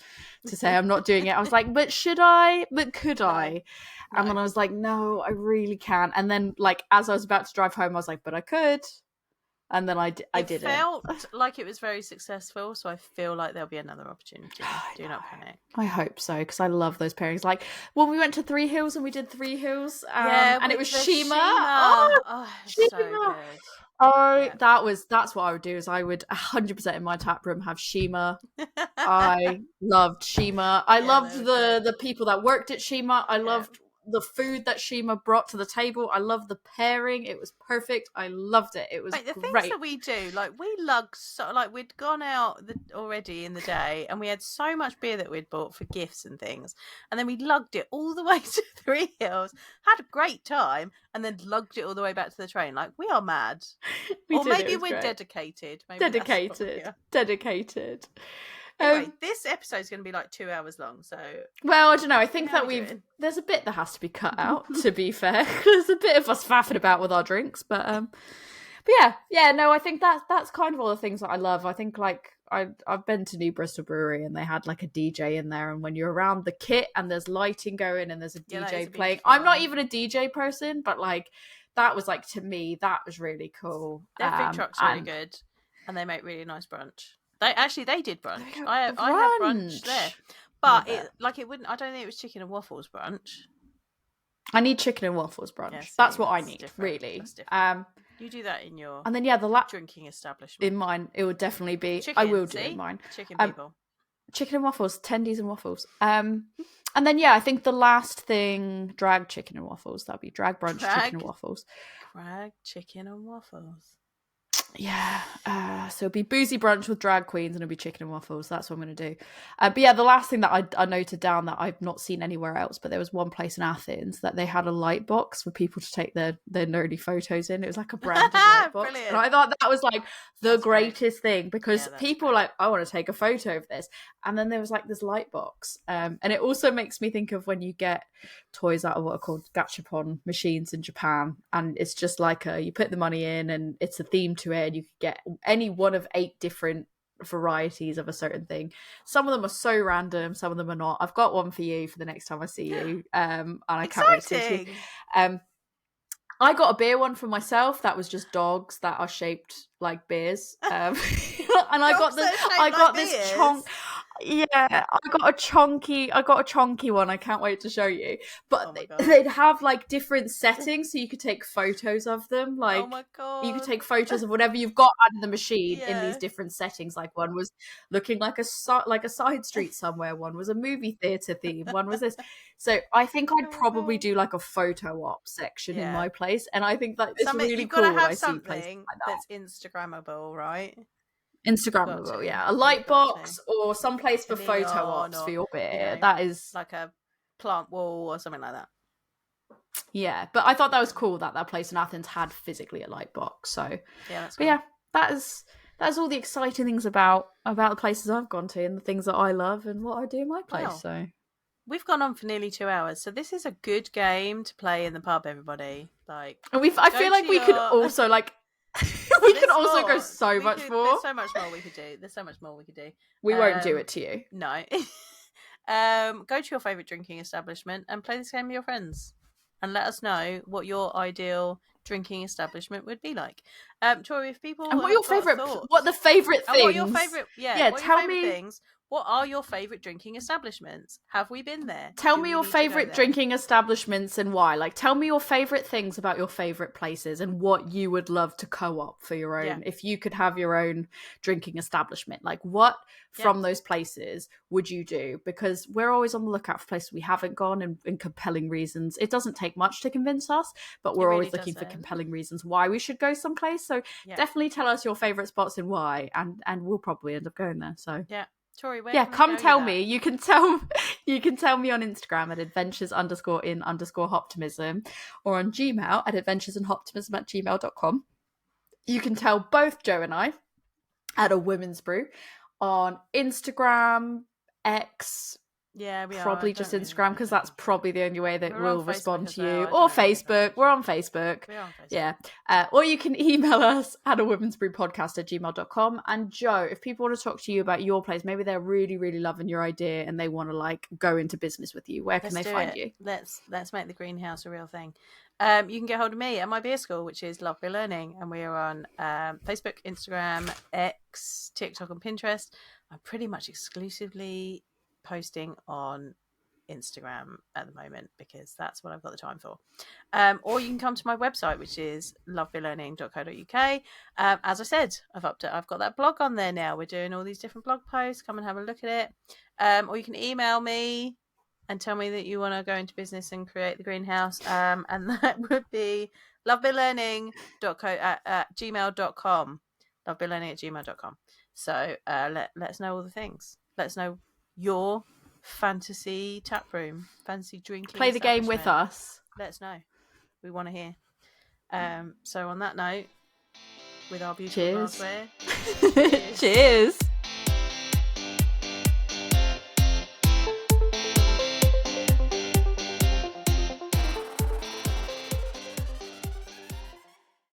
to say I'm not doing it. I was like, but should I? But could I? And then I was like, no, I really can't. And then, like, as I was about to drive home, I was like, but I could. And then I did it. It felt like it was very successful, so I feel like there'll be another opportunity. Do not panic. I hope so, because I love those pairings. Like, when we went to Three Hills and we did Three Hills, and it was Shima. Oh, Shima. So good. Oh, that's what I would do, is I would 100% in my tap room have Shima. I loved Shima. I loved the people that worked at Shima. I loved the food that Shima brought to the table. I love the pairing. It was perfect. I loved it. It was the great. things that we do, like we lug so, like we'd gone out already in the day, and we had so much beer that we'd bought for gifts and things, and then we lugged it all the way to Three Hills, had a great time, and then lugged it all the way back to the train. Like we are mad, maybe we're dedicated. Dedicated. Anyway, this episode's going to be like 2 hours long, so... Well, I don't know. I think that there's a bit that has to be cut out, to be fair. There's a bit of us faffing about with our drinks, but yeah, no, I think that's kind of all the things that I love. I think, like, I've been to New Bristol Brewery, and they had, like, a DJ in there, and when you're around the kit, and there's lighting going, and there's a DJ playing... I'm not even a DJ person, but, like, that was, like, to me, that was really cool. Their food truck's really good, and they make really nice brunch. They did brunch. I had brunch there, but it wouldn't. I don't think it was chicken and waffles brunch. I need chicken and waffles brunch. Yeah, that's what I need, different. Really. You do that in your and then the drinking establishment. In mine, it would definitely be. Chicken, I will do it in mine. Chicken people. Chicken and waffles, tendies and waffles. And then I think the last thing, drag chicken and waffles. That'd be drag brunch chicken and waffles. Drag chicken and waffles. Yeah, so it'll be boozy brunch with drag queens, and it'll be chicken and waffles. That's what I'm going to do. But yeah, the last thing that I noted down that I've not seen anywhere else, but there was one place in Athens that they had a light box for people to take their nerdy photos in. It was like a branded light box. Brilliant. And I thought that was like the greatest thing, because people like, I want to take a photo of this. And then there was like this light box. And it also makes me think of when you get toys out of what are called gachapon machines in Japan. And it's just like you put the money in, and it's a theme to it. And you could get any one of 8 different varieties of a certain thing. Some of them are so random, some of them are not. I've got one for you for the next time I see you. And I can't wait to see you. I got a beer one for myself that was just dogs that are shaped like beers. And I got this chonk. Yeah, I got a chonky one. I can't wait to show you. But they'd have like different settings, so you could take photos of them. Like, oh my God, you could take photos of whatever you've got under the machine in these different settings. Like, one was looking like a side street somewhere. One was a movie theater theme. One was this. So I think I'd probably do like a photo op section in my place, and I think that it's really you've cool. Got to have something that's Instagrammable, right? Instagrammable, a light box or some place for photo ops for your beer. That is like a plant wall or something like that. Yeah, but I thought that was cool that place in Athens had physically a light box. So that's cool. that's all the exciting things about the places I've gone to and the things that I love and what I do in my place. Wow. So we've gone on for nearly 2 hours, so this is a good game to play in the pub, everybody. Like, and I feel like we could also like. We can also go so much more. There's so much more we could do. We won't do it to you. No. Go to your favourite drinking establishment and play this game with your friends. And let us know what your ideal drinking establishment would be like. Tori, if people and what your favourite things. What your favourite tell me things. What are your favourite drinking establishments? Have we been there? Tell me your favourite drinking establishments and why. Like, tell me your favourite things about your favourite places and what you would love to co-op for your own. If you could have your own drinking establishment, like what from those places would you do? Because we're always on the lookout for places we haven't gone and compelling reasons. It doesn't take much to convince us, but we're always looking for compelling reasons why we should go someplace. So definitely tell us your favourite spots and why, and we'll probably end up going there. So Tori, come tell me. You can tell me on Instagram at adventures_in_hoptimism or on Gmail at adventuresinhoptimism@gmail.com. You can tell both Joe and I at a women's brew on Instagram, X. Yeah, we probably just Instagram, because that's probably the only way that we'll respond to you. Or Facebook. We're on Facebook. Yeah. Or you can email us at awomen'sbrewpodcast@gmail.com. And Joe, if people want to talk to you about your place, maybe they're really, really loving your idea and they want to like go into business with you, where can they find you? Let's make the greenhouse a real thing. You can get hold of me at my beer school, which is Love Beer Learning, and we are on Facebook, Instagram, X, TikTok, and Pinterest. I'm pretty much exclusively posting on Instagram at the moment because that's what I've got the time for. Or you can come to my website, which is lovebeerlearning.co.uk. As I said, I've got that blog on there now. We're doing all these different blog posts. Come and have a look at it. Or you can email me and tell me that you want to go into business and create the greenhouse. And that would be lovebitlearning.gmail.com. Lovebitlearning@gmail.com. So let us know all the things. Let us know your fantasy taproom, fantasy drinking. Play the game with us. Let us know. We want to hear. So on that note, with our beautiful glassware, cheers.